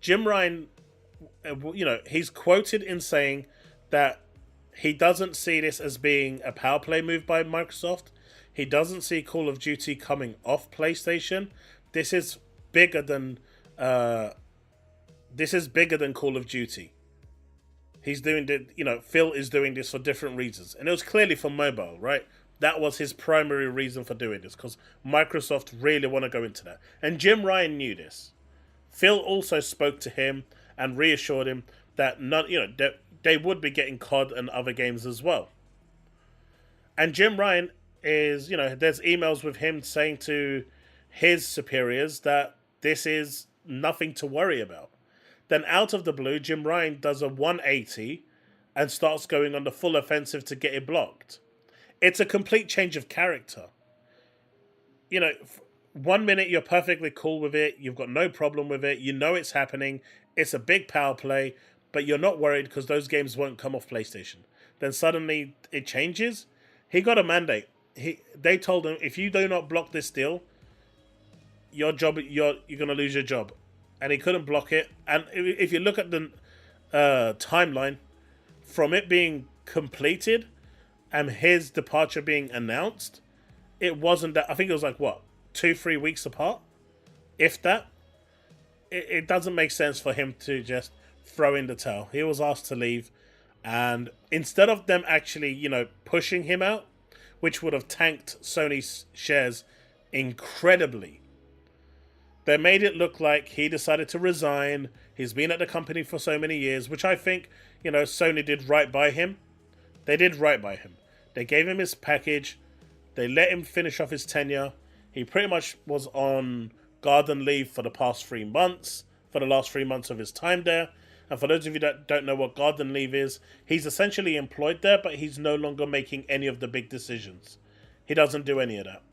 S1: Jim Ryan, he's quoted in saying that he doesn't see this as being a power play move by Microsoft. He doesn't see Call of Duty coming off PlayStation. This is bigger than Call of Duty. He's doing Phil is doing this for different reasons, and it was clearly for mobile, right? That was his primary reason for doing this, because Microsoft really want to go into that, and Jim Ryan knew this. Phil also spoke to him and reassured him that they would be getting COD and other games as well. And Jim Ryan is, there's emails with him saying to his superiors that this is nothing to worry about. Then out of the blue, Jim Ryan does a 180 and starts going on the full offensive to get it blocked. It's a complete change of character. 1 minute you're perfectly cool with it, you've got no problem with it, it's happening, it's a big power play, but you're not worried because those games won't come off PlayStation. Then suddenly it changes. He got a mandate. They told him, if you do not block this deal, you're going to lose your job. And he couldn't block it. And if you look at the timeline, from it being completed and his departure being announced, it wasn't that. I think it was like, 2-3 weeks apart? If that. It doesn't make sense for him to just throw in the towel. He was asked to leave. And instead of them actually, pushing him out, which would have tanked Sony's shares incredibly, they made it look like he decided to resign. He's been at the company for so many years, which I think, Sony did right by him. They did right by him. They gave him his package. They let him finish off his tenure. He pretty much was on garden leave for the past 3 months, for the last 3 months of his time there. And for those of you that don't know what garden leave is, he's essentially employed there, but he's no longer making any of the big decisions. He doesn't do any of that.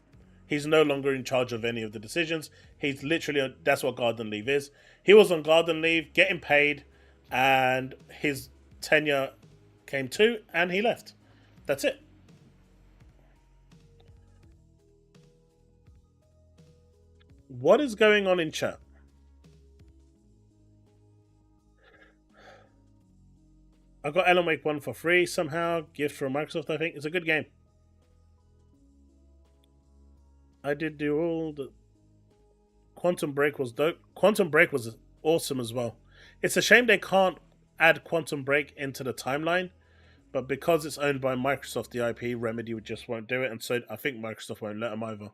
S1: He's no longer in charge of any of the decisions. He's literally, that's what garden leave is. He was on garden leave, getting paid, and his tenure came to, and he left. That's it. What is going on in chat? I got Alan Wake 1 for free somehow. Gift from Microsoft, I think. It's a good game. I did do all the... Quantum Break was dope. Quantum Break was awesome as well. It's a shame they can't add Quantum Break into the timeline, but because it's owned by Microsoft, the IP, Remedy just won't do it, and so I think Microsoft won't let them either.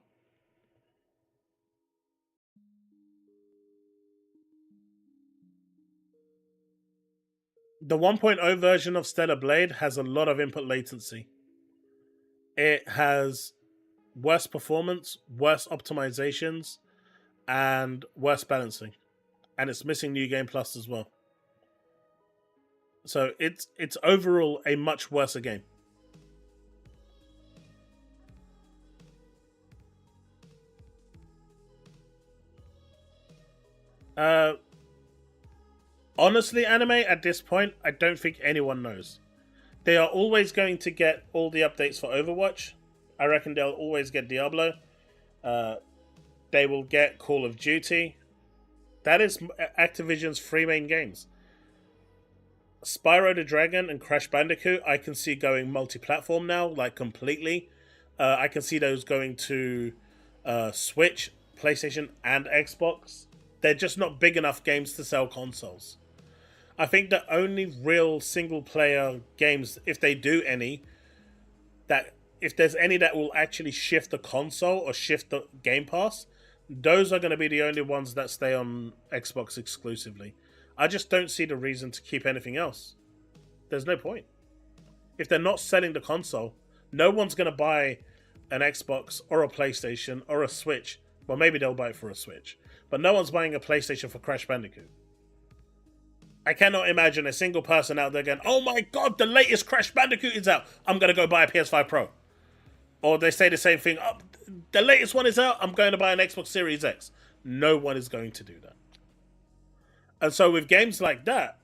S1: The 1.0 version of Stellar Blade has a lot of input latency. It has worse performance, worse optimizations, and worse balancing. And it's missing New Game Plus as well. So it's overall a much worse game. Honestly, anime, at this point, I don't think anyone knows. They are always going to get all the updates for Overwatch. I reckon they'll always get Diablo. They will get Call of Duty. That is Activision's three main games. Spyro the Dragon and Crash Bandicoot, I can see going multi-platform now, like completely. I can see those going to Switch, PlayStation, and Xbox. They're just not big enough games to sell consoles. I think the only real single-player games, if they do any, that if there's any that will actually shift the console or shift the Game Pass, those are going to be the only ones that stay on Xbox exclusively. I just don't see the reason to keep anything else. There's no point. If they're not selling the console, no one's going to buy an Xbox or a PlayStation or a Switch. Well, maybe they'll buy it for a Switch. But no one's buying a PlayStation for Crash Bandicoot. I cannot imagine a single person out there going, oh my god, the latest Crash Bandicoot is out. I'm going to go buy a PS5 Pro. Or they say the same thing, oh, the latest one is out. I'm going to buy an Xbox Series X. No one is going to do that. And so with games like that,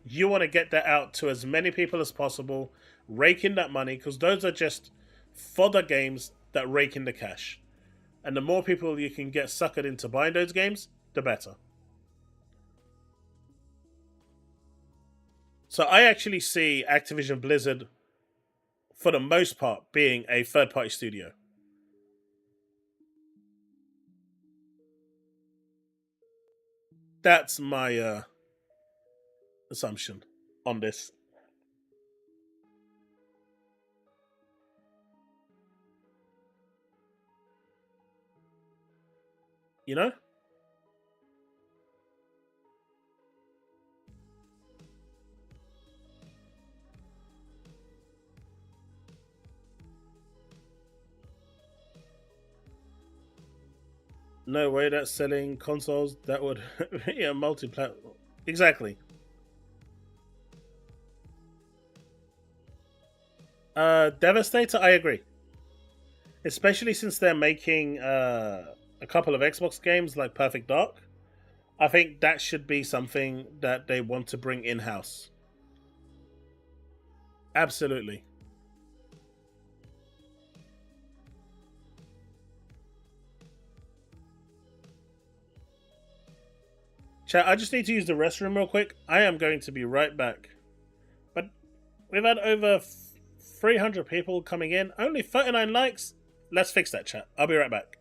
S1: you want to get that out to as many people as possible, rake in that money, because those are just fodder games that rake in the cash. And the more people you can get suckered into buying those games, the better. So I actually see Activision Blizzard, for the most part, being a third-party studio. That's my assumption on this. You know? No way that's selling consoles. That would be a multi-platform. Exactly. Devastator, I agree. Especially since they're making a couple of Xbox games like Perfect Dark. I think that should be something that they want to bring in-house. Absolutely. Chat, I just need to use the restroom real quick. I am going to be right back. But we've had over 300 people coming in. Only 39 likes. Let's fix that, chat. I'll be right back.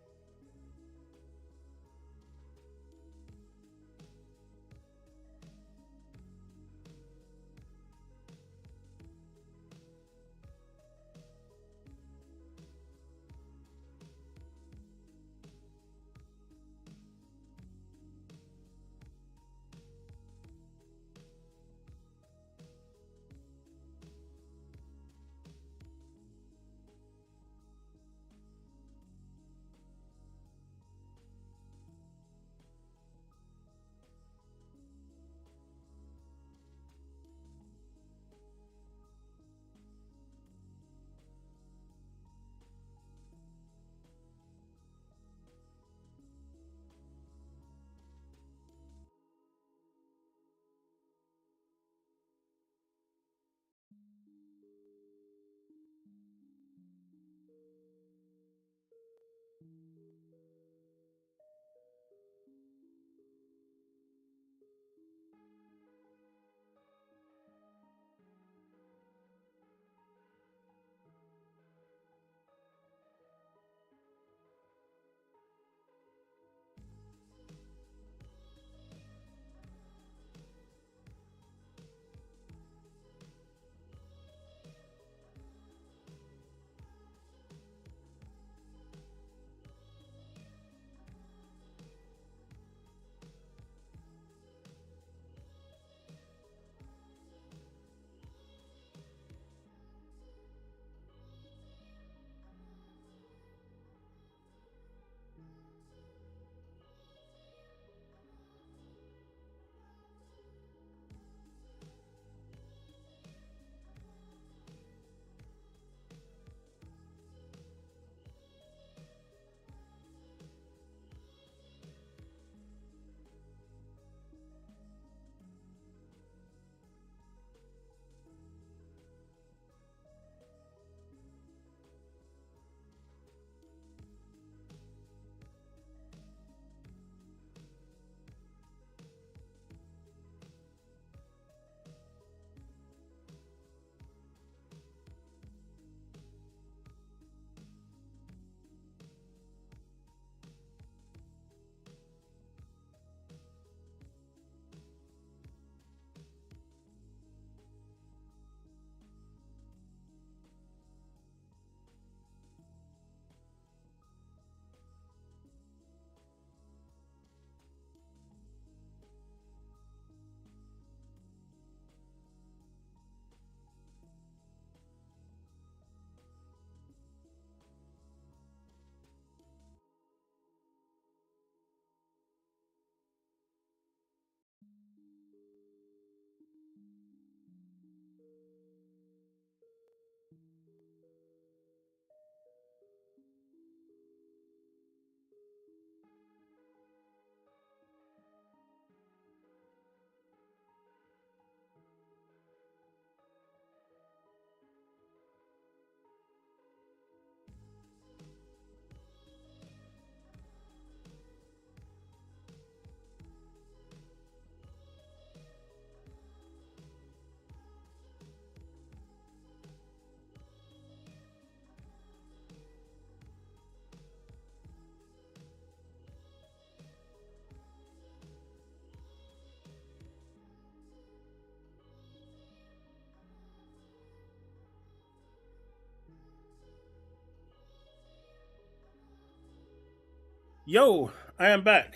S1: Yo, I am back.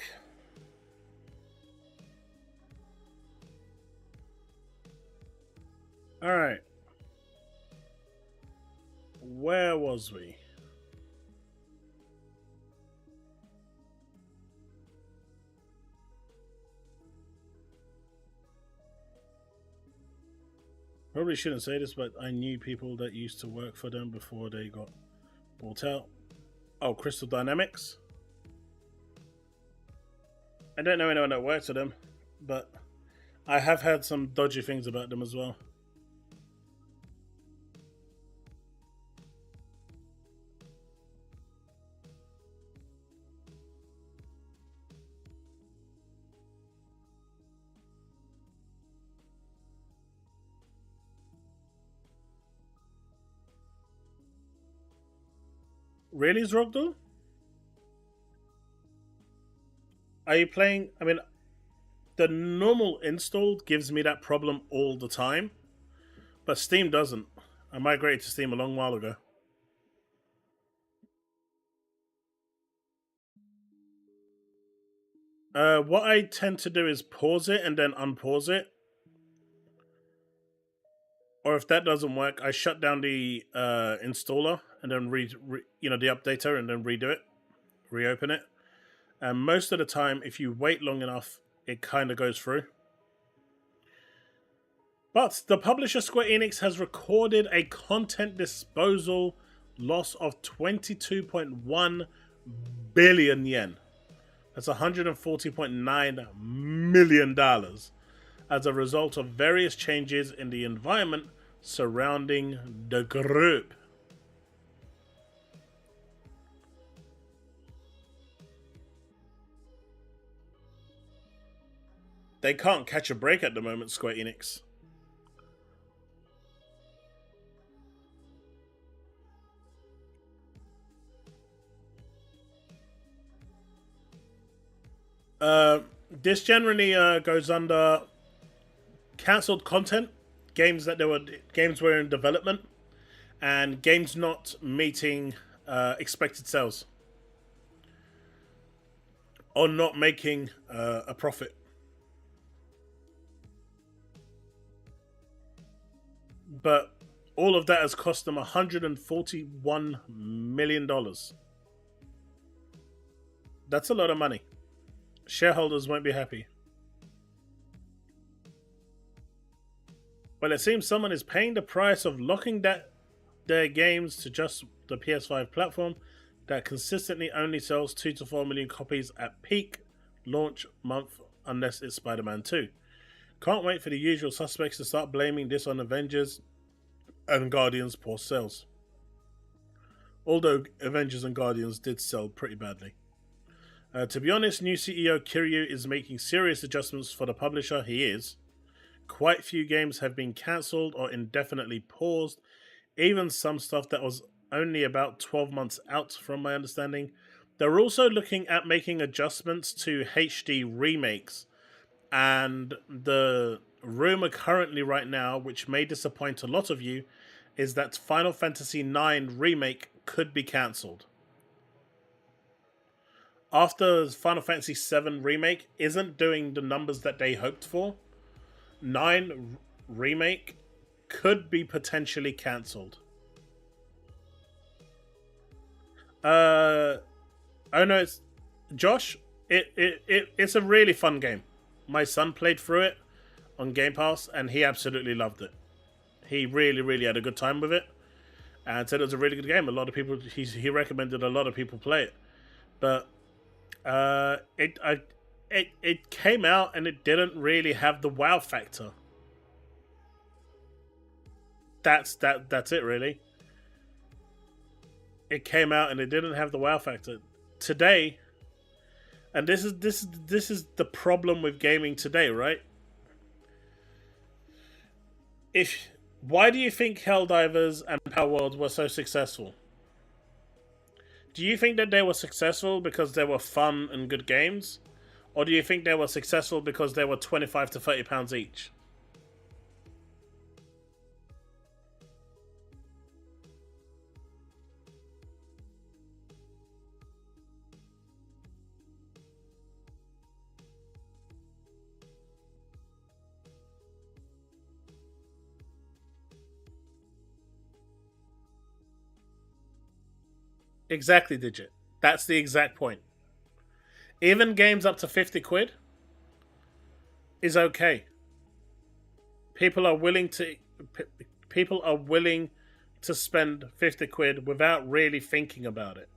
S1: Alright. Where was we? Probably shouldn't say this, but I knew people that used to work for them before they got bought out. Oh, Crystal Dynamics. I don't know anyone that works for them, but I have heard some dodgy things about them as well. Really, Zrogdal? Are you playing? I mean, the normal install gives me that problem all the time, but Steam doesn't. I migrated to Steam a long while ago. What I tend to do is pause it and then unpause it. Or if that doesn't work, I shut down the installer and then the updater, and then redo it, reopen it. And most of the time, if you wait long enough, it kind of goes through. But the publisher Square Enix has recorded a content disposal loss of 22.1 billion yen. That's $140.9 million as a result of various changes in the environment surrounding the group. They can't catch a break at the moment, Square Enix. This generally goes under cancelled content, games were in development, and games not meeting expected sales, or not making a profit. But all of that has cost them $141 million. That's a lot of money. Shareholders won't be happy. Well, it seems someone is paying the price of locking their games to just the PS5 platform that consistently only sells 2 to 4 million copies at peak launch month, unless it's Spider-Man 2. Can't wait for the usual suspects to start blaming this on Avengers and Guardians' poor sales. Although Avengers and Guardians did sell pretty badly. To be honest, new CEO Kiryu is making serious adjustments for the publisher. He is. Quite few games have been cancelled or indefinitely paused, even some stuff that was only about 12 months out from my understanding. They're also looking at making adjustments to HD remakes, and the rumor currently right now, which may disappoint a lot of you, is that Final Fantasy IX Remake could be cancelled. After Final Fantasy VII Remake isn't doing the numbers that they hoped for, 9 Remake could be potentially cancelled. Oh no, it's Josh. It's a really fun game. My son played through it on Game Pass, and he absolutely loved it. He really, really had a good time with it, and said it was a really good game. A lot of people, he recommended a lot of people play it, but it came out and it didn't really have the wow factor. That's it really. It came out and it didn't have the wow factor. Today, and this is the problem with gaming today, right? Why do you think Helldivers and Palworld were so successful? Do you think that they were successful because they were fun and good games? Or do you think they were successful because they were £25 to £30 each? Exactly, Digit. That's the exact point. Even games up to 50 quid is okay. People are willing to spend 50 quid without really thinking about it.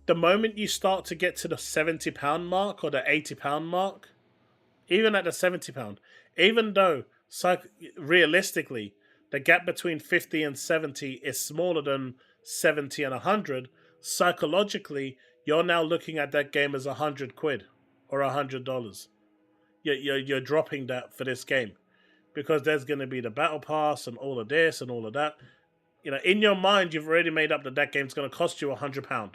S1: The moment you start to get to the £70 mark or the £80 mark, even at the £70, even though realistically the gap between 50 and 70 is smaller than 70 and 100, psychologically you're now looking at that game as 100 quid or $100. You're dropping that for this game because there's going to be the battle pass and all of this and all of that. In your mind, you've already made up that game's going to cost you £100.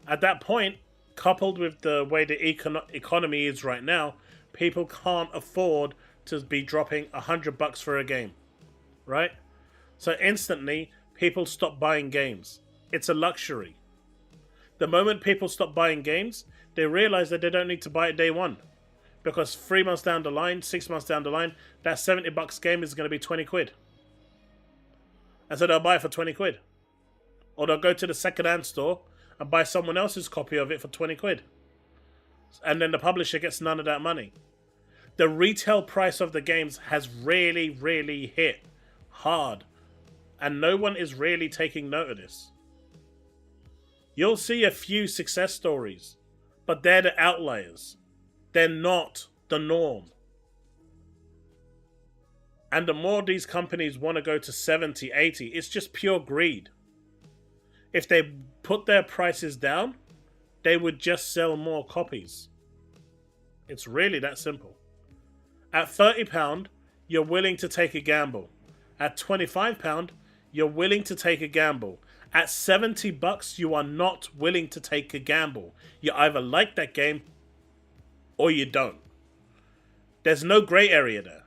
S1: At that point, coupled with the way the economy is right now, people can't afford to be dropping $100 for a game, right? So instantly, people stop buying games. It's a luxury. The moment people stop buying games, they realize that they don't need to buy it day one. Because 3 months down the line, 6 months down the line, that $70 game is going to be 20 quid. And so they'll buy it for 20 quid. Or they'll go to the second-hand store and buy someone else's copy of it for 20 quid. And then the publisher gets none of that money. The retail price of the games has really, really hit hard. And no one is really taking note of this. You'll see a few success stories, but they're the outliers. They're not the norm. And the more these companies want to go to 70, 80, it's just pure greed. If they put their prices down, they would just sell more copies. It's really that simple. At £30, you're willing to take a gamble. At £25, you're willing to take a gamble. At $70, you are not willing to take a gamble. You either like that game or you don't. There's no grey area there.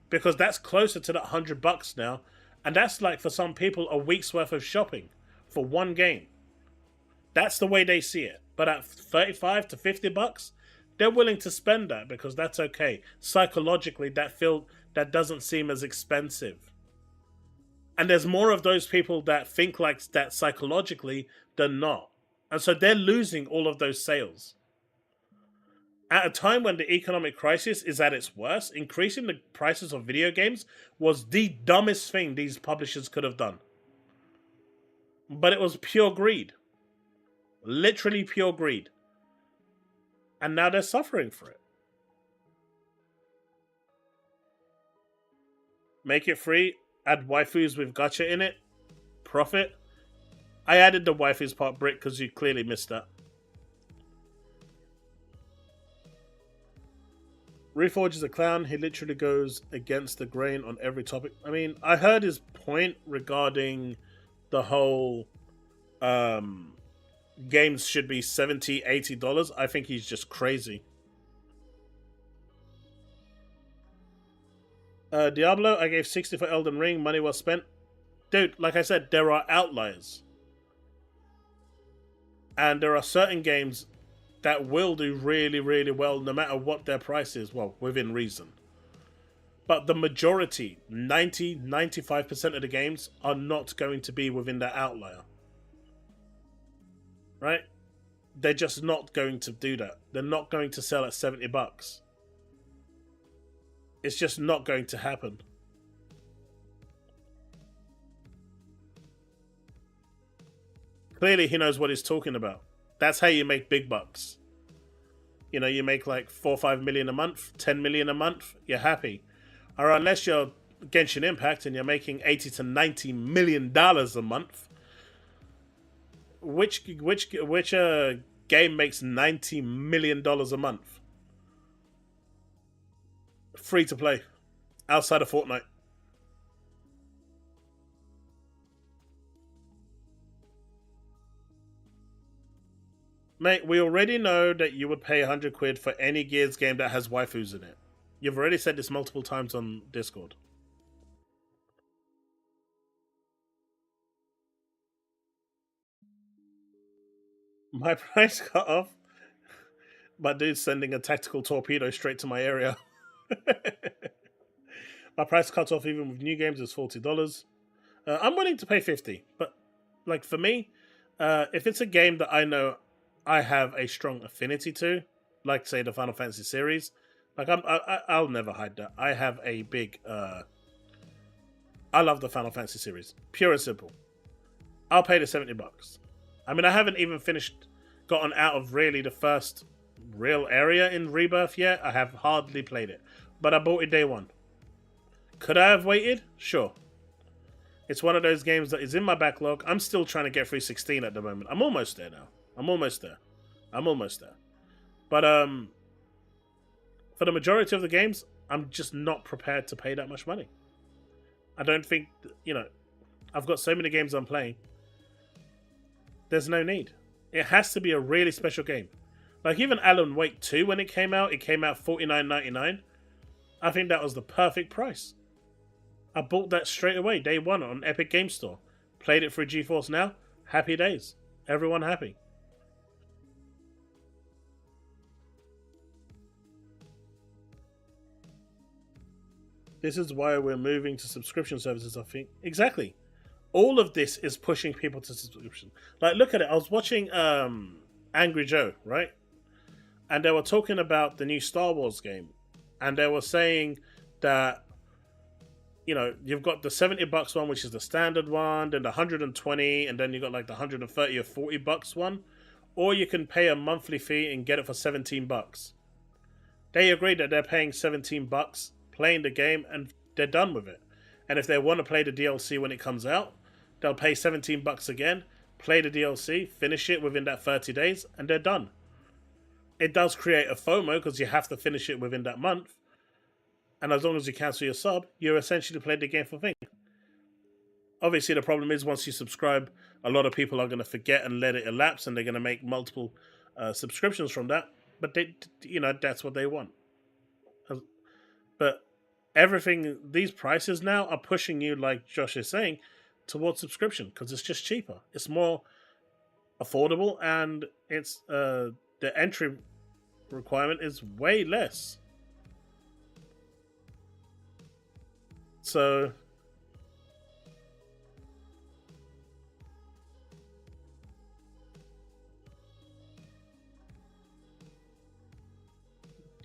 S1: Because that's closer to that $100 now. And that's like, for some people, a week's worth of shopping for one game. That's the way they see it. But at $35 to $50, they're willing to spend that because that's okay. Psychologically, that doesn't seem as expensive. And there's more of those people that think like that psychologically than not. And so they're losing all of those sales. At a time when the economic crisis is at its worst, increasing the prices of video games was the dumbest thing these publishers could have done. But it was pure greed. Literally pure greed. And now they're suffering for it. Make it free, add waifus with gacha in it, profit. I added the waifus part, Brick, because you clearly missed that. Reforge is a clown. He literally goes against the grain on every topic. I mean, I heard his point regarding the whole games should be $70, $80. I think he's just crazy. Diablo, I gave 60 for Elden Ring. Money well spent. Dude, like I said, there are outliers. And there are certain games that will do really, really well no matter what their price is. Well, within reason. But the majority, 90, 95% of the games are not going to be within that outlier. Right? They're just not going to do that. They're not going to sell at $70. It's just not going to happen. Clearly, he knows what he's talking about. That's how you make big bucks. You know, you make like 4 or 5 million a month, 10 million a month, you're happy. Or unless you're Genshin Impact and you're making 80 to 90 million dollars a month. Which game makes $90 million a month? Free to play. Outside of Fortnite. Mate, we already know that you would pay 100 quid for any Gears game that has waifus in it. You've already said this multiple times on Discord. My price cut off. My dude's sending a tactical torpedo straight to my area. My price cut off even with new games is $40. I'm willing to pay $50, but like for me, if it's a game that I know I have a strong affinity to, like say the Final Fantasy series, like I'll never hide that. I have a big I love the Final Fantasy series. Pure and simple. I'll pay the $70. I mean, I haven't even gotten out of really the first real area in Rebirth yet. I have hardly played it. But I bought it day one. Could I have waited? Sure. It's one of those games that is in my backlog. I'm still trying to get through 16 at the moment. I'm almost there now. I'm almost there. But for the majority of the games, I'm just not prepared to pay that much money. I don't think, I've got so many games I'm playing. There's no need. It has to be a really special game. Like even Alan Wake 2, when it came out $49.99. I think that was the perfect price. I bought that straight away, day one on Epic Game Store. Played it through GeForce Now. Happy days. Everyone happy. This is why we're moving to subscription services, I think. Exactly. All of this is pushing people to subscription. Like, look at it. I was watching Angry Joe, right? And they were talking about the new Star Wars game. And they were saying that, you've got the $70 one, which is the standard one, then the 120, and then you got like the 130 or $40 one. Or you can pay a monthly fee and get it for $17. They agree that they're paying $17, playing the game, and they're done with it. And if they want to play the DLC when it comes out, they'll pay $17 again, play the DLC, finish it within that 30 days, and they're done. It does create a FOMO because you have to finish it within that month. And as long as you cancel your sub, you're essentially playing the game for free. Obviously, the problem is once you subscribe, a lot of people are going to forget and let it elapse, and they're going to make multiple subscriptions from that. But that's what they want. But these prices now are pushing you, like Josh is saying, towards subscription because it's just cheaper. It's more affordable, and it's the entry requirement is way less. So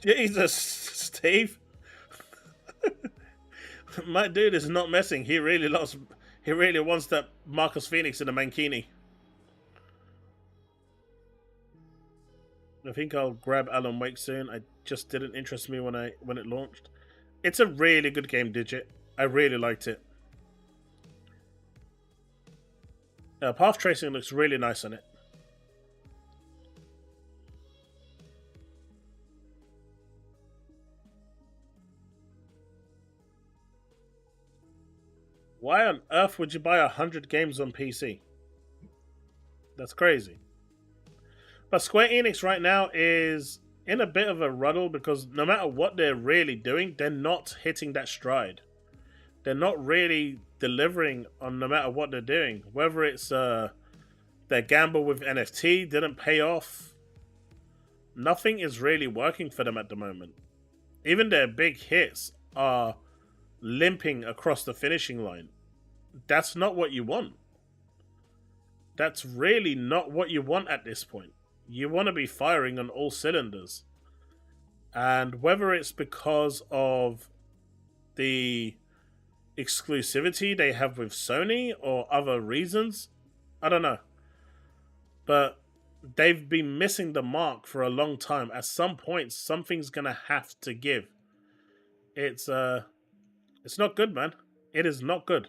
S1: Jesus, Steve. My dude is not messing. He really wants that Marcus Phoenix in a mankini. I think I'll grab Alan Wake soon. I just didn't interest me when it launched. It's a really good game, Digit. I really liked it. Path tracing looks really nice on it. Why on earth would you buy 100 games on PC? That's crazy. But Square Enix right now is in a bit of a ruddle because no matter what they're really doing, they're not hitting that stride. They're not really delivering on no matter what they're doing. Whether it's their gamble with NFT didn't pay off. Nothing is really working for them at the moment. Even their big hits are limping across the finishing line. That's not what you want. That's really not what you want at this point. You want to be firing on all cylinders. And whether it's because of the exclusivity they have with Sony or other reasons, I don't know. But they've been missing the mark for a long time. At some point, something's going to have to give. It's not good, man. It is not good.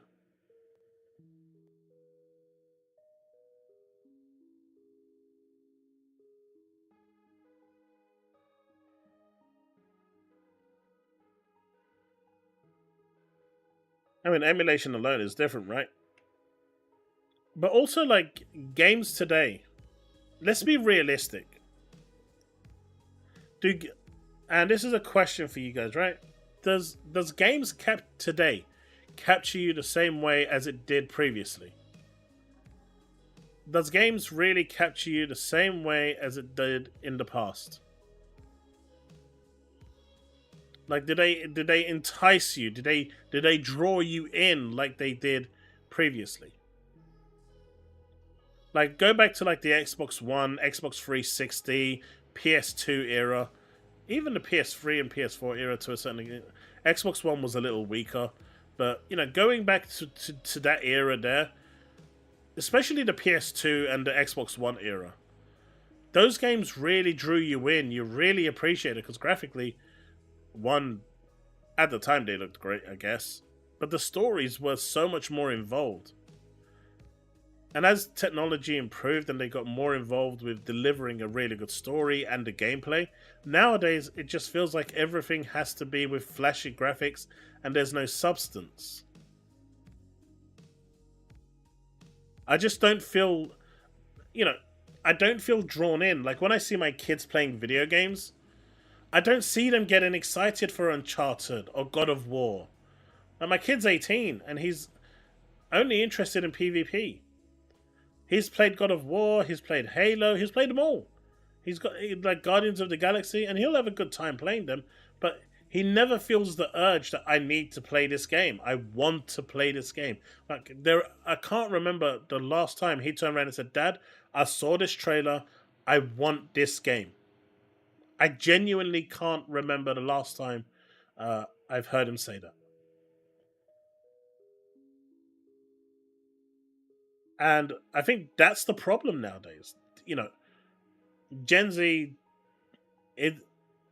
S1: I mean, emulation alone is different, right? But also, like, games today. Let's be realistic. And this is a question for you guys, right? Does games today capture you the same way as it did previously? Does games really capture you the same way as it did in the past? Like, did they entice you? Did they draw you in like they did previously? Like, go back to like the Xbox One, Xbox 360, PS2 era, even the PS3 and PS4 era to a certain extent. Xbox One was a little weaker, but you know, going back to that era there, especially the PS2 and the Xbox One era, those games really drew you in. You really appreciate it because graphically, one, at the time they looked great, I guess, but the stories were so much more involved. And as technology improved and they got more involved with delivering a really good story and the gameplay, nowadays it just feels like everything has to be with flashy graphics and there's no substance. I just don't feel, you know, I don't feel drawn in. Like when I see my kids playing video games, I don't see them getting excited for Uncharted or God of War. Like my kid's 18 and he's only interested in PvP. He's played God of War, he's played Halo, he's played them all. He's got like Guardians of the Galaxy, and he'll have a good time playing them, but he never feels the urge that I need to play this game. I want to play this game. Like I can't remember the last time he turned around and said, "Dad, I saw this trailer, I want this game." I genuinely can't remember the last time I've heard him say that. And I think that's the problem nowadays. You know, Gen Z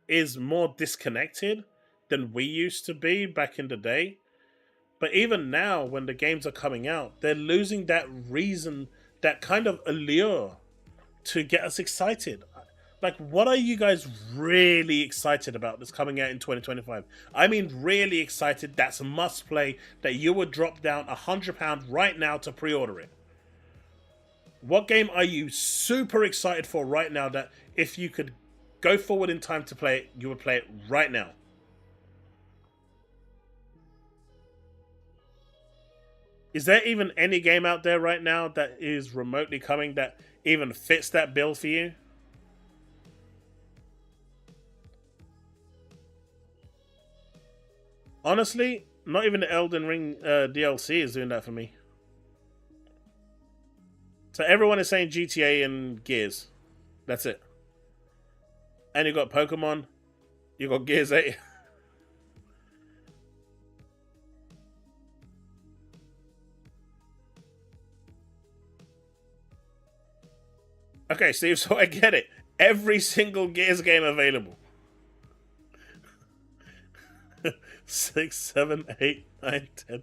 S1: is more disconnected than we used to be back in the day. But even now, when the games are coming out, they're losing that reason, that kind of allure to get us excited. Like, what are you guys really excited about that's coming out in 2025? I mean, really excited. That's a must play that you would drop down £100 right now to pre-order it. What game are you super excited for right now that if you could go forward in time to play it, you would play it right now? Is there even any game out there right now that is remotely coming that even fits that bill for you? Honestly, not even the Elden Ring DLC is doing that for me. So everyone is saying GTA and Gears. That's it. And you got Pokemon. You got Gears 8. Okay, Steve, so I get it. Every single Gears game available. 6, 7, 8, 9, 10.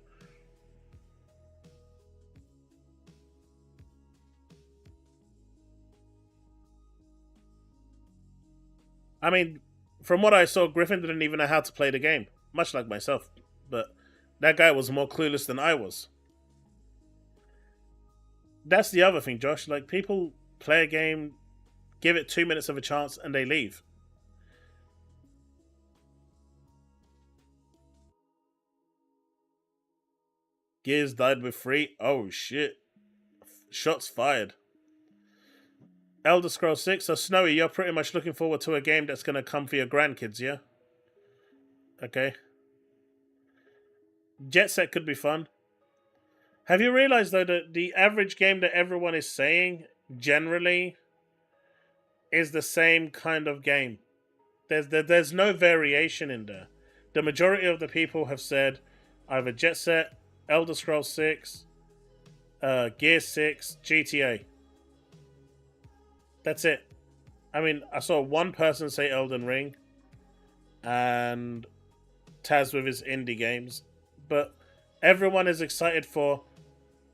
S1: I mean, from what I saw, Griffin didn't even know how to play the game, much like myself. But that guy was more clueless than I was. That's the other thing, Josh. Like, people play a game, give it 2 minutes of a chance, and they leave. Gears died with 3. Oh, shit. Shots fired. Elder Scrolls 6. So, Snowy, you're pretty much looking forward to a game that's going to come for your grandkids, yeah? Okay. Jet Set could be fun. Have you realized, though, that the average game that everyone is saying, generally, is the same kind of game? There's no variation in there. The majority of the people have said either Jet Set, Elder Scrolls 6, Gear 6, GTA. That's it. I mean, I saw one person say Elden Ring and Taz with his indie games, but everyone is excited for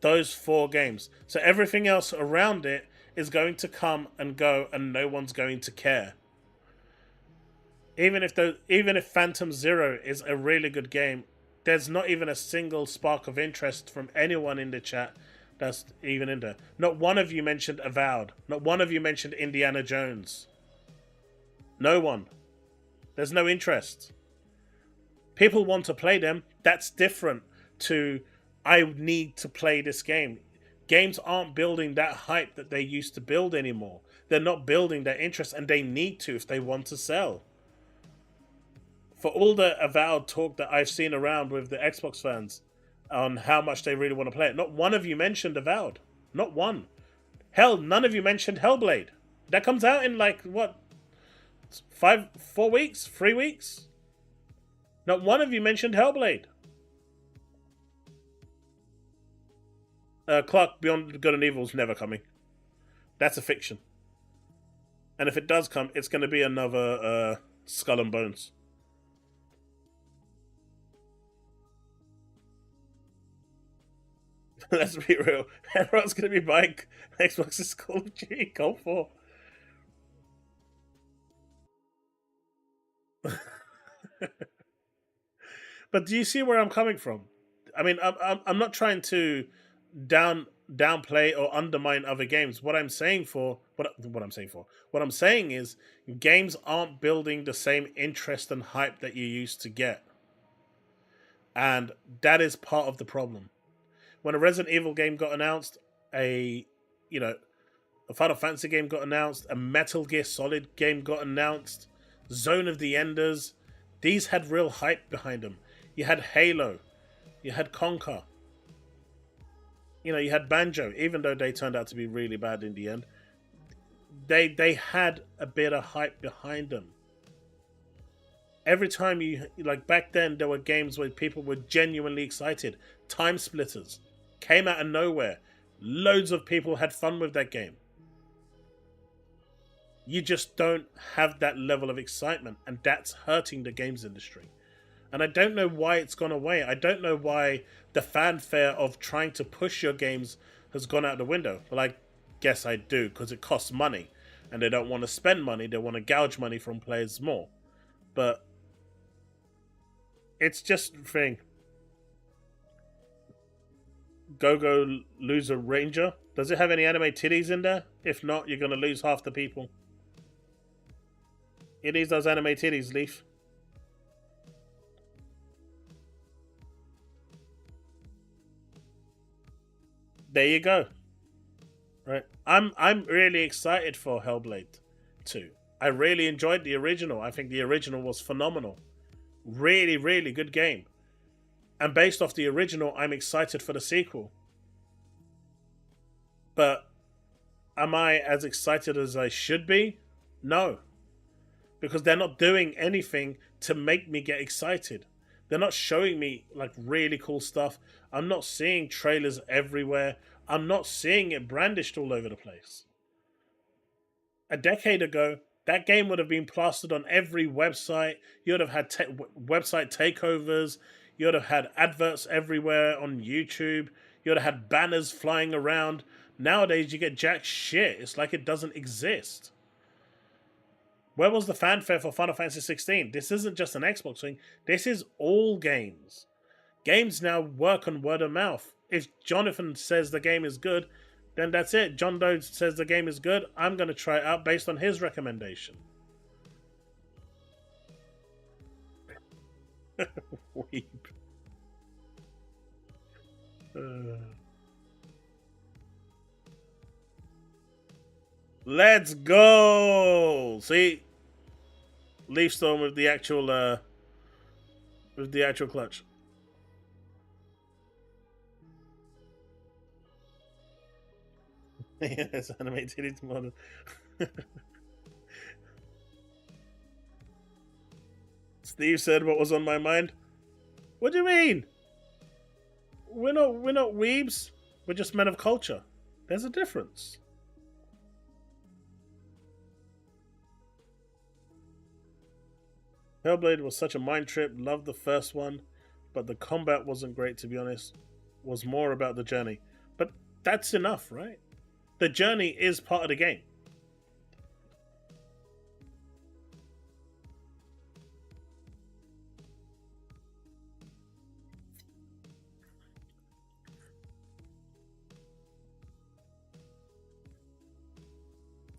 S1: those 4 games. So everything else around it is going to come and go and no one's going to care. Even if Phantom Zero is a really good game, there's not even a single spark of interest from anyone in the chat that's even in there. Not one of you mentioned Avowed. Not one of you mentioned Indiana Jones. No one. There's no interest. People want to play them. That's different to, I need to play this game. Games aren't building that hype that they used to build anymore. They're not building that interest, and they need to if they want to sell. For all the Avowed talk that I've seen around with the Xbox fans on how much they really want to play it, not one of you mentioned Avowed. Not one. Hell, none of you mentioned Hellblade. That comes out in like, what, 4 weeks? 3 weeks? Not one of you mentioned Hellblade. Clark, Beyond Good and Evil is never coming. That's a fiction. And if it does come, it's going to be another Skull and Bones. Let's be real. Everyone's going to be buying Xbox's Call of Duty Cold 4. But do you see where I'm coming from? I mean, I'm not trying to downplay or undermine other games. What I'm saying is games aren't building the same interest and hype that you used to get. And that is part of the problem. When a Resident Evil game got announced, a Final Fantasy game got announced, a Metal Gear Solid game got announced, Zone of the Enders, these had real hype behind them. You had Halo, you had Conker, you had Banjo, even though they turned out to be really bad in the end. They had a bit of hype behind them. Every time back then, there were games where people were genuinely excited. Time Splitters came out of nowhere. Loads of people had fun with that game. You just don't have that level of excitement, and that's hurting the games industry. And I don't know why it's gone away. I don't know why the fanfare of trying to push your games has gone out the window. Well, I guess I do, because it costs money. And they don't want to spend money. They want to gouge money from players more. But it's just a thing. Go Loser Ranger. Does it have any anime titties in there? If not, you're going to lose half the people. It needs those anime titties, Leaf. There you go. Right. I'm really excited for Hellblade 2. I really enjoyed the original. I think the original was phenomenal. Really, really good game. And based off the original, I'm excited for the sequel. But am I as excited as I should be? No. Because they're not doing anything to make me get excited. They're not showing me really cool stuff. I'm not seeing trailers everywhere. I'm not seeing it brandished all over the place. A decade ago, that game would have been plastered on every website. You would have had website takeovers. You would have had adverts everywhere on YouTube. You would have had banners flying around. Nowadays, you get jack shit. It's like it doesn't exist. Where was the fanfare for Final Fantasy 16? This isn't just an Xbox thing. This is all games. Games now work on word of mouth. If Jonathan says the game is good, then that's it. John Doe says the game is good. I'm going to try it out based on his recommendation. Weep. Let's go. See, Leaf Storm with the actual clutch. Yes, animated it's modern. Steve said what was on my mind. What do you mean? We're not weebs. We're just men of culture. There's a difference. Hellblade was such a mind trip. Loved the first one, but the combat wasn't great, to be honest. Was more about the journey. But that's enough, right? The journey is part of the game.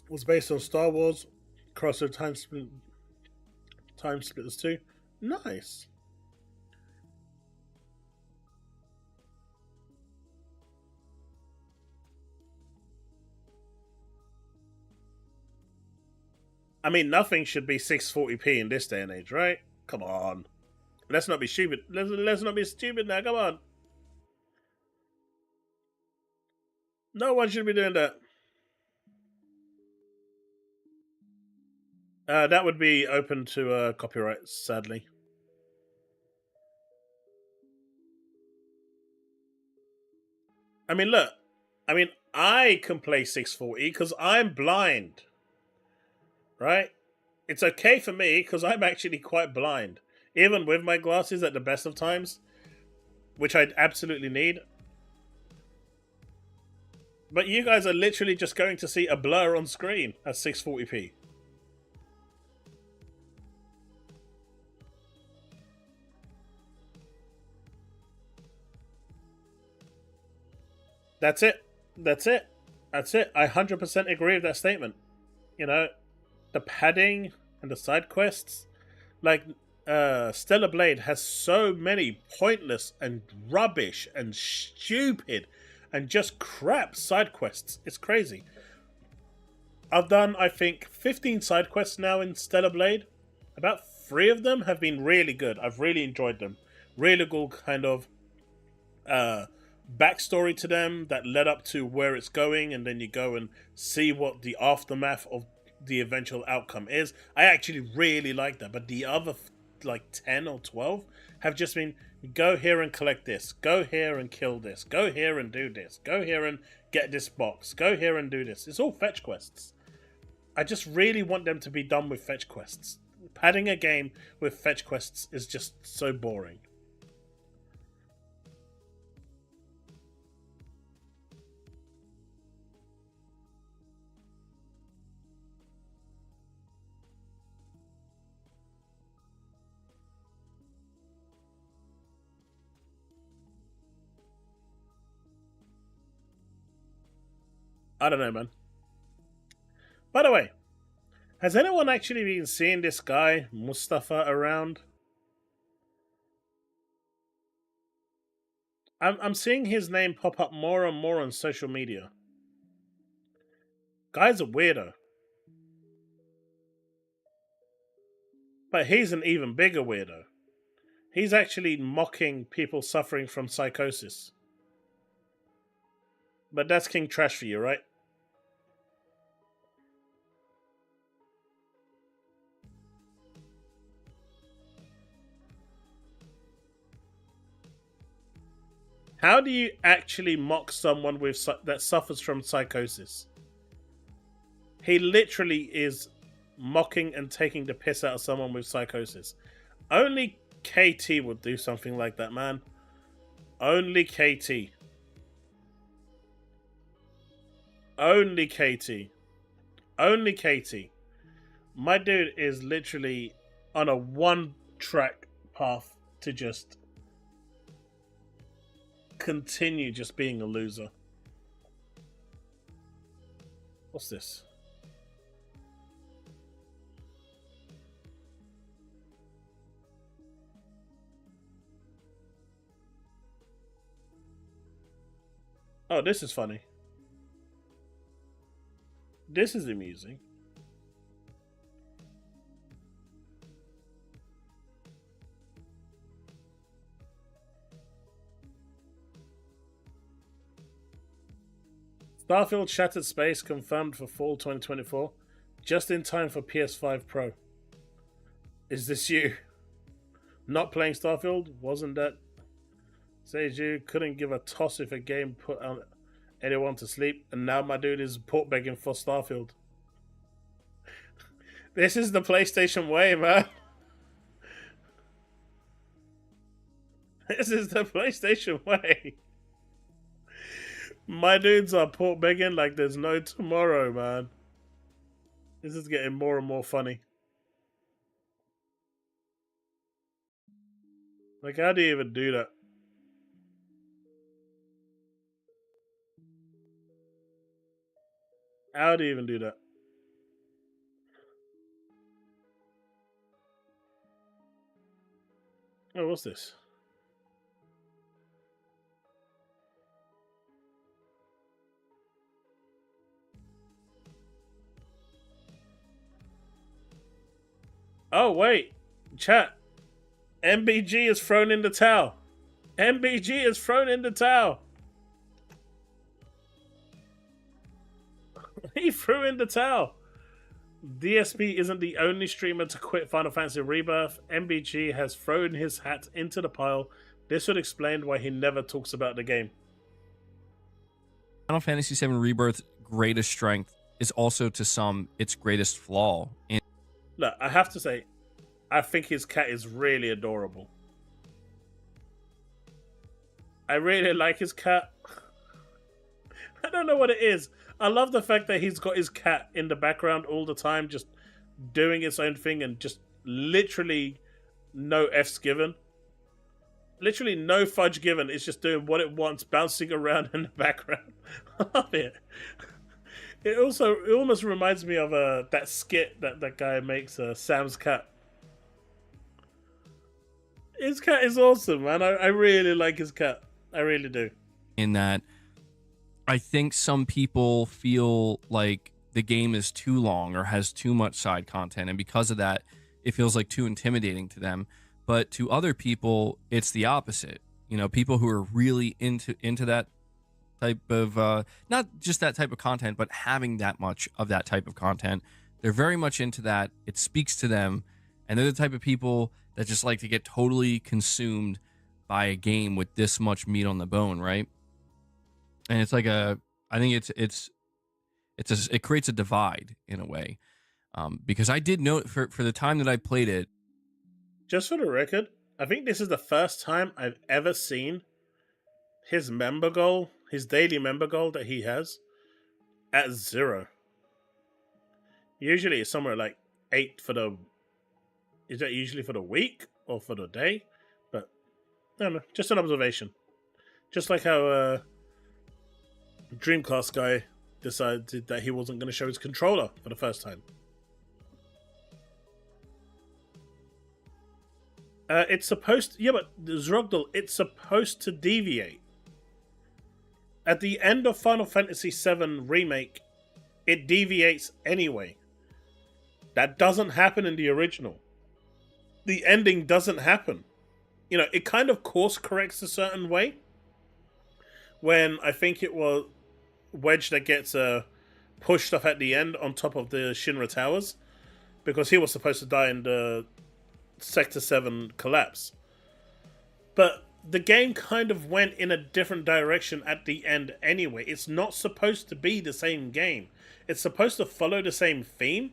S1: It was based on Star Wars, Crossover Time Splitters 2. Nice. I mean, nothing should be 640p in this day and age, right? Come on. Let's not be stupid. Let's not be stupid now. Come on. No one should be doing that. That would be open to copyright, sadly. I mean, look. I mean, I can play 640 because I'm blind. Right? It's okay for me because I'm actually quite blind. Even with my glasses at the best of times, which I absolutely need. But you guys are literally just going to see a blur on screen at 640p. That's it. That's it. That's it. I 100% agree with that statement. You know, the padding and the side quests. Like, Stellar Blade has so many pointless and rubbish and stupid and just crap side quests. It's crazy. I've done, I think, 15 side quests now in Stellar Blade. About 3 of them have been really good. I've really enjoyed them. Really good kind of backstory to them that led up to where it's going, and then you go and see what the aftermath of the eventual outcome is. I actually really like that, but the other like 10 or 12 have just been go here and collect this, go here and kill this, go here and do this, go here and get this box, go here and do this. It's all fetch quests. I just really want them to be done with fetch quests. Padding a game with fetch quests is just so boring. I don't know, man. By the way, has anyone actually been seeing this guy, Mustafa, around? I'm seeing his name pop up more and more on social media. Guy's a weirdo. But he's an even bigger weirdo. He's actually mocking people suffering from psychosis. But that's King Trash for you, right? How do you actually mock someone with that suffers from psychosis? He literally is mocking and taking the piss out of someone with psychosis. Only KT would do something like that, man. Only KT. Only KT. Only KT. My dude is literally on a one-track path to just continue just being a loser. What's this? Oh, this is funny. This is amusing. Starfield Shattered Space confirmed for fall 2024, just in time for PS5 Pro. Is this you? Not playing Starfield? Wasn't that? Says you couldn't give a toss if a game put anyone to sleep, and now my dude is port begging for Starfield. This is the PlayStation way, man. This is the PlayStation way. My dudes are port begging like there's no tomorrow, man. This is getting more and more funny. Like, how do you even do that? How do you even do that? Oh, what's this? Oh, wait. Chat. MBG is thrown in the towel. MBG is thrown in the towel. He threw in the towel. DSP isn't the only streamer to quit Final Fantasy Rebirth. MBG has thrown his hat into the pile. This would explain why he never talks about the game.
S14: Final Fantasy VII Rebirth's greatest strength is also to some its greatest flaw.
S1: Look, I have to say, I think his cat is really adorable. I really like his cat. I don't know what it is. I love the fact that he's got his cat in the background all the time, just doing its own thing and just literally no F's given. Literally no fudge given. It's just doing what it wants, bouncing around in the background. I love it. It almost reminds me of that skit that guy makes, Sam's cat. His cat is awesome, man. I really like his cat. I really do.
S14: In that, I think some people feel like the game is too long or has too much side content, and because of that, it feels like too intimidating to them. But to other people, it's the opposite. You know, people who are really into that type of, not just that type of content, but having that much of that type of content, they're very much into that. It speaks to them, and they're the type of people that just like to get totally consumed by a game with this much meat on the bone, right? And it's like I think it creates a divide in a way, because I did note for the time that I played it.
S1: Just for the record, I think this is the first time I've ever seen his member goal, his daily member goal that he has, at 0. Usually it's somewhere like 8 for the... Is that usually for the week or for the day? But, I don't know, just an observation. Just like how Dreamcast guy decided that he wasn't going to show his controller for the first time. It's supposed to... Yeah, but Zrogdal, it's supposed to deviate. At the end of Final Fantasy VII Remake, it deviates anyway. That doesn't happen in the original. The ending doesn't happen. You know, it kind of course corrects a certain way. When I think it was Wedge that gets pushed up at the end on top of the Shinra Towers. Because he was supposed to die in the Sector 7 collapse. But the game kind of went in a different direction at the end anyway. It's not supposed to be the same game. It's supposed to follow the same theme.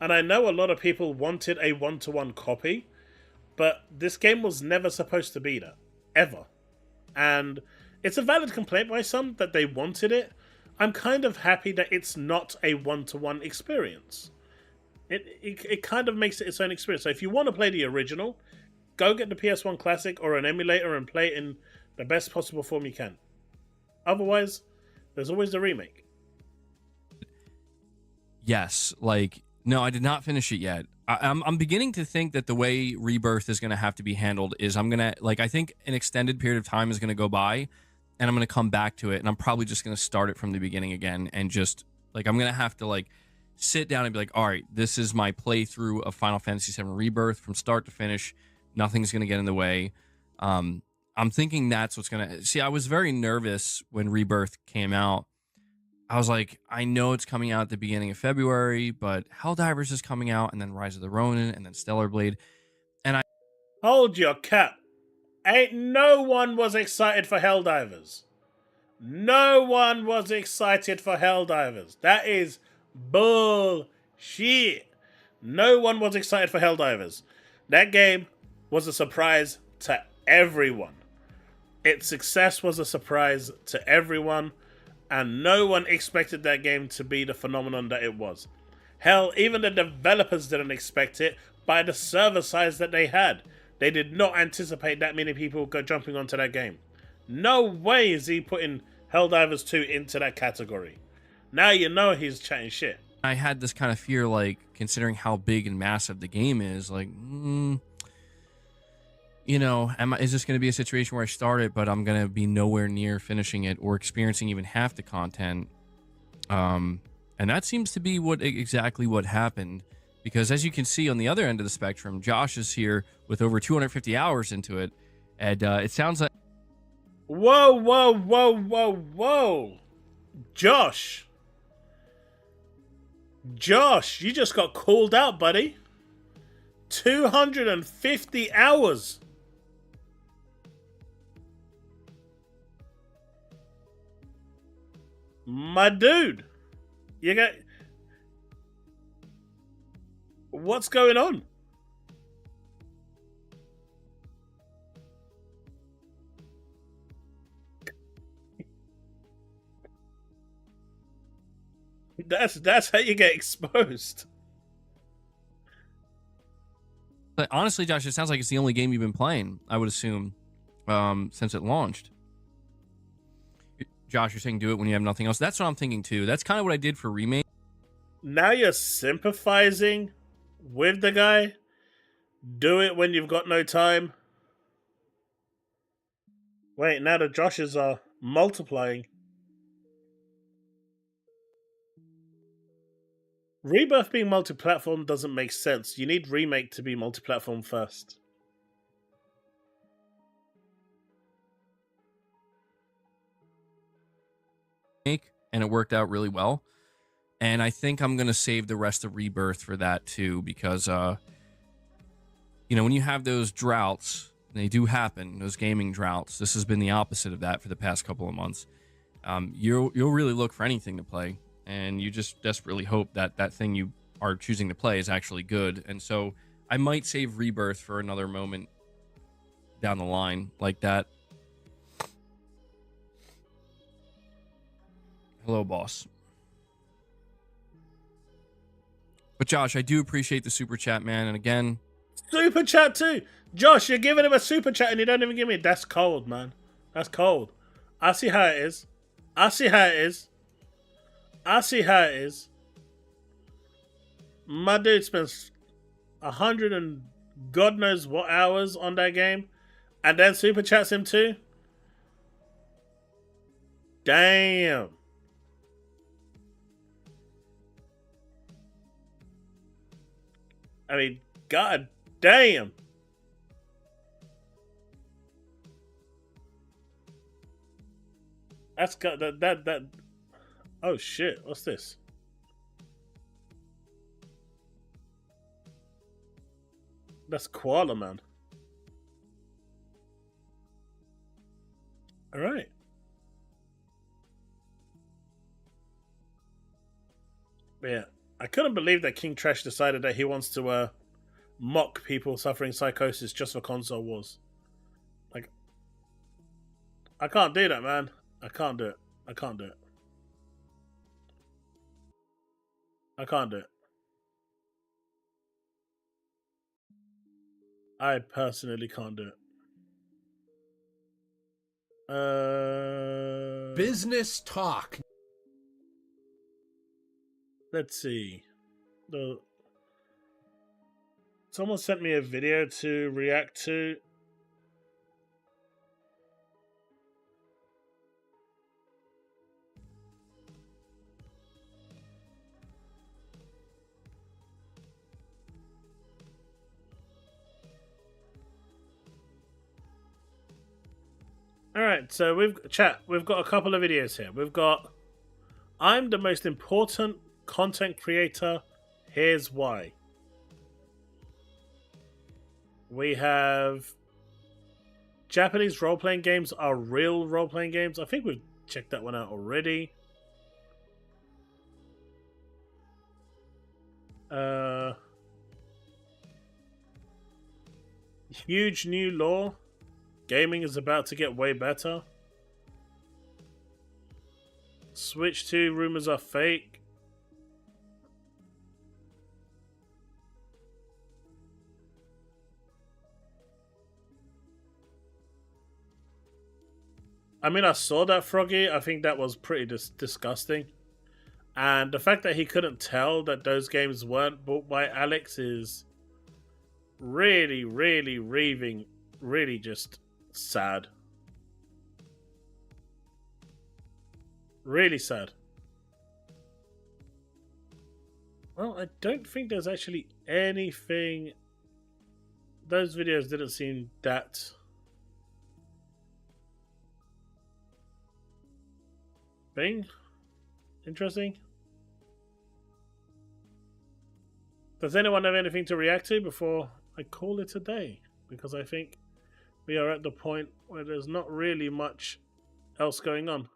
S1: And I know a lot of people wanted a one-to-one copy, but this game was never supposed to be that. Ever. And it's a valid complaint by some that they wanted it. I'm kind of happy that it's not a one-to-one experience. It kind of makes it its own experience. So if you want to play the original, go get the PS1 Classic or an emulator and play it in the best possible form you can. Otherwise, there's always the remake.
S14: Yes, like, no, I did not finish it yet. I'm beginning to think that the way Rebirth is going to have to be handled is I think an extended period of time is going to go by, and I'm going to come back to it, and I'm probably just going to start it from the beginning again, and just, like, I'm going to have to, like, sit down and be like, all right, this is my playthrough of Final Fantasy VII Rebirth from start to finish. Nothing's going to get in the way. I'm thinking that's what's going to... See, I was very nervous when Rebirth came out. I was like, I know it's coming out at the beginning of February, but Helldivers is coming out, and then Rise of the Ronin, and then Stellar Blade. And I...
S1: Hold your cap. Ain't no one was excited for Helldivers. No one was excited for Helldivers. That is bullshit. No one was excited for Helldivers. That game was a surprise to everyone. Its success was a surprise to everyone, and no one expected that game to be the phenomenon that it was. Hell, even the developers didn't expect it by the server size that they had. They did not anticipate that many people jumping onto that game. No way is he putting Helldivers 2 into that category. Now you know he's chatting shit.
S14: I had this kind of fear, like, considering how big and massive the game is, like, you know, is this going to be a situation where I start it, but I'm going to be nowhere near finishing it or experiencing even half the content? And that seems to be exactly what happened, because as you can see on the other end of the spectrum, Josh is here with over 250 hours into it, and it sounds like...
S1: Whoa, whoa, whoa, whoa, whoa! Josh! Josh, you just got called out, buddy. 250 hours. My dude, you got... What's going on? That's how you get exposed.
S14: But honestly, Josh, it sounds like it's the only game you've been playing, I would assume, since it launched. Josh, you're saying do it when you have nothing else. That's what I'm thinking too. That's kind of what I did for Remake.
S1: Now you're sympathizing with the guy. Do it when you've got no time. Wait, now the Joshes are multiplying. Rebirth being multi-platform doesn't make sense. You need Remake to be multi-platform first.
S14: And it worked out really well. And I think I'm going to save the rest of Rebirth for that too, because, you know, when you have those droughts, they do happen, those gaming droughts. This has been the opposite of that for the past couple of months. You'll really look for anything to play, and you just desperately hope that that thing you are choosing to play is actually good. And so I might save Rebirth for another moment down the line like that. Hello, boss. But Josh, I do appreciate the super chat, man. And again,
S1: super chat too. Josh, you're giving him a super chat and you don't even give me. That's cold, man. That's cold. I see how it is. I see how it is. I see how it is. My dude spends 100 and God knows what hours on that game, and then super chats him too. Damn. I mean, god damn. That's got that. Oh shit! What's this? That's Koala Man. All right. Yeah, I couldn't believe that King Trash decided that he wants to mock people suffering psychosis just for console wars. Like, I can't do that, man. I can't do it. I can't do it. I can't do it. I personally can't do it.
S4: Business talk.
S1: Let's see. Someone sent me a video to react to. Alright, so we've got a couple of videos here. We've got I'm the most important content creator, here's why. We have Japanese role-playing games are real role-playing games. I think we've checked that one out already. Huge new law. Gaming is about to get way better. Switch 2 rumors are fake. I mean, I saw that, Froggy. I think that was pretty disgusting. And the fact that he couldn't tell that those games weren't bought by Alex is really, really raving, really just sad. Really sad. Well, I don't think there's actually anything. Those videos didn't seem that thing interesting. Does anyone have anything to react to before I call it a day? Because I think we are at the point where there's not really much else going on.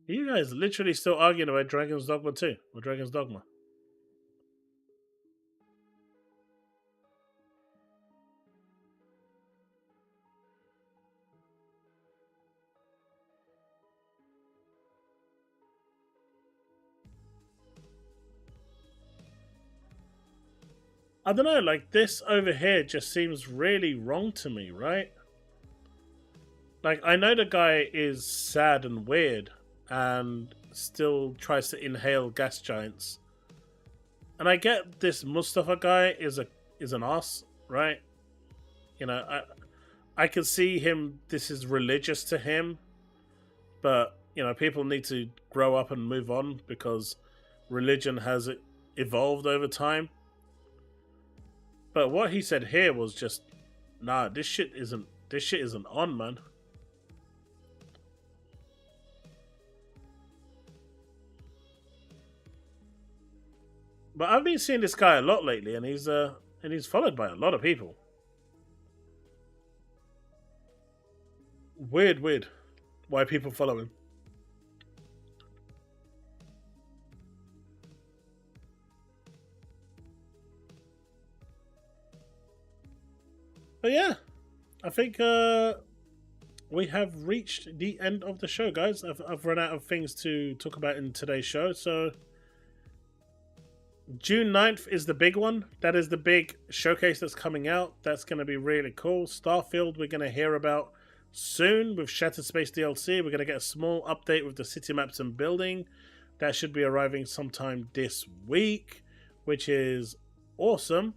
S1: Are you guys literally still arguing about Dragon's Dogma 2 or Dragon's Dogma? I don't know, like this over here just seems really wrong to me, right? Like, I know the guy is sad and weird and still tries to inhale gas giants. And I get this Mustafa guy is an ass, right? You know, I can see him, this is religious to him, but, you know, people need to grow up and move on because religion has evolved over time. But what he said here was just, nah, this shit isn't on, man. But I've been seeing this guy a lot lately, and he's followed by a lot of people. Weird. Why people follow him? But yeah, I think we have reached the end of the show, guys. I've run out of things to talk about in today's show, so June 9th is the big one. That is the big showcase that's coming out. That's going to be really cool. Starfield we're going to hear about soon with Shattered Space DLC. We're going to get a small update with the city maps and building. That should be arriving sometime this week, which is awesome.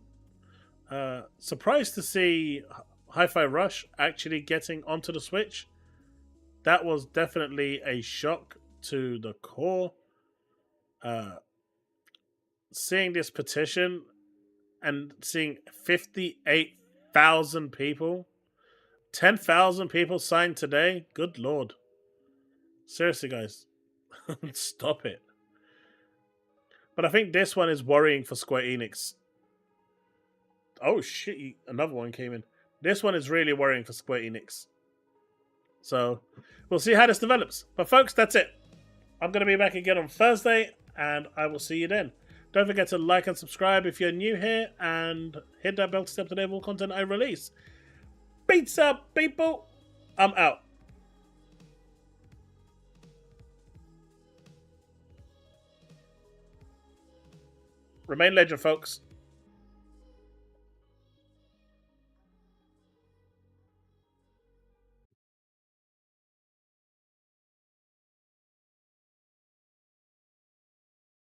S1: Surprised to see Hi-Fi Rush actually getting onto the Switch. That was definitely a shock to the core. Seeing this petition and seeing 58,000 people, 10,000 people signed today. Good lord. Seriously, guys. Stop it. But I think this one is worrying for Square Enix. Oh shit, another one came in. This one is really worrying for Square Enix. So, we'll see how this develops. But folks, that's it. I'm going to be back again on Thursday, and I will see you then. Don't forget to like and subscribe if you're new here, and hit that bell to stay up to date with all content I release. Beats up, people! I'm out. Remain legend, folks.